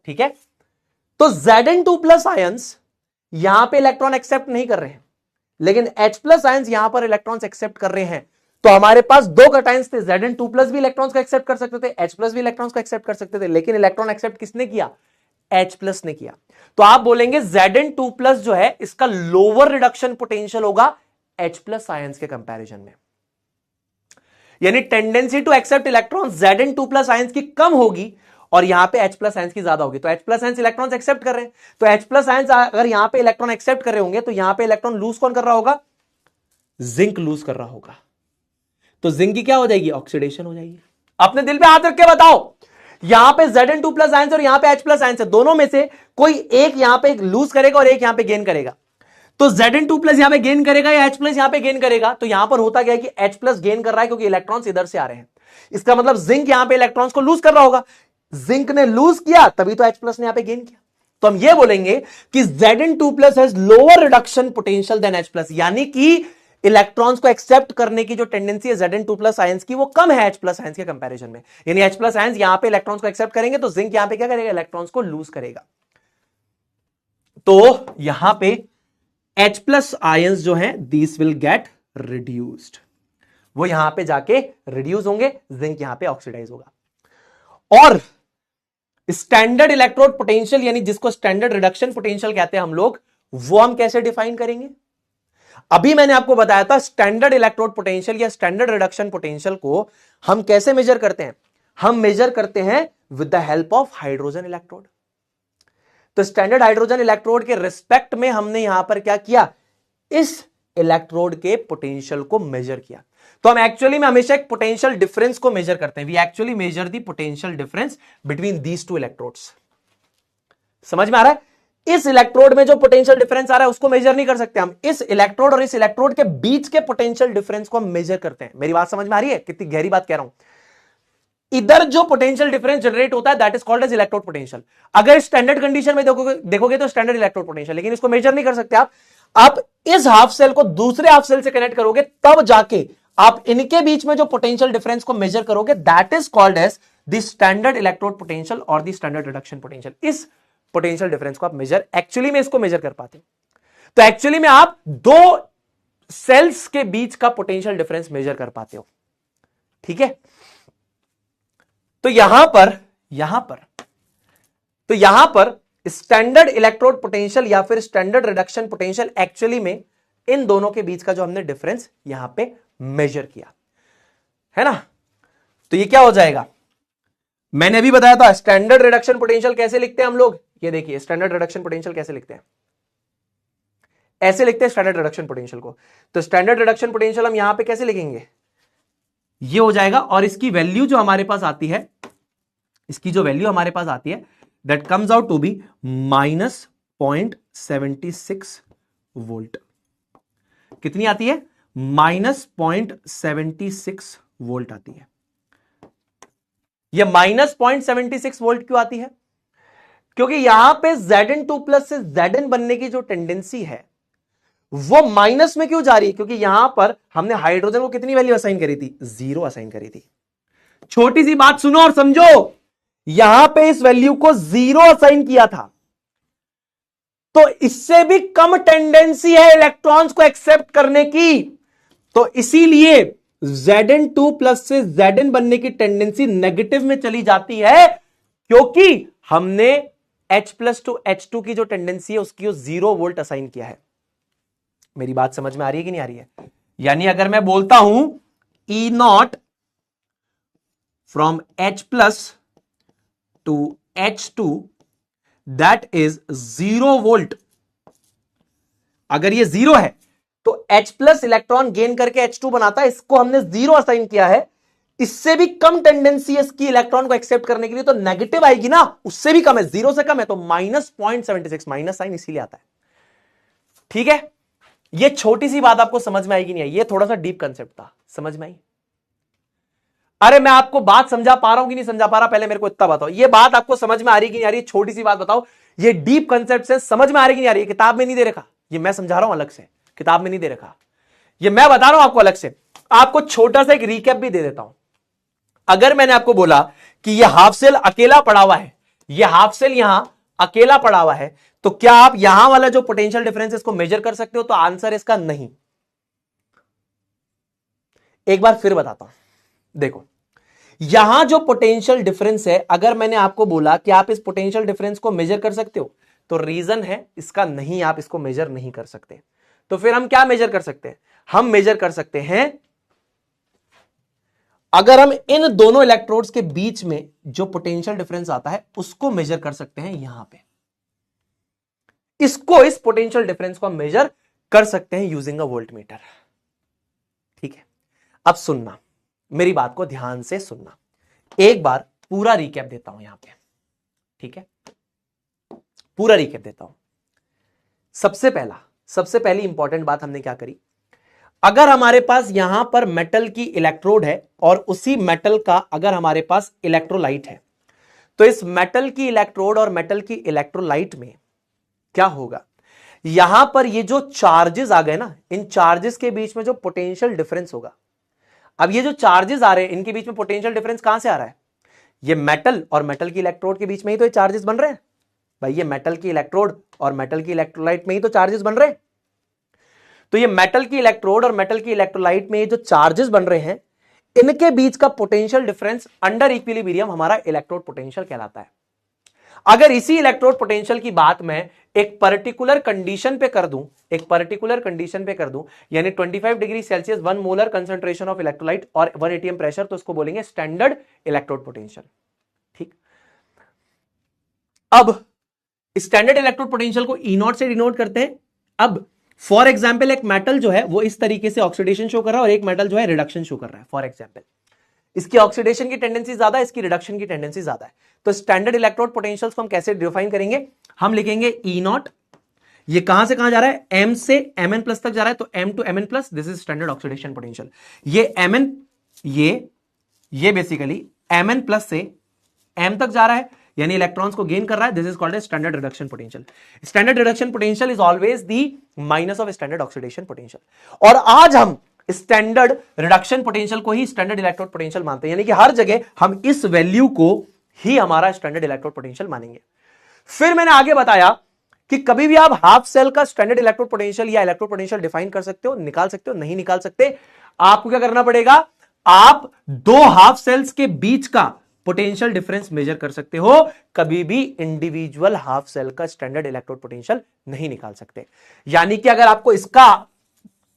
ठीक है, तो Zn2 प्लस आयंस यहां पे इलेक्ट्रॉन एक्सेप्ट नहीं कर रहे हैं, लेकिन H प्लस आयंस यहां पर इलेक्ट्रॉन्स एक्सेप्ट कर रहे हैं। तो हमारे पास 2 कैटायंस थे, Zn2 प्लस भी इलेक्ट्रॉन्स को एक्सेप्ट कर सकते थे, H प्लस भी इलेक्ट्रॉन्स को एक्सेप्ट कर सकते थे, लेकिन इलेक्ट्रॉन एक्सेप्ट किसने किया, H प्लस ने किया। तो आप बोलेंगे Zn2 प्लस जो है इसका लोअर रिडक्शन पोटेंशियल होगा H प्लस आयंस के कंपैरिजन में, यानी tendency to accept electron Zn2 plus ions की कम होगी और यहां पे H प्लस आयंस की ज्यादा होगी। तो H plus ions electron accept कर रहे हैं, तो H प्लस आयंस अगर यहां पे इलेक्ट्रॉन एक्सेप्ट कर रहे होंगे, तो यहां पे इलेक्ट्रॉन लूज कौन कर रहा होगा, जिंक लूज कर रहा होगा। तो जिंक की क्या हो जाएगी, ऑक्सीडेशन हो जाएगी। अपने दिल पे हाथ रख के बताओ, यहां पे Zn2 प्लस आयंस और यहां पे H प्लस आयंस है, दोनों में से कोई एक यहां पे लूज करेगा और एक यहां पे गेन करेगा। तो Zn2 प्लस यहां पे गेन करेगा या H प्लस यहां पे गेन करेगा। तो यहां पर होता क्या है कि H प्लस गेन कर रहा है, क्योंकि इलेक्ट्रॉन्स इधर से आ रहे हैं। इसका मतलब जिंक यहां पे इलेक्ट्रॉन्स को लूज कर रहा होगा, जिंक ने लूज किया तभी तो H प्लस ने यहां पे गेन किया। तो हम ये बोलेंगे कि Zn2 plus has lower reduction potential than H plus, यानी कि इलेक्ट्रॉन्स को एक्सेप्ट करने की जो टेंडेंसी है Zn2 प्लस आयंस की, वो कम है H प्लस आयंस के कंपैरिजन में। यानी H प्लस आयंस यहां पे इलेक्ट्रॉन्स को एक्सेप्ट करेंगे, तो जिंक यहां पे क्या करेगा, इलेक्ट्रॉन्स को लूज करेगा। तो यहां पे H प्लस आयंस जो है दिस विल गेट रिड्यूस्ड, वो यहां पे जाके रिड्यूस होंगे, जिंक यहां पे ऑक्सीडाइज होगा। और स्टैंडर्ड इलेक्ट्रोड पोटेंशियल, यानी जिसको स्टैंडर्ड रिडक्शन पोटेंशियल कहते हैं हम लोग, वो हम कैसे डिफाइन करेंगे। अभी मैंने आपको बताया था स्टैंडर्ड इलेक्ट्रोड पोटेंशियल या स्टैंडर्ड रिडक्शन पोटेंशियल को हम कैसे मेजर करते हैं, हम मेजर करते हैं with the help of hydrogen electrode. तो स्टैंडर्ड हाइड्रोजन इलेक्ट्रोड के रिस्पेक्ट में हमने यहां पर क्या किया, इस इलेक्ट्रोड के पोटेंशियल को मेजर किया। तो हम एक्चुअली में हमेशा एक पोटेंशियल डिफरेंस को मेजर करते हैं। We actually measure the potential difference between these two electrodes. समझ में आ रहा है, इस इलेक्ट्रोड में जो पोटेंशियल डिफरेंस आ रहा है उसको मेजर नहीं कर सकते हम, इस इलेक्ट्रोड और इस इलेक्ट्रोड के बीच के पोटेंशियल डिफरेंस को हम मेजर करते हैं। मेरी बात समझ में आ रही है, कितनी गहरी बात कह रहा हूं। इधर जो पोटेंशियल डिफरेंस जनरेट होता है that is called as electrode potential. अगर देखोगे कंडीशन में देखोगे तो स्टैंडर्ड इलेक्ट्रोड पोटेंशियल, लेकिन इसको मेजर नहीं कर सकते आप इस हाफ सेल को दूसरे हाफ सेल से कनेक्ट करोगे, तब जाके आप इनके बीच में जो पोटेंशियल डिफरेंस को मेजर करोगे, that is called as the standard electrode potential और द स्टैंडर्ड रिडक्शन पोटेंशियल। इस पोटेंशियल डिफरेंस को आप मेजर एक्चुअली में इसको मेजर कर पाते हो। तो एक्चुअली में आप दो सेल्स के बीच का पोटेंशियल डिफरेंस मेजर कर पाते हो। ठीक है, तो यहां पर स्टैंडर्ड इलेक्ट्रोड पोटेंशियल या फिर स्टैंडर्ड रिडक्शन पोटेंशियल एक्चुअली में इन दोनों के बीच का जो हमने डिफरेंस यहां पे मेजर किया है ना, तो ये क्या हो जाएगा, मैंने अभी बताया था स्टैंडर्ड रिडक्शन पोटेंशियल कैसे लिखते हैं हम लोग, ये देखिए स्टैंडर्ड रिडक्शन पोटेंशियल कैसे लिखते हैं, ऐसे लिखते हैं स्टैंडर्ड रिडक्शन पोटेंशियल को। तो स्टैंडर्ड रिडक्शन पोटेंशियल हम यहां पे कैसे लिखेंगे, ये हो जाएगा, और इसकी वैल्यू जो हमारे पास आती है, इसकी जो वैल्यू हमारे पास आती है that comes out to be -0.76 volt. कितनी आती है, -0.76 वोल्ट आती है। ये -0.76 वोल्ट क्यों आती है, क्योंकि यहां पे Zn2+ से Zn बनने की जो टेंडेंसी है वो माइनस में क्यों जा रही है, क्योंकि यहां पर हमने हाइड्रोजन को कितनी वैल्यू असाइन करी थी, 0 असाइन करी थी। छोटी सी बात सुनो और समझो, यहां पे इस वैल्यू को 0 असाइन किया था, तो इससे भी कम टेंडेंसी है इलेक्ट्रॉन्स को एक्सेप्ट करने की, तो इसीलिए Zn2+ से Zn बनने की टेंडेंसी नेगेटिव में चली जाती है, क्योंकि हमने H+ टू H2 की जो टेंडेंसी है उसकी 0 वोल्ट असाइन किया है। मेरी बात समझ में आ रही है कि नहीं आ रही है? यानी अगर मैं बोलता हूं E0 from H+ to H2 that is 0 volt, अगर ये 0 है तो H+ इलेक्ट्रॉन गेन करके H2 बनाता है, इसको हमने 0 असाइन किया है, इससे भी कम टेंडेंसी है इसकी इलेक्ट्रॉन को एक्सेप्ट करने के लिए, तो नेगेटिव आएगी ना, उससे भी कम है, 0 से कम है, तो -0.76 माइनस साइन इसीलिए आता है। ठीक है, ये छोटी सी बात आपको समझ में आएगी नहीं आई, ये थोड़ा सा डीप कंसेप्ट था, समझ में आई? अरे मैं आपको बात समझा पा रहा हूं कि नहीं समझा पा रहा, पहले मेरे को इतना बताओ, ये बात आपको समझ में आ रही कि नहीं आ रही? छोटी सी बात बताओ, ये डीप कंसेप्ट से समझ में आ रही कि नहीं आ रही? किताब में नहीं दे रखा, ये मैं समझा रहा हूं अलग से, किताब में नहीं दे रखा, ये मैं बता रहा हूं आपको अलग से। आपको छोटा सा एक रिकैप भी दे देता हूं। अगर मैंने आपको बोला कि ये हाफ सेल अकेला पड़ा हुआ है, ये हाफ सेल यहां अकेला पड़ा हुआ है, तो क्या आप यहां वाला जो पोटेंशियल डिफरेंस इसको मेजर कर सकते हो? तो आंसर इसका नहीं। एक बार फिर बताता हूं, देखो यहां जो पोटेंशियल डिफरेंस है, अगर मैंने आपको बोला कि आप इस पोटेंशियल डिफरेंस को मेजर कर सकते हो, तो रीजन है इसका नहीं, आप इसको मेजर नहीं कर सकते। तो फिर हम क्या मेजर कर सकते हैं? हम मेजर कर सकते हैं, अगर हम इन दोनों इलेक्ट्रोड्स के बीच में जो पोटेंशियल डिफरेंस आता है उसको मेजर कर सकते हैं यहां पे, इसको, इस पोटेंशियल डिफरेंस को हम मेजर कर सकते हैं यूजिंग अ वोल्टमीटर। ठीक है, अब सुनना, मेरी बात को ध्यान से सुनना, एक बार पूरा रिकैप देता हूं यहां पे। ठीक है, पूरा रिकैप देता हूं। सबसे पहली इंपॉर्टेंट बात हमने क्या करी, अगर हमारे पास यहां पर मेटल की इलेक्ट्रोड है और उसी मेटल का अगर हमारे पास इलेक्ट्रोलाइट है, तो इस मेटल की इलेक्ट्रोड और मेटल की इलेक्ट्रोलाइट में क्या होगा, यहां पर ये जो चार्जेस आ गए ना, इन चार्जेस के बीच में जो पोटेंशियल डिफरेंस होगा, अब ये जो चार्जेस आ रहे हैं इनके बीच में पोटेंशियल डिफरेंस कहां से आ रहा है? ये मेटल और मेटल की इलेक्ट्रोड के बीच में ही तो ये चार्जेस बन रहे हैं भाई, ये मेटल की इलेक्ट्रोड और मेटल की इलेक्ट्रोलाइट में ही तो चार्जेस बन रहे हैं। तो ये मेटल की इलेक्ट्रोड और मेटल की इलेक्ट्रोलाइट में ये जो चार्जेस बन रहे हैं, इनके बीच का पोटेंशियल डिफरेंस अंडर इक्विलिब्रियम हमारा इलेक्ट्रोड पोटेंशियल कहलाता है। अगर इसी इलेक्ट्रोड पोटेंशियल की बात मैं एक पर्टिकुलर कंडीशन पे कर दूं, यानी 25 degree Celsius 1 molar concentration of electrolyte और 1 atm प्रेशर, तो उसको बोलेंगे स्टैंडर्ड इलेक्ट्रोड पोटेंशियल। ठीक, अब स्टैंडर्ड इलेक्ट्रोड पोटेंशियल को E0 से डिनोट करते हैं। अब फॉर एग्जाम्पल एक मेटल जो है वो इस तरीके से ऑक्सीडेशन शो कर रहा है और एक मेटल जो है रिडक्शन शो कर रहा है। फॉर एग्जाम्पल इसकी ऑक्सीडेशन की टेंडेंसी ज्यादा है, इसकी रिडक्शन की टेंडेंसी ज्यादा है। तो स्टैंडर्ड इलेक्ट्रोड पोटेंशियल्स को हम कैसे डिफाइन करेंगे? हम लिखेंगे E0, ये कहां से कहां जा रहा है? M से Mn प्लस तक जा रहा है, तो M to Mn plus, this is standard oxidation potential. ये Mn, ये बेसिकली Mn प्लस से M तक जा रहा है, यानी इलेक्ट्रॉन्स को गेन कर रहा है, this is called as standard reduction potential. Standard reduction potential is always the minus of standard oxidation potential. और आज हम स्टैंडर्ड रिडक्शन पोटेंशियल को ही स्टैंडर्ड इलेक्ट्रोड पोटेंशियल मानते हैं, यानी कि हर जगह हम इस वैल्यू को ही हमारा स्टैंडर्ड इलेक्ट्रोड पोटेंशियल मानेंगे। फिर मैंने आगे बताया कि कभी भी आप हाफ सेल का स्टैंडर्ड इलेक्ट्रोड पोटेंशियल या इलेक्ट्रोड पोटेंशियल डिफाइन कर सकते हो, निकाल सकते हो, नहीं निकाल सकते। आपको क्या करना पड़ेगा? आप दो हाफ सेल्स के बीच का पोटेंशियल डिफरेंस मेजर कर सकते हो, कभी भी इंडिविजुअल हाफ सेल का स्टैंडर्ड इलेक्ट्रोड पोटेंशियल नहीं निकाल सकते। यानी कि अगर आपको इसका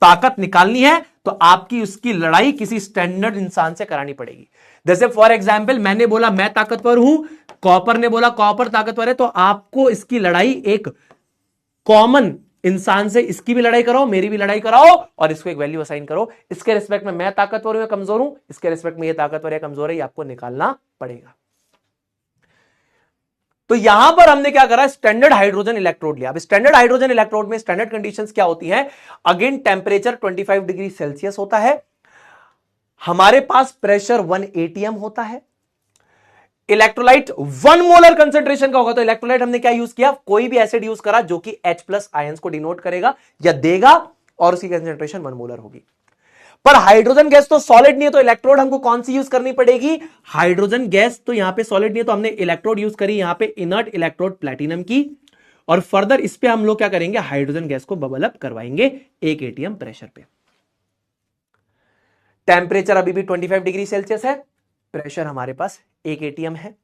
ताकत निकालनी है तो आपकी उसकी लड़ाई किसी स्टैंडर्ड इंसान से करानी पड़ेगी। जैसे फॉर एग्जाम्पल मैंने बोला मैं ताकतवर हूं, कॉपर ने बोला कॉपर ताकतवर है, तो आपको इसकी लड़ाई एक कॉमन इंसान से, इसकी भी लड़ाई कराओ, मेरी भी लड़ाई कराओ, और इसको एक वैल्यू असाइन करो। इसके रिस्पेक्ट में मैं ताकतवर हूं या कमजोर हूं, इसके रिस्पेक्ट में ये ताकतवर या कमजोर है, ये आपको निकालना पड़ेगा। तो यहां पर हमने क्या करा, स्टैंडर्ड हाइड्रोजन इलेक्ट्रोड लिया। अब स्टैंडर्ड हाइड्रोजन इलेक्ट्रोड में स्टैंडर्ड कंडीशंस क्या होती हैं? अगेन टेम्परेचर 25 डिग्री सेल्सियस होता है, हमारे पास प्रेशर 1 atm होता है, इलेक्ट्रोलाइट 1 मोलर कंसेंट्रेशन का होगा। तो इलेक्ट्रोलाइट हमने क्या यूज किया, कोई भी एसिड यूज करा जो कि H+ आयंस को डिनोट करेगा या देगा, और उसकी कंसेंट्रेशन 1 मोलर होगी। पर हाइड्रोजन गैस तो सॉलिड नहीं है, तो इलेक्ट्रोड हमको कौन सी यूज करनी पड़ेगी? हाइड्रोजन गैस तो यहां पे सॉलिड नहीं है, तो हमने इलेक्ट्रोड यूज करी यहां पे इनर्ट इलेक्ट्रोड प्लैटिनम की, और फर्दर इस पे हम लोग क्या करेंगे, हाइड्रोजन गैस को बबल अप करवाएंगे 1 atm प्रेशर पे। टेम्परेचर अभी भी 25 डिग्री सेल्सियस है, प्रेशर हमारे पास 1 atm है।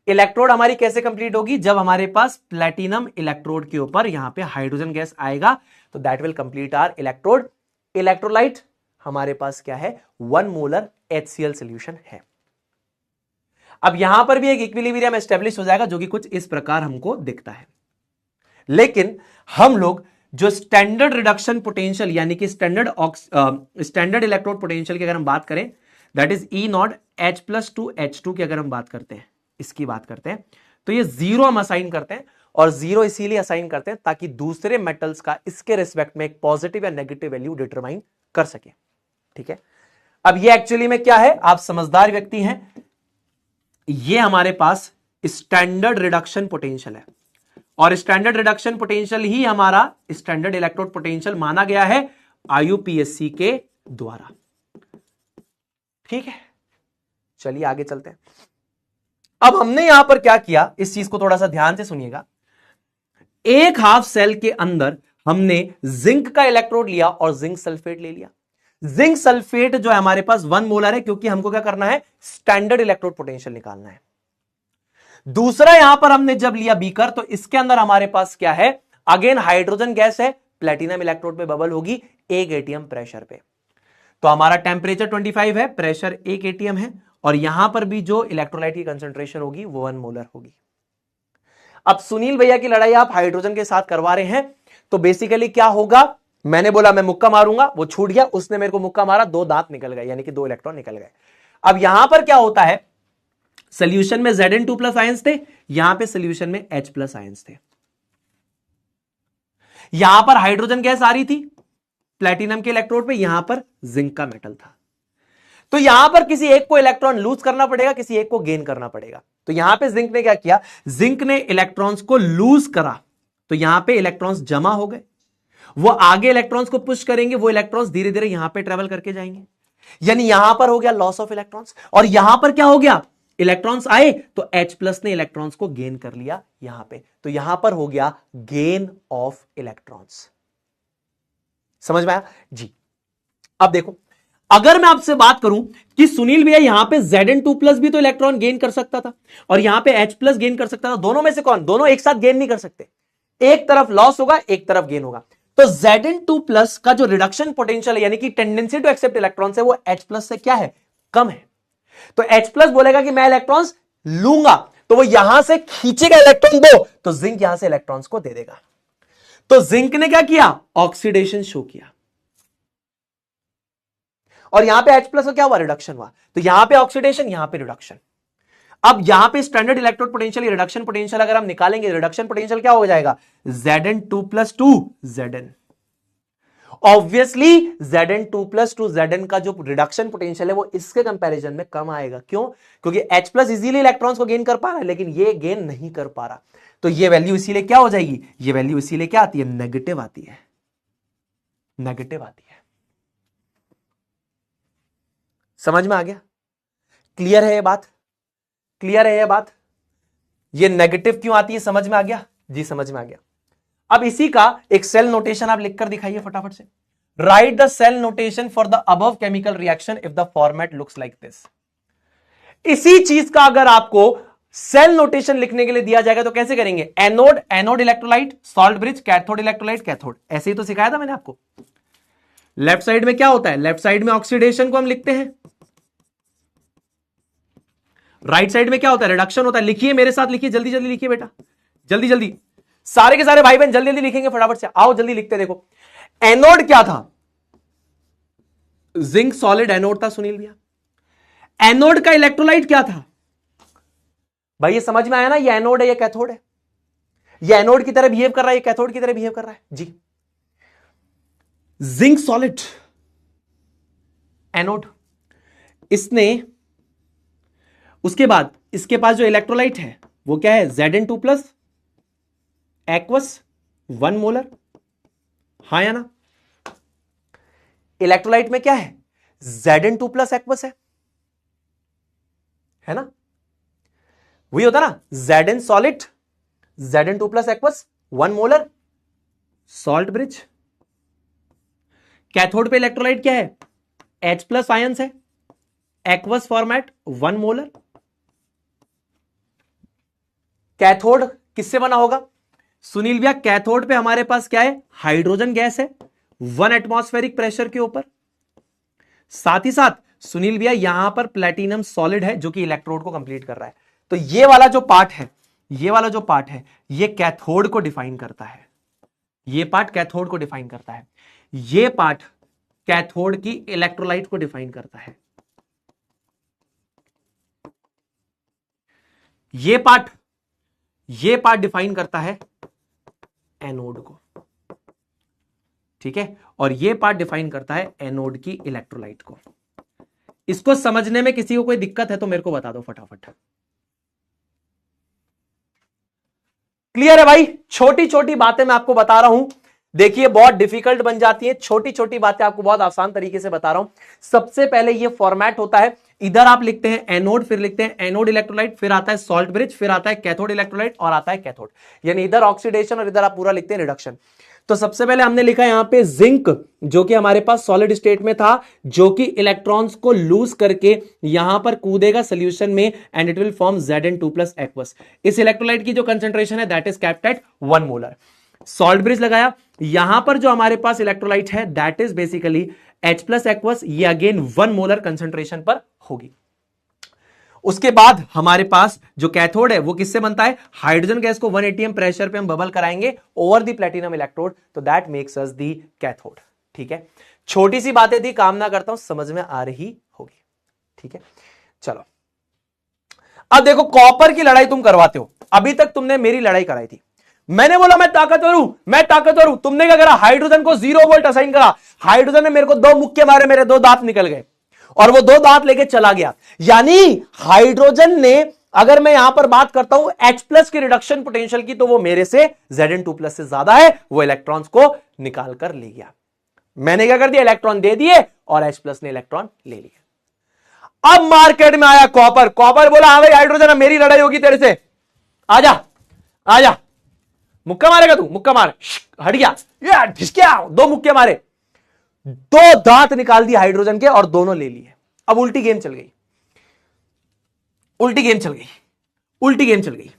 इलेक्ट्रोड हमारी कैसे कंप्लीट होगी? जब हमारे पास प्लैटिनम इलेक्ट्रोड के ऊपर यहां पे हाइड्रोजन गैस आएगा, तो that will complete our electrode. Electrolyte हमारे पास क्या है, 1 मोलर HCl सॉल्यूशन है। अब यहां पर भी एक इक्विलिब्रियम एस्टेब्लिश हो जाएगा, जो कि कुछ इस प्रकार हमको दिखता है। लेकिन हम लोग जो स्टैंडर्ड रिडक्शन पोटेंशियल यानी कि स्टैंडर्ड इलेक्ट्रोड पोटेंशियल की अगर हम बात करें, that is E0 H+2 H2 की अगर हम बात करते हैं, इसकी बात करते हैं, तो ये 0 हम असाइन करते हैं, और 0 इसीलिए असाइन करते हैं ताकि दूसरे मेटल्स का इसके रिस्पेक्ट में एक पॉजिटिव या नेगेटिव वैल्यू डिटरमाइन कर सके। ठीक है, अब ये एक्चुअली में क्या है, आप समझदार व्यक्ति हैं, ये हमारे पास स्टैंडर्ड रिडक्शन पोटेंशियल है, और स्टैंडर्ड रिडक्शन पोटेंशियल ही हमारा स्टैंडर्ड इलेक्ट्रोड पोटेंशियल माना गया है IUPAC के द्वारा। ठीक है, चलिए आगे चलते हैं। अब हमने यहां पर क्या किया, इस चीज को थोड़ा सा ध्यान से सुनिएगा। एक हाफ सेल के अंदर हमने जिंक का इलेक्ट्रोड लिया और जिंक सल्फेट ले लिया। जिंक सल्फेट जो है हमारे पास 1 मोलर है, क्योंकि हमको क्या करना है, स्टैंडर्ड इलेक्ट्रोड पोटेंशियल निकालना है। दूसरा यहां पर हमने जब लिया बीकर, तो इसके अंदर हमारे पास क्या है, अगेन हाइड्रोजन गैस है, प्लैटिनम इलेक्ट्रोड पे बबल होगी 1 atm प्रेशर पे। तो हमारा टेम्परेचर 25 है, प्रेशर 1 atm है, और यहां पर भी जो इलेक्ट्रोलाइट की कंसेंट्रेशन होगी वो 1 मोलर होगी। अब सुनील भैया की लड़ाई आप हाइड्रोजन के साथ करवा रहे हैं, तो बेसिकली क्या होगा, मैंने बोला मैं मुक्का मारूंगा, वो छूट गया, उसने मेरे को मुक्का मारा, 2 दांत निकल गए, यानी कि 2 इलेक्ट्रॉन निकल गए। अब यहां पर क्या होता है, सोल्यूशन में Zn2+ आयंस थे, यहां पे सोल्यूशन में H+ आयंस थे। यहां पर हाइड्रोजन गैस आ रही थी प्लैटिनम के इलेक्ट्रोड पे, यहां पर जिंक का मेटल था। तो यहां पर किसी एक को इलेक्ट्रॉन लूज करना पड़ेगा, किसी एक को गेन करना पड़ेगा। तो यहां पे जिंक ने क्या किया, जिंक ने इलेक्ट्रॉन्स को लूज करा, तो यहां पे इलेक्ट्रॉन्स जमा हो गए, वो आगे इलेक्ट्रॉन्स को पुश करेंगे, वो इलेक्ट्रॉन्स धीरे धीरे यहां पे ट्रेवल करके जाएंगे, यानी यहां पर हो गया लॉस ऑफ इलेक्ट्रॉन्स। और यहां पर क्या हो गया, इलेक्ट्रॉन्स आए तो H+ ने इलेक्ट्रॉन्स को गेन कर लिया यहां पे, तो यहां पर हो गया गेन ऑफ इलेक्ट्रॉन्स। समझ में आया जी? अब देखो, अगर मैं आपसे बात करूं कि सुनील भैया यहां पे Zn2+ भी तो इलेक्ट्रॉन गेन कर सकता था, और यहां पे H+ गेन कर सकता था, दोनों में से कौन, दोनों एक साथ गेन नहीं कर सकते, एक तरफ लॉस होगा, एक तरफ गेन होगा। तो Zn2+ का जो रिडक्शन पोटेंशियल है, यानी कि टेंडेंसी टू एक्सेप्ट इलेक्ट्रॉन्स है, वो H+ से क्या है, कम है। तो H+ बोलेगा कि मैं इलेक्ट्रॉन्स लूंगा, तो वो यहां से खींचेगा इलेक्ट्रॉन दो, तो जिंक यहां से इलेक्ट्रॉन्स को दे देगा। तो जिंक ने क्या किया, ऑक्सीडेशन शो किया, और यहां पे H+ का क्या हुआ, रिडक्शन हुआ। तो यहां पे ऑक्सीडेशन, यहां पे रिडक्शन। अब यहां पे standard electrode potential, reduction potential अगर हम निकालेंगे, रिडक्शन पोटेंशियल क्या हो जाएगा, Zn2+2 Zn। Obviously Zn2+2 Zn का जो रिडक्शन पोटेंशियल है वो इसके कंपैरिजन में कम आएगा। क्यों, क्योंकि H+ इजीली इलेक्ट्रॉन्स को गेन कर पा रहा है, लेकिन ये गेन नहीं कर पा रहा। तो ये वैल्यू इसीलिए क्या हो जाएगी, ये वैल्यू इसीलिए क्या आती है, नेगेटिव आती है, नेगेटिव आती है। समझ में आ गया, क्लियर है ये बात, क्लियर है ये बात, ये नेगेटिव क्यों आती है, समझ में आ गया जी, समझ में आ गया। अब इसी का एक सेल नोटेशन आप लिखकर दिखाइए फटाफट से। Write the cell notation for the above chemical reaction if the format looks like this. इसी चीज का अगर आपको सेल नोटेशन लिखने के लिए दिया जाएगा तो कैसे करेंगे, anode, anode electrolyte, salt bridge, cathode electrolyte, cathode, ऐसे ही तो सिखाया था मैंने आपको। लेफ्ट साइड में क्या होता है, लेफ्ट साइड में ऑक्सीडेशन को हम लिखते हैं, राइट साइड में क्या होता है, रिडक्शन होता है। लिखिए मेरे साथ, लिखिए जल्दी जल्दी लिखिए बेटा, जल्दी जल्दी, सारे के सारे भाई बहन जल्दी जल्दी लिखेंगे फटाफट से, आओ जल्दी लिखते। देखो एनोड क्या था, जिंक सॉलिड एनोड था सुनील भैया। एनोड का इलेक्ट्रोलाइट क्या था भाई, ये समझ में आया ना, ये एनोड है ये कैथोड है, ये एनोड की तरह बिहेव कर रहा है, ये कैथोड की तरह बिहेव कर रहा है जी। जिंक सॉलिड एनोड, इसने, उसके बाद इसके पास जो इलेक्ट्रोलाइट है वो क्या है, Zn2+ एक्वस 1 मोलर, हाँ या ना। इलेक्ट्रोलाइट में क्या है, Zn2+ एक्वस है ना, वही होता ना, Zn solid Zn2+ aqueous 1 molar salt bridge. Cathode पे इलेक्ट्रोलाइट क्या है, H+ आयंस है, एक्वस फॉर्मेट 1 मोलर। कैथोड किससे बना होगा सुनील भैया, कैथोड पे हमारे पास क्या है, हाइड्रोजन गैस है 1 एटमॉस्फेरिक प्रेशर के ऊपर। साथ ही साथ सुनील भैया यहां पर प्लेटिनम सॉलिड है जो कि इलेक्ट्रोड को कंप्लीट कर रहा है। तो ये वाला जो पार्ट है, ये वाला जो पार्ट है, ये कैथोड को डिफाइन करता है, ये पार्ट कैथोड को डिफाइन करता है, ये पार्ट कैथोड की इलेक्ट्रोलाइट को डिफाइन करता है, ये पार्ट डिफाइन करता है एनोड को, ठीक है, और ये पार्ट डिफाइन करता है एनोड की इलेक्ट्रोलाइट को। इसको समझने में किसी को कोई दिक्कत है तो मेरे को बता दो फटाफट। क्लियर है भाई, छोटी छोटी बातें मैं आपको बता रहा हूं, देखिए बहुत डिफिकल्ट बन जाती है, छोटी छोटी बातें आपको बहुत आसान तरीके से बता रहा हूं। सबसे पहले ये फॉर्मेट होता है, इधर आप लिखते हैं एनोड, फिर लिखते हैं एनोड इलेक्ट्रोलाइट, फिर आता है सॉल्ट ब्रिज, फिर आता है कैथोड इलेक्ट्रोलाइट और आता है कैथोड, यानी इधर ऑक्सीडेशन और इधर आप पूरा लिखते हैं रिडक्शन। तो सबसे पहले हमने लिखा यहां पे जिंक, जो कि हमारे पास सॉलिड स्टेट में था, जो कि इलेक्ट्रॉन्स को लूज करके यहां पर कूदेगा सॉल्यूशन में and it will form Zn2+ aqueous. इस इलेक्ट्रोलाइट की जो कंसंट्रेशन है that is kept eight 1 molar. Salt bridge लगाया, यहां पर जो हमारे पास इलेक्ट्रोलाइट है that is basically H+ aqueous, ये अगेन 1 मोलर कंसंट्रेशन पर होगी। उसके बाद हमारे पास जो कैथोड है वो किससे बनता है, हाइड्रोजन गैस को 1 atm प्रेशर पे हम बबल कराएंगे ओवर द प्लेटिनम इलेक्ट्रोड, तो that makes us the cathode. ठीक है, छोटी सी बातें थी, कामना करता हूं समझ में आ रही होगी। ठीक है, चलो अब देखो कॉपर की लड़ाई तुम करवाते हो, अभी तक तुमने मेरी लड़ाई कराई थी, मैंने बोला मैं ताकतवर हूं, मैं ताकतवर हूं, तुमने क्या करा, हाइड्रोजन को 0 वोल्ट असाइन करा, हाइड्रोजन ने मेरे को 2 मुक्के मारे, मेरे 2 दांत निकल गए और वो 2 दांत लेके चला गया। यानी हाइड्रोजन ने, अगर मैं यहां पर बात करता हूं H+ की रिडक्शन पोटेंशियल की, तो वो मेरे से Zn2+ से ज्यादा है, वो इलेक्ट्रॉन्स को निकाल कर ले गया। मैंने क्या कर दिया, इलेक्ट्रॉन दे दिए और H+ ने इलेक्ट्रॉन ले लिया। अब मार्केट में आया कॉपर, कॉपर बोला हाँ भाई हाइड्रोजन अब मेरी लड़ाई होगी तेरे से, आजा आजा, मुक्का मारेगा तू, मुक्का मार, हट गया, ये ढिसक्या, 2 मुक्के मारे, 2 दांत निकाल दिए हाइड्रोजन के और दोनों ले लिए। अब उल्टी गेम चल गई, उल्टी गेम चल गई, उल्टी गेम चल गई।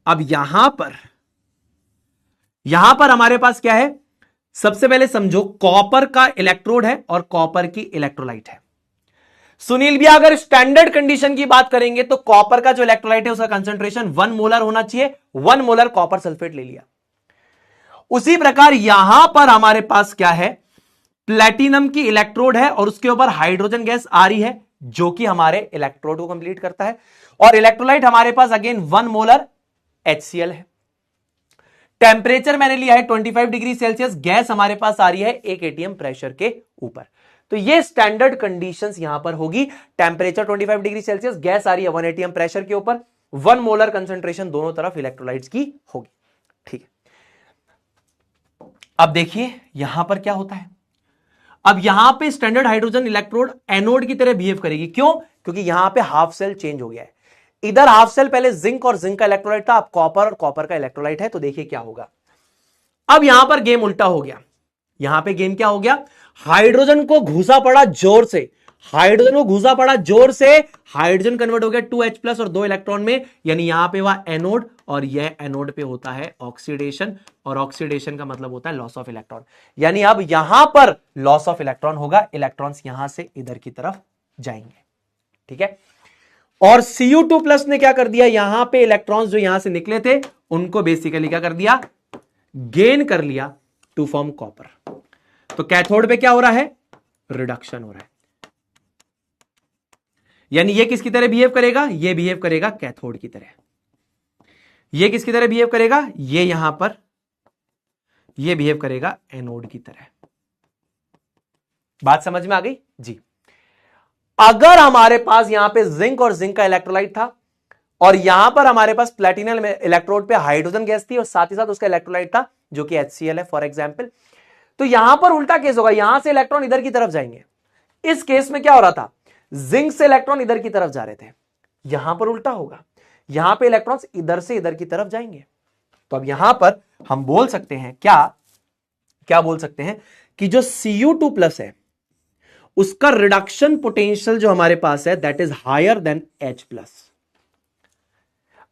अब यहां पर हमारे पास क्या है, सबसे पहले समझो कॉपर का इलेक्ट्रोड है और कॉपर की इलेक्ट्रोलाइट है। सुनील भैया अगर स्टैंडर्ड कंडीशन की बात करेंगे तो कॉपर का जो इलेक्ट्रोलाइट है उसका कंसंट्रेशन 1 मोलर होना चाहिए, 1 मोलर कॉपर सल्फेट ले लिया। उसी प्रकार यहां पर हमारे पास क्या है, प्लेटिनम की इलेक्ट्रोड है और उसके ऊपर हाइड्रोजन गैस आ रही है जो कि हमारे इलेक्ट्रोड को कंप्लीट करता है, और इलेक्ट्रोलाइट हमारे पास अगेन 1 मोलर HCl है। टेंपरेचर मैंने लिया है 25 डिग्री सेल्सियस, गैस हमारे पास आ रही है 1 atm प्रेशर के ऊपर। तो ये स्टैंडर्ड कंडीशंस यहां पर होगी, टेंपरेचर 25 डिग्री सेल्सियस, गैस आ रही है 1 atm प्रेशर के ऊपर, 1 मोलर कंसंट्रेशन दोनों तरफ इलेक्ट्रोलाइट्स की होगी। ठीक है, अब देखिए यहां पर क्या होता है, अब यहां पे स्टैंडर्ड हाइड्रोजन इलेक्ट्रोड एनोड की तरह बिहेव करेगी, क्यों, क्योंकि यहां पे हाफ सेल चेंज हो गया है। इधर हाफ सेल पहले जिंक और जिंक का इलेक्ट्रोलाइट था, अब कॉपर और कॉपर का इलेक्ट्रोलाइट है। तो देखिए क्या होगा, अब यहां पर गेम उल्टा हो गया, यहां पे गेम क्या हो गया, हाइड्रोजन को घुसा पड़ा जोर से, हाइड्रोजन को घुसा पड़ा जोर से, हाइड्रोजन कन्वर्ट हो गया 2H+ और 2 इलेक्ट्रॉन में, यानी यहां पे वह एनोड और यह एनोड पे होता है ऑक्सीडेशन, और ऑक्सीडेशन का मतलब होता है लॉस ऑफ इलेक्ट्रॉन। यानी अब यहां पर लॉस ऑफ इलेक्ट्रॉन होगा, इलेक्ट्रॉन्स यहां से इधर की तरफ जाएंगे। ठीक है, और Cu2+ ने क्या कर दिया, यहां पे इलेक्ट्रॉन्स जो यहां से निकले थे उनको बेसिकली क्या कर दिया, गेन कर लिया टू फॉर्म कॉपर। तो कैथोड पे क्या हो रहा है, रिडक्शन हो रहा है। यानी ये किसकी तरह बिहेव करेगा, ये बिहेव करेगा कैथोड की तरह। ये किसकी तरह बिहेव करेगा, ये यहां पर ये बिहेव करेगा एनोड की तरह। बात समझ में आ गई जी। अगर हमारे पास यहां पे जिंक और जिंक का इलेक्ट्रोलाइट था और यहां पर हमारे पास प्लेटिनम इलेक्ट्रोड पे हाइड्रोजन गैस थी और साथ ही साथ उसका इलेक्ट्रोलाइट था जो कि HCl है फॉर एग्जांपल, तो यहां पर उल्टा केस होगा, यहां से इलेक्ट्रॉन इधर की तरफ जाएंगे। इस केस में क्या हो रहा था, जिंक से इलेक्ट्रॉन इधर की तरफ जा रहे थे, यहां पर उल्टा होगा, यहां पे इलेक्ट्रॉन्स इधर से इधर की तरफ जाएंगे। तो अब यहां पर हम बोल सकते हैं क्या बोल सकते हैं कि जो Cu2+ है उसका रिडक्शन पोटेंशियल जो हमारे पास है that is higher than H+।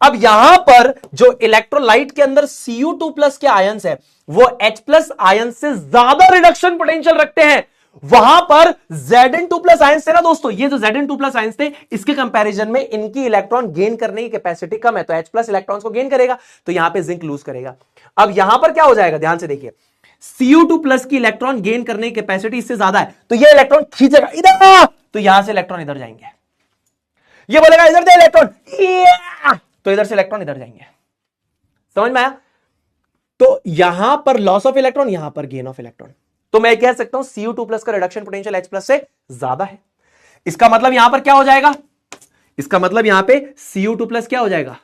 अब यहां पर जो इलेक्ट्रोलाइट के अंदर Cu2+ के आयंस है वो H+ आयन से ज्यादा रिडक्शन पोटेंशियल रखते हैं। वहां पर Zn2+ आयंस थे ना दोस्तों, ये जो Zn2+ आयंस थे इसके कंपैरिजन में इनकी इलेक्ट्रॉन गेन करने की कैपेसिटी कम है, तो H+ इलेक्ट्रॉन्स को गेन करेगा, तो यहां पे जिंक लूज करेगा। अब यहां पर क्या हो जाएगा, ध्यान से देखिए, Cu2+ की इलेक्ट्रॉन गेन करने की कैपेसिटी इससे ज्यादा है, तो ये इलेक्ट्रॉन खींचेगा इधर, तो यहां से इलेक्ट्रॉन इधर जाएंगे। ये बोलेगा इधर से इलेक्ट्रॉन, तो इधर से इलेक्ट्रॉन इधर जाएंगे। समझ में आया? तो यहां पर लॉस ऑफ इलेक्ट्रॉन, यहां पर गेन ऑफ इलेक्ट्रॉन। तो मैं कह सकता हूं Cu2+ का रिडक्शन पोटेंशियल H+ से ज्यादा है। इसका मतलब यहां पर क्या हो जाएगा, इसका मतलब यहां पे Cu2+ क्या हो जाएगा,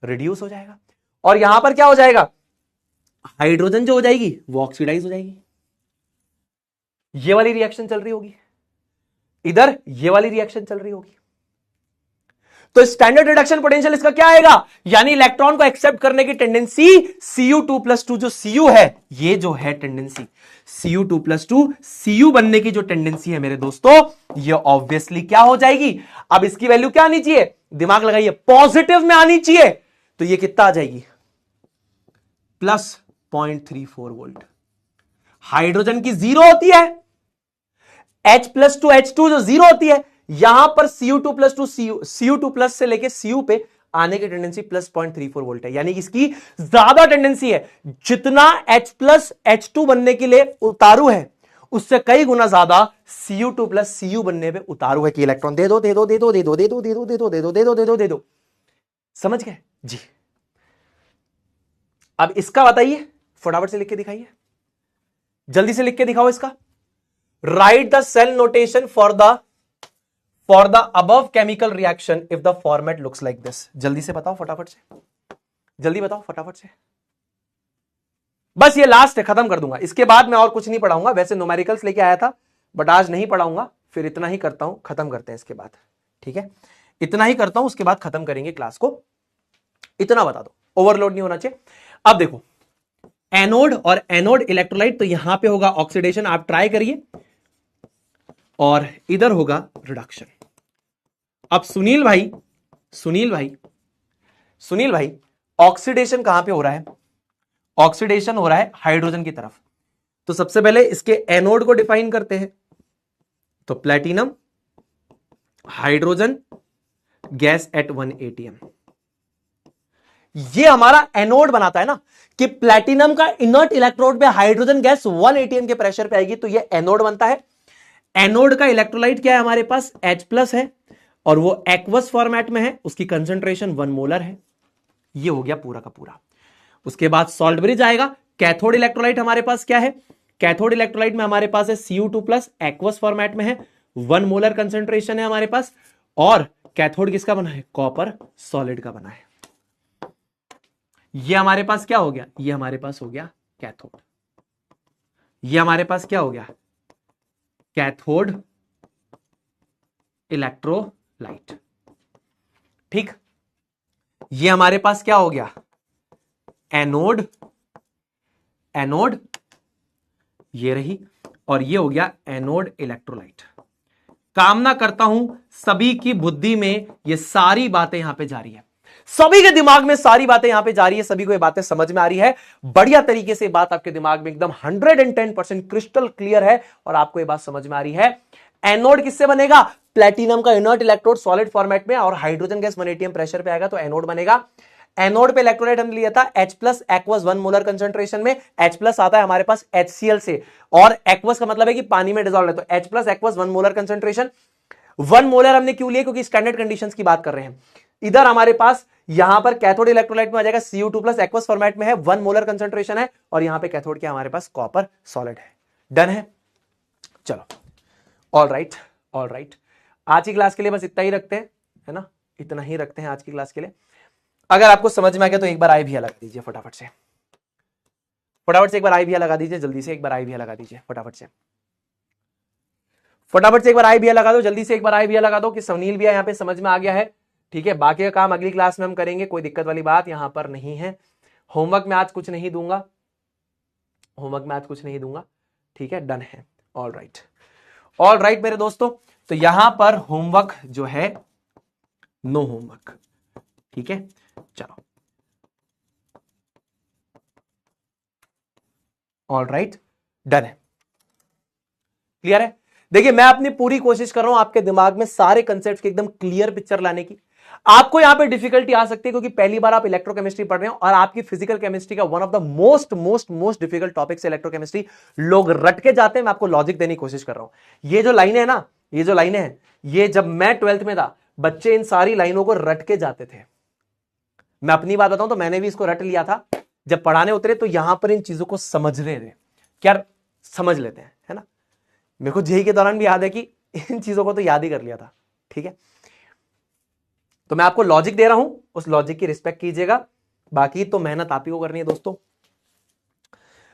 रिड्यूस हो जाएगा, और यहां पर क्या हो जाएगा, हाइड्रोजन जो हो जाएगी वो ऑक्सीडाइज हो जाएगी। ये वाली रिएक्शन चल रही होगी, इधर ये वाली रिएक्शन चल रही होगी। तो स्टैंडर्ड रिडक्शन पोटेंशियल इसका क्या आएगा, यानी इलेक्ट्रॉन को एक्सेप्ट करने की टेंडेंसी Cu2+2 जो Cu है, ये जो है टेंडेंसी Cu2+2 Cu बनने की जो टेंडेंसी है मेरे दोस्तों, ये ऑब्वियसली क्या हो जाएगी, अब इसकी वैल्यू क्या आनी चाहिए, दिमाग लगाइए, पॉजिटिव में आनी चाहिए। तो ये कितना आ जाएगी, +0.34 वोल्ट। हाइड्रोजन की 0 होती है, H+2 H2 जो 0 होती है, यहां पर Cu2+2 Cu2+ से लेके Cu पे आने की टेंडेंसी +0.34 वोल्ट है, यानी इसकी ज्यादा टेंडेंसी है। जितना H+ H2 बनने के लिए उतारू है उससे कई गुना ज्यादा Cu2+ Cu बनने पे उतारू है कि इलेक्ट्रॉन दे दो दे दो दे दो दे दो दे दो दे दो दे दो दे दो दे दो दे दो दे दो। समझ गए जी? अब इसका बताइए, फटाफट से लिख के दिखाइए, जल्दी से लिख के दिखाओ इसका। Write the cell notation for the above chemical reaction if the format looks like this। जल्दी से बताओ, फटाफट से, जल्दी बताओ फटाफट से। बस ये लास्ट है, खत्म कर दूंगा, इसके बाद मैं और कुछ नहीं पढ़ाऊंगा। वैसे न्यूमेरिकल्स लेके आया था बट आज नहीं पढ़ाऊंगा, फिर इतना ही करता हूं, खत्म करते हैं इसके बाद। ठीक है, इतना ही करता हूं, उसके बाद खत्म करेंगे क्लास को। इतना बता दो, ओवरलोड नहीं होना चाहिए। अब देखो, एनोड और एनोड इलेक्ट्रोलाइट, तो यहां पे होगा ऑक्सीडेशन, आप ट्राई करिए, और इधर होगा रिडक्शन। अब सुनील भाई ऑक्सीडेशन कहां पे हो रहा है, ऑक्सीडेशन हो रहा है हाइड्रोजन की तरफ। तो सबसे पहले इसके एनोड को डिफाइन करते हैं, तो platinum hydrogen gas at 1 atm। ये हमारा एनोड बनाता है ना, कि प्लेटिनम का इनर्ट इलेक्ट्रोड पे हाइड्रोजन गैस 1 atm के प्रेशर पे आएगी, तो ये एनोड बनता है। एनोड का इलेक्ट्रोलाइट क्या है हमारे पास, H+ है, और वो एक्वस फॉर्मेट में है, उसकी कंसंट्रेशन 1 मोलर है। ये हो गया पूरा का पूरा। उसके बाद सॉल्ट ब्रिज आएगा। कैथोड इलेक्ट्रोलाइट हमारे पास क्या है, कैथोड इलेक्ट्रोलाइट में हमारे पास है Cu2+, एक्वस फॉर्मेट में है, 1 मोलर कंसंट्रेशन है हमारे पास, और कैथोड किसका बना है, कॉपर सॉलिड का बना है। ये हमारे पास क्या हो गया, ये हमारे पास हो गया कैथोड। ये हमारे पास क्या हो गया, कैथोड इलेक्ट्रोलाइट। ठीक, ये हमारे पास क्या हो गया, एनोड, एनोड ये रही, और ये हो गया एनोड इलेक्ट्रोलाइट। कामना करता हूं सभी की बुद्धि में ये सारी बातें यहां पे जारी है। सभी के दिमाग में सारी बातें यहां पे जा रही है, सभी को ये बातें समझ में आ रही है, बढ़िया तरीके से बात आपके दिमाग में एकदम 110% क्रिस्टल क्लियर है और आपको ये बात समझ में आ रही है। एनोड किससे बनेगा? प्लेटिनम का इनर्ट इलेक्ट्रोड सॉलिड फॉर्मेट में, और हाइड्रोजन गैस 1 atm प्रेशर पे आएगा तो एनोड बनेगा। एनोड पे इलेक्ट्रोलाइट हमने लिया था H plus aqueous 1 molar concentration में, H प्लस आता है हमारे पास HCl से, और एक्वस का मतलब है कि पानी में डिसॉल्व है, तो H plus aqueous 1 molar concentration. 1 molar हमने क्यों लिया? क्योंकि स्टैंडर्ड कंडीशंस की बात कर रहे हैं। इधर हमारे पास यहां पर कैथोड इलेक्ट्रोलाइट में आ जाएगा Cu2 प्लस एक्वस फॉर्मेट में है, 1 मोलर कंसंट्रेशन है, और यहां पे कैथोड क्या हमारे पास कॉपर सॉलिड है। डन है? चलो, ऑल राइट ऑल राइट। आज की क्लास के लिए बस इतना ही रखते हैं, है ना, इतना ही रखते हैं आज की क्लास के लिए। अगर आपको समझ में आ गया तो एक बार आई भी लगा दीजिए फटाफट से, फटाफट से एक बार आई भी लगा दीजिए, जल्दी से एक बार आई भी लगा दीजिए, फटाफट से, फटाफट से एक बार आई भी लगा दो, जल्दी से एक बार आई भी लगा दो कि सवनील भी यहां पे समझ में आ गया है। ठीक है, बाकी का काम अगली क्लास में हम करेंगे, कोई दिक्कत वाली बात यहां पर नहीं है। होमवर्क में आज कुछ नहीं दूंगा, होमवर्क में आज कुछ नहीं दूंगा। ठीक है, डन है, ऑल राइट ऑल राइट मेरे दोस्तों। तो यहां पर होमवर्क जो है नो होमवर्क। ठीक है, चलो, ऑल राइट, डन है, क्लियर है। देखिए, मैं अपनी पूरी कोशिश कर रहा हूं आपके दिमाग में सारे कंसेप्ट की एकदम क्लियर पिक्चर लाने की। आपको यहां पे डिफिकल्टी आ सकती है क्योंकि पहली बार आप इलेक्ट्रोकेमिस्ट्री पढ़ रहे हो और आपकी फिजिकल केमिस्ट्री का one of the most most most difficult topic से इलेक्ट्रोकेमिस्ट्री लोग रट के जाते हैं। मैं आपको लॉजिक देने की कोशिश कर रहा हूं। ये जो लाइनें है ना, ये जो लाइनें हैं, ये जब मैं 12th में था, बच्चे इन सारी लाइनों को रट के जाते थे। मैं अपनी बात बताऊं तो मैंने भी इसको रट लिया था। जब पढ़ाने उतरे तो यहां पर इन चीजों को समझ रहे थे, क्या समझ लेते हैं, है ना। मेरे को जेई के दौरान भी याद है कि इन चीजों को तो याद ही कर लिया था। ठीक है, तो मैं आपको लॉजिक दे रहा हूं, उस लॉजिक की रिस्पेक्ट कीजिएगा, बाकी तो मेहनत आप ही को करनी है दोस्तों।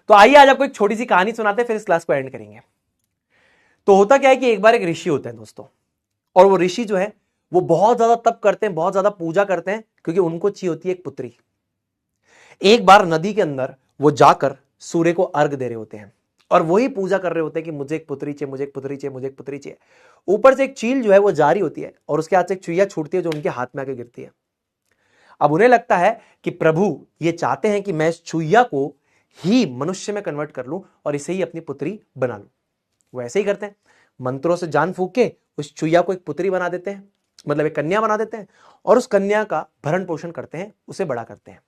तो आइए आज आपको एक छोटी सी कहानी सुनाते हैं, फिर इस क्लास को एंड करेंगे। तो होता क्या है कि एक बार एक ऋषि होते हैं दोस्तों, और वो ऋषि जो है वो बहुत ज्यादा तप करते हैं, बहुत ज्यादा पूजा करते हैं, क्योंकि उनको चाहिए होती है एक पुत्री। एक बार नदी के अंदर वो जाकर सूर्य को अर्घ दे रहे होते हैं और वही पूजा कर रहे होते हैं कि मुझे एक पुत्री चाहिए, मुझे एक पुत्री चाहिए, मुझे एक पुत्री चाहिए। ऊपर से एक चील जो है वो जा रही होती है और उसके हाथ से एक चुईया छूटती है जो उनके हाथ में आके गिरती है। अब उन्हें लगता है कि प्रभु ये चाहते हैं कि मैं इस चुईया को ही मनुष्य में कन्वर्ट कर लूं और इसे ही अपनी पुत्री बना लूं। वो ऐसे ही करते हैं, मंत्रों से जान फूंक के उस चुईया को एक पुत्री बना देते हैं, मतलब एक कन्या बना देते हैं, और उस कन्या का भरण पोषण करते हैं, उसे बड़ा करते हैं।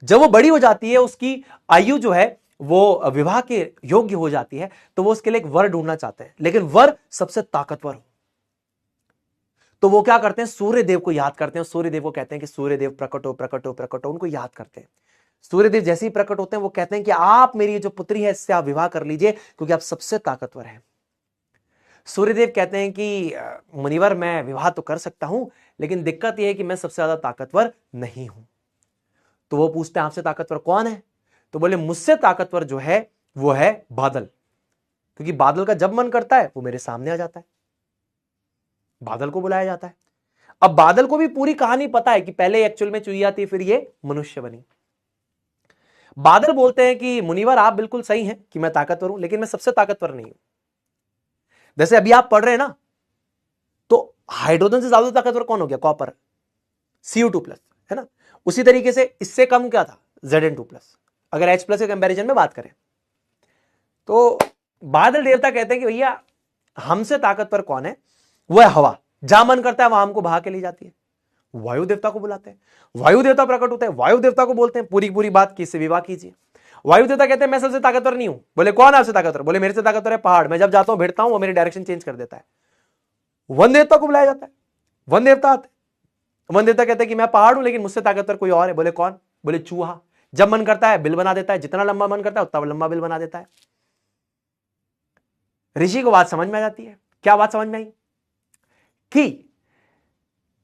जब वो बड़ी हो जाती है, उसकी आयु जो है वो विवाह के योग्य हो जाती है, तो वो उसके लिए एक वर ढूंढना चाहते हैं, लेकिन वर सबसे ताकतवर हो। तो वो क्या करते हैं, सूर्य देव को याद करते हैं, सूर्य देव को कहते हैं कि सूर्य देव प्रकट हो, प्रकट हो, प्रकट हो। उनको याद करते हैं। सूर्य देव जैसे ही प्रकट होते हैं वो कहते हैं कि आप मेरी जो पुत्री है इससे आप विवाह कर लीजिए, क्योंकि आप सबसे ताकतवर हैं। सूर्यदेव कहते हैं कि मुनिवर मैं विवाह तो कर सकता हूं, लेकिन दिक्कत यह है कि मैं सबसे ज्यादा ताकतवर नहीं हूं। तो वो पूछते हैं आपसे ताकतवर कौन है? तो बोले मुझसे ताकतवर जो है वो है बादल, क्योंकि बादल का जब मन करता है वो मेरे सामने आ जाता है। बादल को बुलाया जाता है। अब बादल को भी पूरी कहानी पता है कि पहले एक्चुअल में चुईया थी, फिर ये मनुष्य बनी। बादल बोलते हैं कि मुनिवर आप बिल्कुल सही हैं कि मैं ताकतवर हूं, लेकिन मैं सबसे ताकतवर नहीं हूं। जैसे अभी आप पढ़ रहे हैं ना, तो हाइड्रोजन से ज्यादा ताकतवर कौन हो गया? कॉपर, Cu2 प्लस, है ना। उसी तरीके से इससे कम क्या था? Zn2 प्लस, अगर H प्लस के कंपैरिजन में बात करें। तो बादल देवता कहते हैं कि भैया हमसे ताकतवर कौन है? वो है हवा, जहां मन करता है वहां हमको बहा के ले जाती है। वायु देवता को बुलाते हैं, वायु देवता प्रकट होते हैं, वायु देवता को बोलते हैं पूरी पूरी बात की इससे विवाह कीजिए। वायु देवता कहते हैं मैं सबसे ताकतवर नहीं हूं। बोले कौन है आपसे ताकतवर? बोले मेरे से ताकतवर है पहाड़, मैं जब जाता हूं भिड़ता हूं वो मेरी डायरेक्शन चेंज कर देता है। वन देवता को बुलाया जाता है, वन देवता आते, वन देवता कहते हैं कि मैं पहाड़ हूं लेकिन मुझसे ताकतवर कोई और है। बोले कौन? बोले चूहा, जब मन करता है बिल बना देता है, जितना लंबा मन करता है उतना लंबा बिल बना देता है। ऋषि को बात समझ में आ जाती है। क्या बात समझ में आई? कि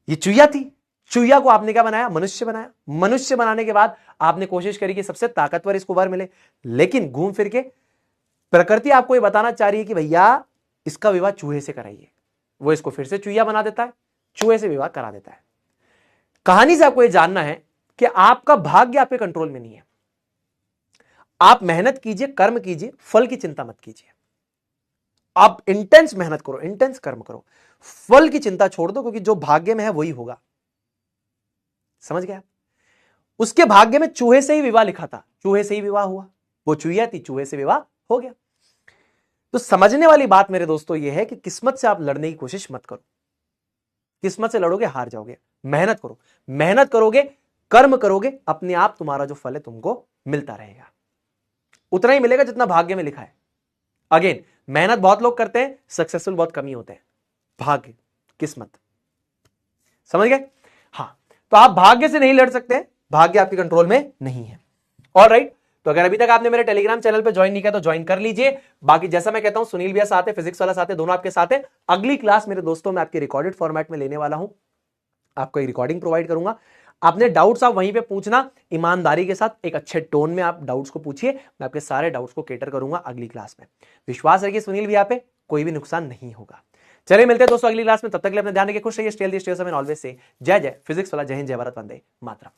ये चुईया थी, चुईया को आपने क्या बनाया? मनुष्य बनाया। मनुष्य बनाने के बाद आपने कोशिश करी कि सबसे ताकतवर इसको वर मिले, लेकिन घूम फिर के प्रकृति आपको ये बताना चाह रही है कि भैया इसका विवाह चूहे से कराइए। वो इसको फिर से चुईया बना देता है, चूहे से विवाह करा देता है। कहानी से आपको यह जानना है कि आपका भाग्य आपके कंट्रोल में नहीं है। आप मेहनत कीजिए, कर्म कीजिए, फल की चिंता मत कीजिए। आप इंटेंस मेहनत करो, इंटेंस कर्म करो, फल की चिंता छोड़ दो, क्योंकि जो भाग्य में है वही होगा। समझ गया? उसके भाग्य में चूहे से ही विवाह लिखा था, चूहे से ही विवाह हुआ, वो चूहिया थी, चूहे से विवाह हो गया। तो समझने वाली बात मेरे दोस्तों यह है कि किस्मत से आप लड़ने की कोशिश मत करो। किस्मत से लड़ोगे हार जाओगे। मेहनत करो, मेहनत करोगे, कर्म करोगे, अपने आप तुम्हारा जो फल है तुमको मिलता रहेगा। उतना ही मिलेगा जितना भाग्य में लिखा है। अगेन, मेहनत बहुत लोग करते हैं, सक्सेसफुल बहुत कम ही होते हैं। भाग्य, किस्मत, समझ गए? हां, तो आप भाग्य से नहीं लड़ सकते, भाग्य आपके कंट्रोल में नहीं है। ऑलराइट, तो अगर अभी तक आपने मेरे टेलीग्राम चैनल पे ज्वाइन नहीं किया तो ज्वाइन कर लीजिए। बाकी जैसा मैं कहता हूं, सुनील भैया साथ है, फिजिक्स वाला साथ है, दोनों आपके साथ है। अगली क्लास मेरे दोस्तों मैं आपके रिकॉर्डेड फॉर्मेट में लेने वाला हूं, आपको एक रिकॉर्डिंग प्रोवाइड करूंगा। आपने डाउट्स आप वहीं पे पूछना, ईमानदारी के साथ एक अच्छे टोन में आप डाउट्स को पूछिए, मैं आपके सारे डाउट्स को कैटर करूंगा अगली क्लास में। विश्वास रखिए सुनील भैया पे, कोई भी नुकसान नहीं होगा। चलिए मिलते हैं दोस्तों अगली क्लास में, तब तक के लिए अपने ध्यान रखिए, खुश रहिए, stay healthy, stay safe and always say जय जय फिजिक्स वाला, जय हिंद, जय भारत, वंदे मातरम।